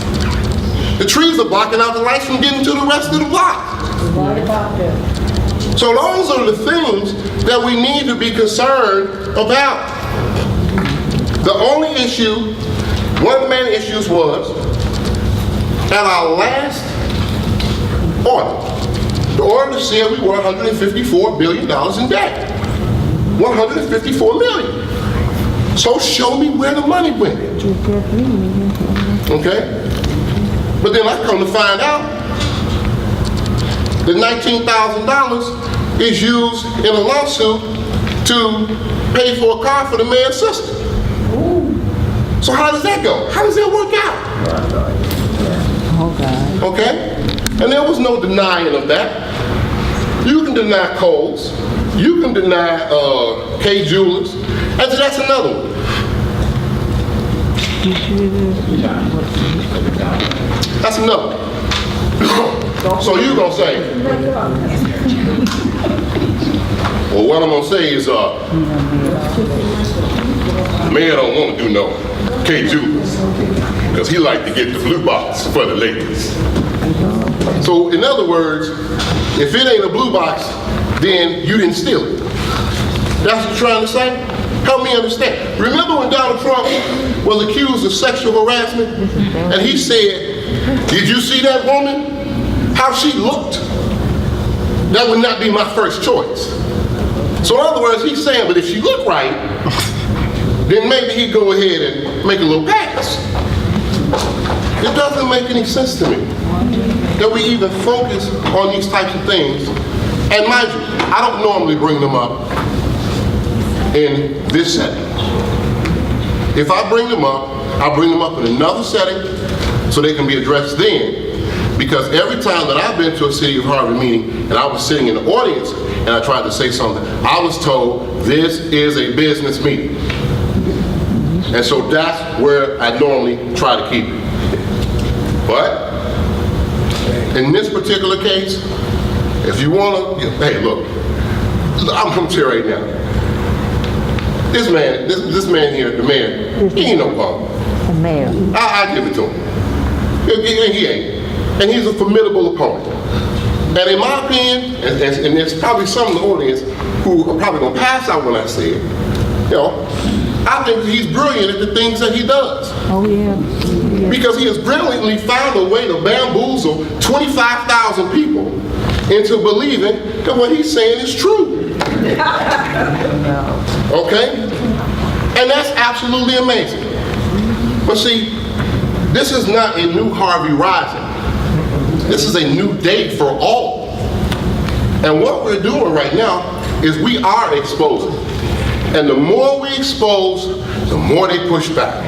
the trees are blocking out the lights from getting to the rest of the block. So those are the things that we need to be concerned about. The only issue, one of the main issues was, at our last audit, the auditor said we were $154 billion in debt. 154 million. So show me where the money went. Okay? But then I come to find out that $19,000 is used in a lawsuit to pay for a car for the mayor's sister. So how does that go? How does that work out? Oh, God. Okay? And there was no denying of that. You can deny Kohl's. You can deny K Jewelers. And so that's another one. That's another one. So you gonna say, well, what I'm gonna say is, man don't want to do no K Jewelers because he like to get the blue box for the ladies. So in other words, if it ain't a blue box, then you didn't steal it. That's what you're trying to say? Help me understand. Remember when Donald Trump was accused of sexual harassment? And he said, did you see that woman? How she looked? That would not be my first choice. So in other words, he's saying, but if she looked right, then maybe he'd go ahead and make a little pass. It doesn't make any sense to me that we even focus on these types of things. And mind you, I don't normally bring them up in this setting. If I bring them up, I'll bring them up in another setting so they can be addressed then. Because every time that I've been to a City of Harvey meeting and I was sitting in the audience and I tried to say something, I was told this is a business meeting. And so that's where I normally try to keep it. But in this particular case, if you want to, hey, look, I'm going to tell you right now. This man here, the mayor, he ain't no punk. The mayor. I give it to him. He ain't. And he's a formidable opponent. And in my opinion, and there's probably some in the audience who are probably going to pass out when I say it, you know, I think he's brilliant at the things that he does. Oh, yeah. Because he has brilliantly found a way to bamboozle 25,000 people into believing that what he's saying is true. Okay? And that's absolutely amazing. But see, this is not a new Harvey Rising. This is a new day for all. And what we're doing right now is we are exposing. And the more we expose, the more they push back.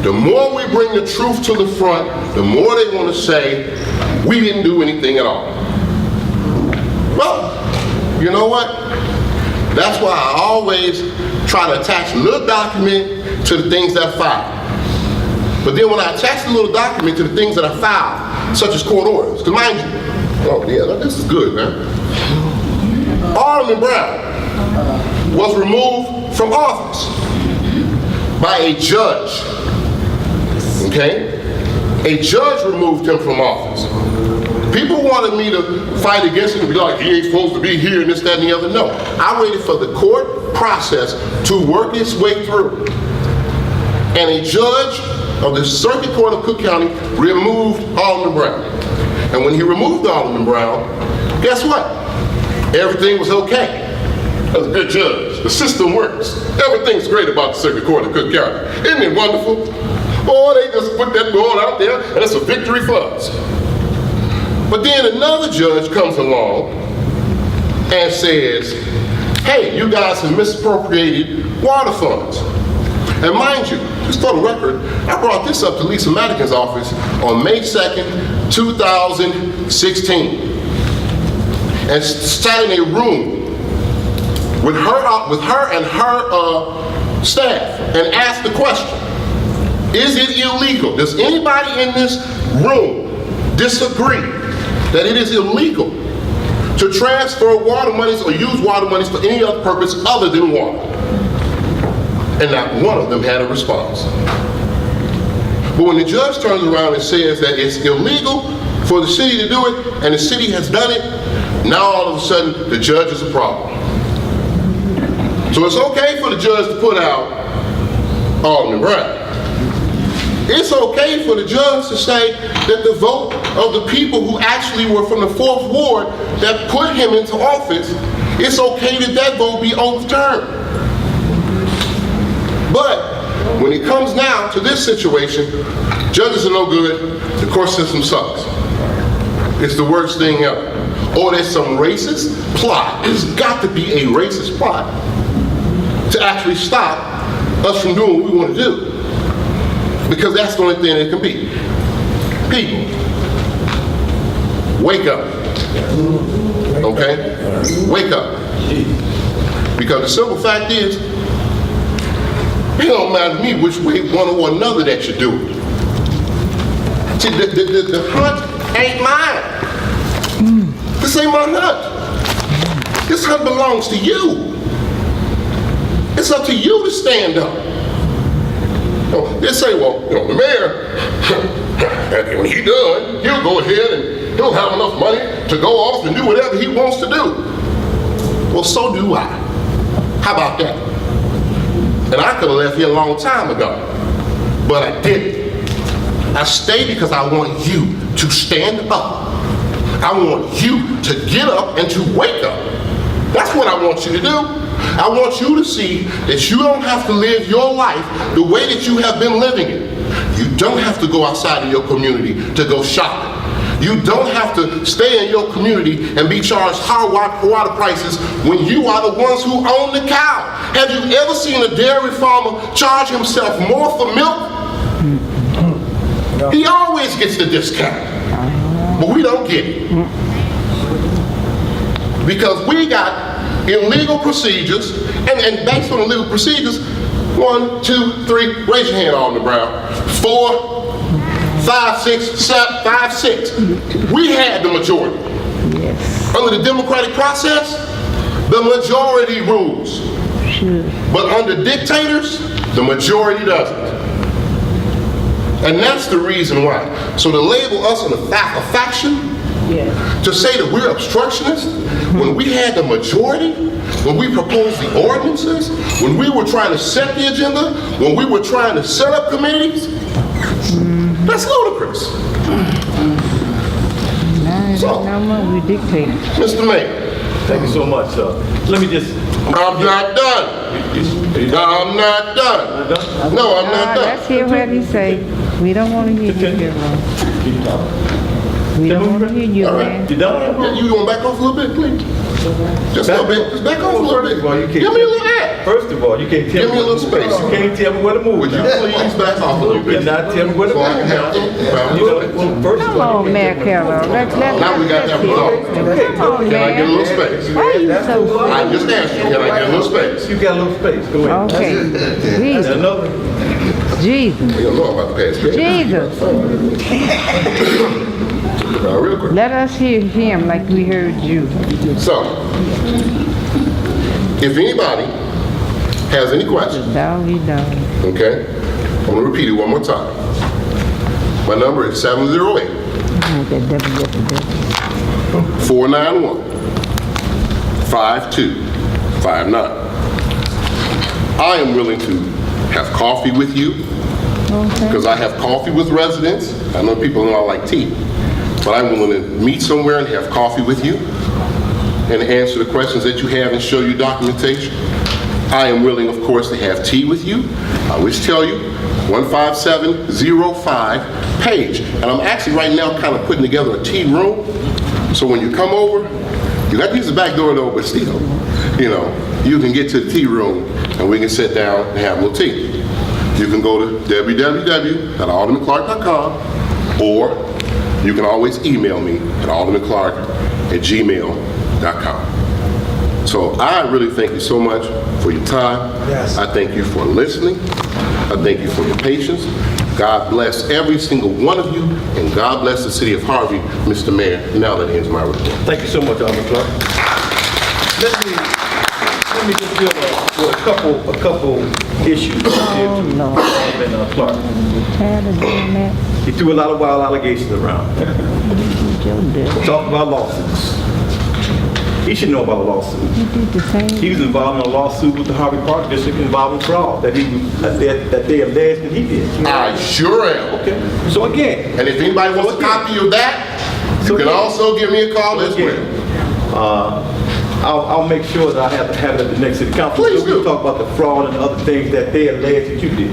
The more we bring the truth to the front, the more they want to say, we didn't do anything at all. Well, you know what? That's why I always try to attach a little document to the things that I file. But then when I attach the little document to the things that I file, such as court orders, because mind you, oh yeah, this is good, man. Alderman Brown was removed from office by a judge, okay? A judge removed him from office. People wanted me to fight against him and be like, he ain't supposed to be here and this, that, and the other. No, I waited for the court process to work its way through. And a judge of the Circuit Court of Cook County removed Alderman Brown. And when he removed Alderman Brown, guess what? Everything was okay. That's a good judge. The system works. Everything's great about the Circuit Court of Cook County. Isn't it wonderful? Oh, they just put that board out there and it's a victory for us. But then another judge comes along and says, hey, you guys have misappropriated water funds. And mind you, just for the record, I brought this up to Lisa Madigan's office on May 2nd, 2016. And sat in a room with her and her staff and asked the question, is it illegal? Does anybody in this room disagree that it is illegal to transfer water monies or use water monies for any other purpose other than water? And not one of them had a response. But when the judge turns around and says that it's illegal for the city to do it, and the city has done it, now all of a sudden the judge is a problem. So it's okay for the judge to put out Alderman Brown. It's okay for the judge to say that the vote of the people who actually were from the 4th Ward that put him into office, it's okay that that vote be overturned. But when it comes now to this situation, judges are no good, the court system sucks. It's the worst thing ever. Or there's some racist plot. There's got to be a racist plot to actually stop us from doing what we want to do. Because that's the only thing it can be. People, wake up. Okay? Wake up. Because the simple fact is, it don't matter to me which way one or another that you do it. See, the hunt ain't mine. This ain't my hunt. This hunt belongs to you. It's up to you to stand up. They say, well, the mayor, when he's done, he'll go ahead and he'll have enough money to go off and do whatever he wants to do. Well, so do I. How about that? And I could have left here a long time ago, but I didn't. I stayed because I want you to stand up. I want you to get up and to wake up. That's what I want you to do. I want you to see that you don't have to live your life the way that you have been living it. You don't have to go outside of your community to go shopping. You don't have to stay in your community and be charged high water prices when you are the ones who own the cow. Have you ever seen a dairy farmer charge himself more for milk? He always gets the discount, but we don't get it. Because we got illegal procedures, and based on illegal procedures, 1, 2, 3, raise your hand on the brow, 4, 5, 6, 7, 5, 6. We had the majority. Yes. Under the democratic process, the majority rules. Sure. But under dictators, the majority doesn't. And that's the reason why. So to label us a faction, to say that we're obstructionists, when we had the majority, when we proposed the ordinances, when we were trying to set the agenda, when we were trying to set up committees, that's ludicrous. So, we dictate. Mr. Mayor. Thank you so much, sir. Let me just... I'm not done. I'm not done. No, I'm not done. Let's hear what he say. We don't want to hear you, Carol. We don't want to hear you, man. You done? You going to back off a little bit, please? Just a little bit. Just back off a little bit. Give me a little air. First of all, you can't tell me. Give me a little space. You can't tell me where to move. Would you please back off a little bit? You cannot tell me where to So I can move. have to First of Come all, on, Mayor Carroll. Let's Now we got that resolved. Come on, Can I get a man. little space? Why are you so... I just asked you, can I get a little space? you got a little space. Go ahead. Okay. Jesus. Another. Jesus. You don't know about the past. Jesus. Real quick. Let us hear him like we heard you. So, if anybody has any questions, Doggy dog. okay, I'm going to repeat it one more time. My number is 708 491 5259. I am willing to have coffee with you because I have coffee with residents. I know people know I like tea, but I'm willing to meet somewhere and have coffee with you and answer the questions that you have and show you documentation. I am willing, of course, to have tea with you. I always tell you, 15705 Page. And I'm actually right now kind of putting together a tea room. So when you come over, you got to use the back door though, but still, you can get to the tea room and we can sit down and have a little tea. You can go to www.aldermanclark.com or you can always email me at aldermanclark@gmail.com. So I really thank you so much for your time. Yes. I thank you for listening. I thank you for your patience. God bless every single one of you, and God bless the city of Harvey, Mr. Mayor. Now that ends my report. Thank you so much, Alderman Clark. Let me just deal with a couple issues. Alderman Clark. Tired of doing that. He threw a lot of wild allegations around. Talk about lawsuits. He should know about lawsuits. He did the same. He was involved in a lawsuit with the Harvey Park District involving fraud that they alleged that he did. I sure am. Okay. So again. And if anybody wants a copy of that, you can also give me a call as well. I'll make sure that I have it at the next city council. Please so do. We'll talk about the fraud and other things that they allege that you did.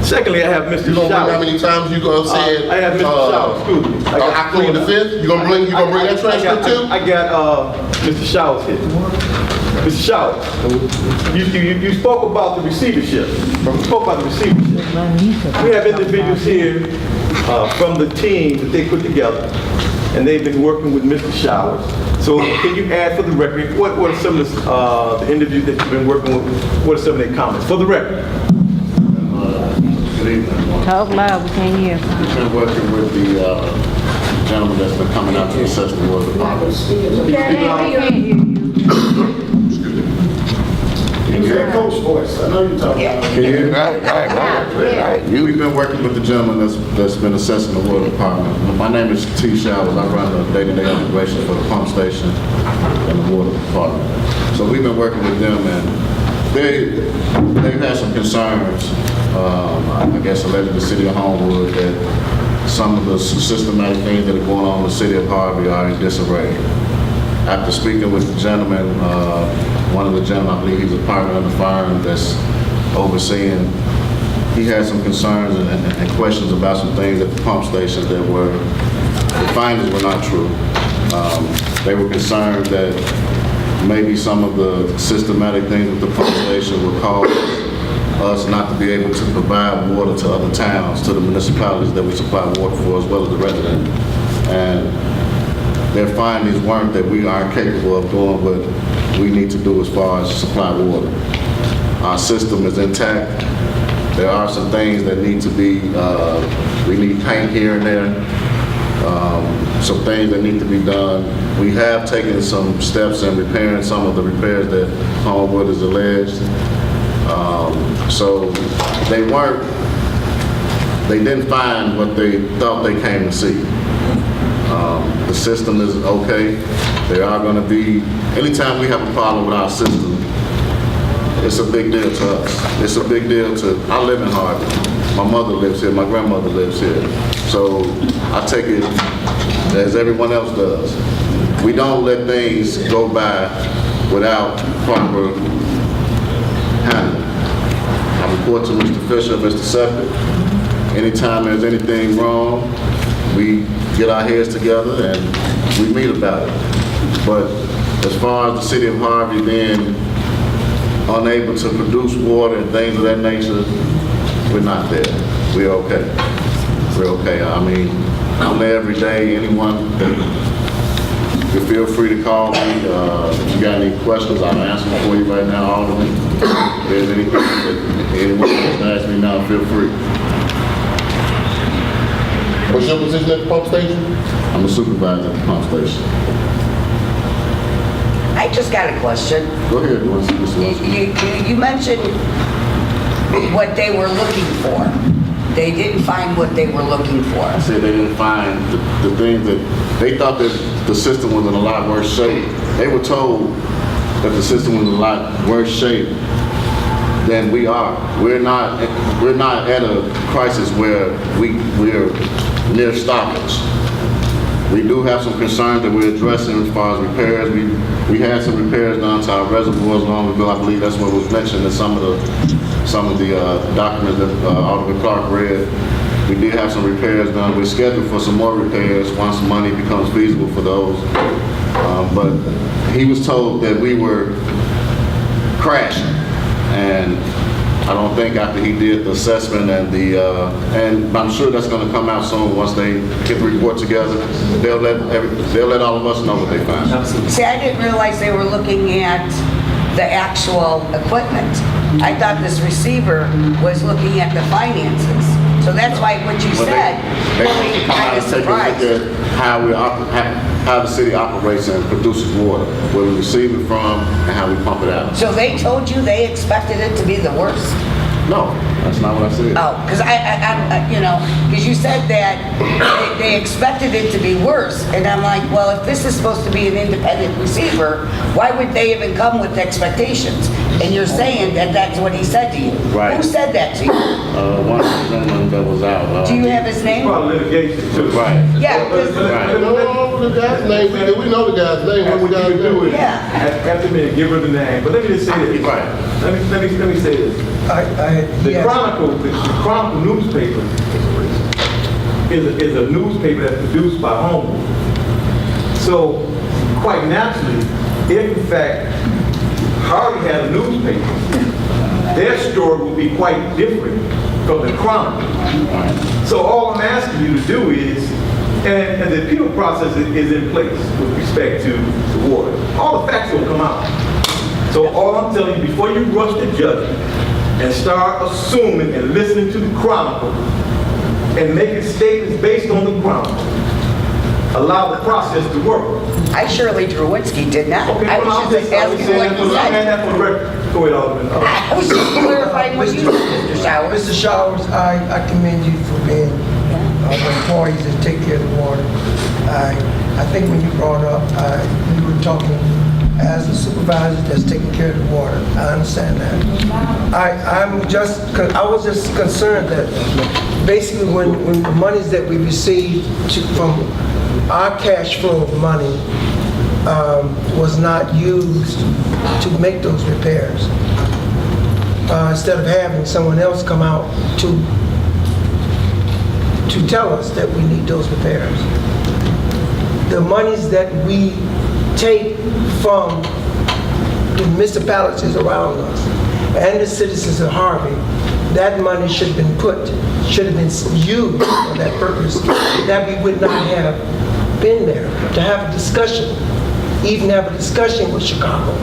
Secondly, I have Mr. You gonna bring how Showers. many times you gonna say? I have Mr. Showers, excuse me. I plead the fifth? You gonna bring that transcript too? I got Mr. Showers here. Mr. Showers, you spoke about the receivership. You spoke about the receivership. We have individuals here from the team that they put together, and they've been working with Mr. Showers. So can you add for the record, what are some of the individuals that you've been working with, what are some of their comments? For the record. Good evening. Talk loud, we can't hear. We've been working with the gentleman that's been coming out to assess the water department. We can't hear you. Use that coach voice. I know you're talking about. Can you hear me? Right. We've been working with the gentleman that's been assessing the water department. My name is T. Showers. I run the day-to-day operations for the pump station and the water department. So we've been working with them, and they've had some concerns, I guess alleged the city of Homewood, that some of the systematic things that are going on in the city of Harvey are in disarray. After speaking with the gentleman, one of the gentlemen, I believe he's a partner of the firm that's overseeing, he had some concerns and questions about some things at the pump station that were, the findings were not true. They were concerned that maybe some of the systematic things with the pump station would cause us not to be able to provide water to other towns, to the municipalities that we supply water for, as well as the residents. And their findings weren't that we aren't capable of doing what we need to do as far as supply water. Our system is intact. There are some things that need to be, we need paint here and there, some things that need to be done. We have taken some steps in repairing some of the repairs that Homewood has alleged. So they didn't find what they thought they came to see. The system is okay. There are going to be, anytime we have a problem with our system, it's a big deal to us. It's a big deal to, I live in Harvey. My mother lives here, my grandmother lives here. So I take it as everyone else does. We don't let things go by without proper handling. I report to Mr. Fisher, Mr. Sepik. Anytime there's anything wrong, we get our heads together and we meet about it. But as far as the city of Harvey being unable to produce water and things of that nature, we're not there. We're okay. We're okay. I mean, I'm there every day. Anyone, you feel free to call me. If you got any questions, I'll answer them for you right now, all of them. If there's anything that anyone wants to ask me now, feel free. What's your position at the pump station? I'm a supervisor at the pump station. I just got a question. Go ahead, Mr. Wilson. You mentioned what they were looking for. They didn't find what they were looking for. I said they didn't find the things that, they thought that the system was in a lot worse shape. They were told that the system was in a lot worse shape than we are. We're not at a crisis where we're near stoppage. We do have some concerns that we're addressing as far as repairs. We had some repairs done to our reservoirs long ago. I believe that's what was mentioned in some of the documents that Alderman Clark read. We did have some repairs done. We're scheduled for some more repairs once money becomes feasible for those. But he was told that we were crashing, and I don't think after he did the assessment and I'm sure that's going to come out soon once they get the report together. They'll let all of us know what they find. See, I didn't realize they were looking at the actual equipment. I thought this receiver was looking at the finances. So that's why what you said really kind of surprised. Take a look at how the city operates and produces water, where we receive it from and how we pump it out. So they told you they expected it to be the worst? No, that's not what I said. Oh, because because you said that they expected it to be worse, and I'm like, well, if this is supposed to be an independent receiver, why would they even come with expectations? And you're saying that that's what he said to you. Right. Who said that to you? One of the gentlemen that was out. Do you have his name? Probably litigation too. Right. Yeah, because Right. know the guy's name, we know the guy's name, And what what the you guy's can do name? is, after a minute, give her the name, but let me just say this. Let me say this. The Chronicle newspaper is a newspaper that's produced by Homewood. So, quite naturally, if in fact Harvey had a newspaper, their story would be quite different from the Chronicle. So all I'm asking you to do is, and the appeal process is in place with respect to the water. All the facts will come out. So all I'm telling you, before you rush to judgment and start assuming and listening to the Chronicle and making statements based on the Chronicle, allow the process to work. I, Shirley Drewinski, did not. Okay, I well, was just asking what you said. Go ahead, Alderman. I was just clarifying what you said, Mr. Showers. Mr. Showers, I commend you for being employees that take care of the water. I think when you brought up, we were talking as a supervisor that's taking care of the water. I understand that. I was just concerned that basically when the monies that we received from our cash flow of money was not used to make those repairs. Instead of having someone else come out to tell us that we need those repairs. The monies that we take from the municipalities around us and the citizens of Harvey, that money should have been used for that purpose, that we would not have been there to have a discussion, even have a discussion with Chicago.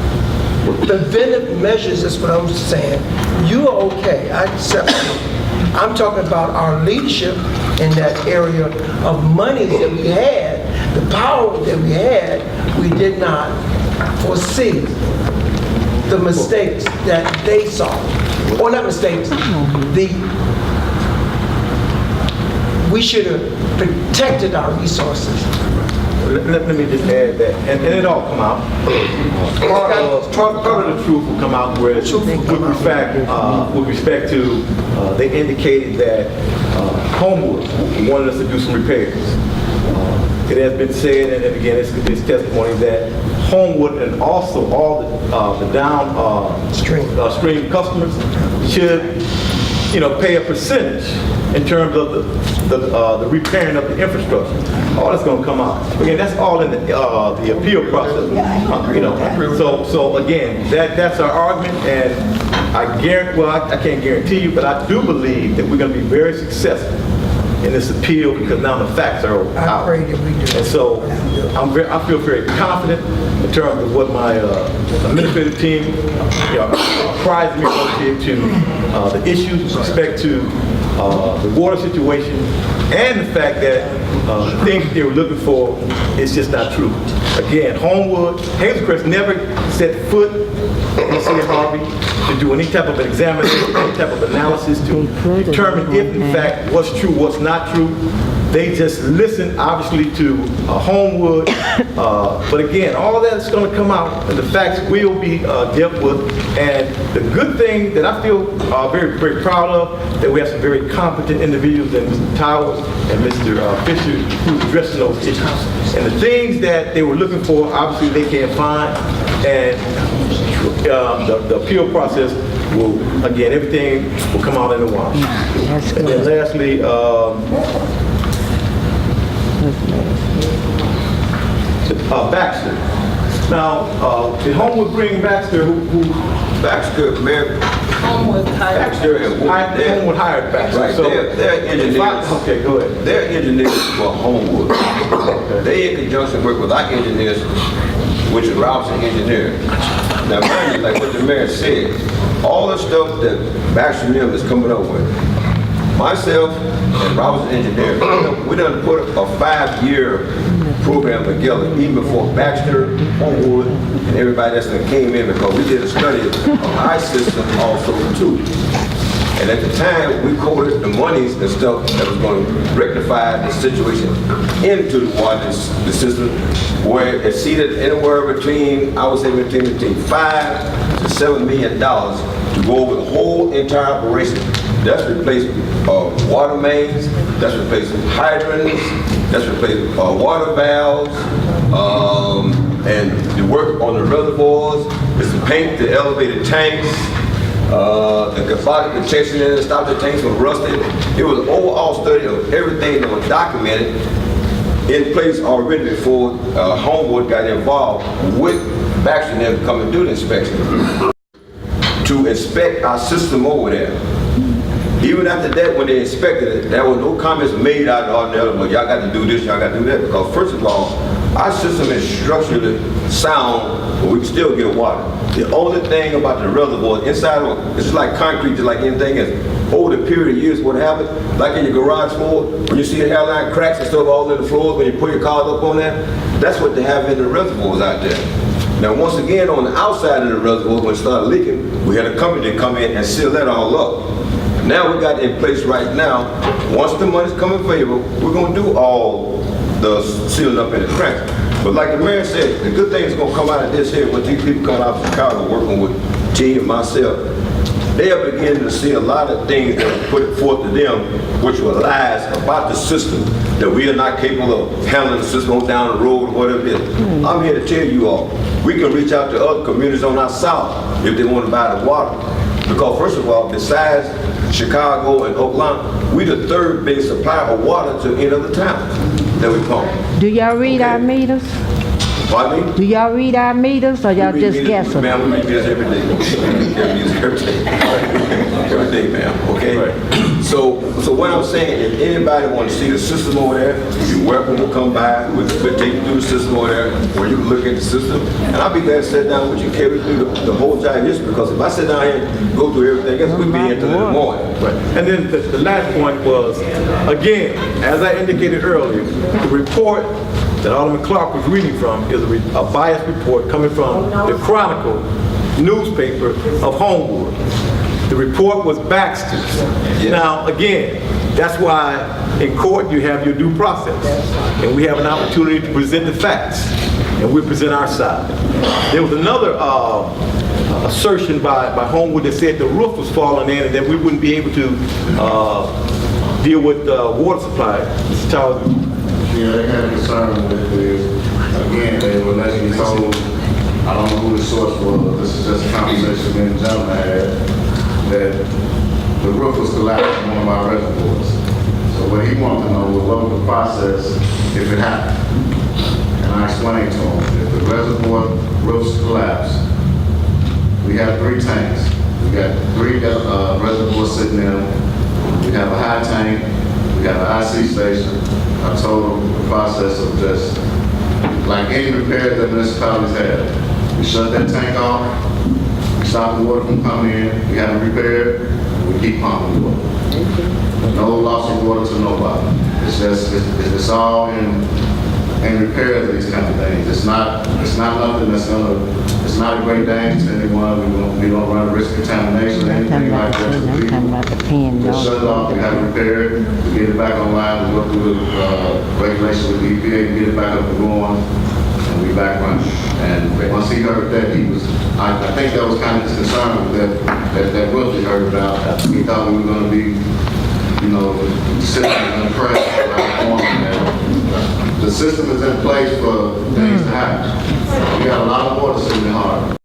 Preventive measures is what I'm saying. You are okay, I accept it. I'm talking about our leadership in that area of money that we had, the power that we had. We did not foresee the mistakes that they saw. Or not mistakes, we should have protected our resources. Let me just add that, and it all come out. Part of the truth will come out with respect to, they indicated that Homewood wanted us to do some repairs. It has been said, and again, it's testimony that Homewood and also all the downstream customers should, pay a percentage in terms of the repairing of the infrastructure. All that's going to come out. Again, that's all in the appeal process. So again, that's our argument, and I guarantee. Well, I can't guarantee you, but I do believe that we're going to be very successful in this appeal because now the facts are out. I pray that we do. And so I feel very confident in terms of what my administrative team apprised me relative to the issues with respect to the water situation and the fact that the things that they were looking for is just not true. Again, Homewood, Hazelcrest never set foot in the city of Harvey to do any type of examination, any type of analysis to determine if in fact what's true, what's not true. They just listen, obviously, to Homewood. But again, all that is going to come out, and the facts will be dealt with. And the good thing that I feel very, very proud of, that we have some very competent individuals in Mr. Towers and Mr. Fisher who's addressing those issues. And the things that they were looking for, obviously, they can't find. And the appeal process will, again, everything will come out in the wash. And then lastly, Baxter. Now, did Homewood bring Baxter? Baxter, Mayor. Homewood hired. Homewood hired Baxter. Right, So, they're engineers. Okay, go ahead. They're engineers for Homewood. They in conjunction work with our engineers, which is Robinson Engineering. Now, mind you, like what the mayor said, all the stuff that Baxter Mill is coming up with, myself and Robinson Engineering, we done put a 5-year program together, even before Baxter, Homewood, and everybody else that came in, because we did a study of our system also too. And at the time, we quoted the monies and stuff that was going to rectify the situation into the water system, where it exceeded anywhere between, I would say between $5 to $7 million to go over the whole entire operation That's replaced water mains, that's replaced hydrants, that's replaced water valves, and the work on the reservoirs is to paint the elevated tanks, the cathodic protection in it, stop the tanks from rusting. It was an overall study of everything that was documented in place already before Homeboard got involved with Baxter and them to come and do the inspection. To inspect our system over there. Even after that, when they inspected it, there was no comments made out of ordinary, well, y'all got to do this, y'all got to do that, because first of all, our system is structurally sound, but we can still get water. The only thing about the reservoir, inside of it, it's just like concrete, just like anything else. Over the period of years, what happened, like in your garage floor, when you see the hairline cracks and stuff all in the floors, when you put your cars up on that, that's what they have in the reservoirs out there. Now, once again, on the outside of the reservoir, when it started leaking, we had a company to come in and seal that all up. Now we got in place right now, once the money's coming favor, we're gonna do all the sealing up in the cracks. But like the mayor said, the good thing is gonna come out of this here, when these people come out of Chicago working with T and myself, they are beginning to see a lot of things that were put forth to them, which were lies about the system, that we are not capable of handling the system on down the road or whatever it is. I'm here to tell you all, we can reach out to other communities on our south if they want to buy the water. Because first of all, besides Chicago and Oakland, we the third biggest supplier of water to any other town that we pump. Do y'all read our meters? Pardon me? Do y'all read our meters or y'all just guessing? Ma'am, we read this every day. Every day, ma'am, okay? So what I'm saying, if anybody want to see the system over there, you're welcome to come by. We'll take you through the system over there, where you can look at the system. And I'll be glad to sit down with you, carry through the whole giant history, because if I sit down here and go through everything else, we'll be here until in the morning. Right. And then the last point was, again, as I indicated earlier, the report that Alderman Clark was reading from is a biased report coming from the Chronicle newspaper of Homewood. The report was Baxter's. Now, again, that's why in court you have your due process. And we have an opportunity to present the facts. And we present our side. There was another assertion by Homewood that said the roof was falling in and that we wouldn't be able to deal with water supply. Mr. Charles. Yeah, they had a concern with this. Again, they were letting me told, I don't know who the source was, this is just a conversation me and the gentleman had, that the roof was collapsed in one of our reservoirs. So what he wanted to know was what was the process if it happened. And I explained to him, if the reservoir roofs collapse, we have 3 tanks. We got 3 reservoirs sitting there. We have a high tank, we got an IC station. I told them the process of just, like any repairs that municipalities have. We shut that tank off, we stop the water from coming in, we have it repaired, we keep pumping water. No loss of water to nobody. It's just, it's all in repairs of these kind of things. It's not nothing that's it's not a great danger to anyone. We don't run a risk of contamination or anything like that. I'm talking about the pen, We shut it off, we have it repaired, we get it back online, we go through the regulation with the EPA, we get it back up and going, and we back running. And once he heard that, he was, I think that was kind of his concern that Wilkie heard about. He thought we were going to be, sitting and impressed around the corner. The system is in place for things to happen. We got a lot of water sitting in Harbor.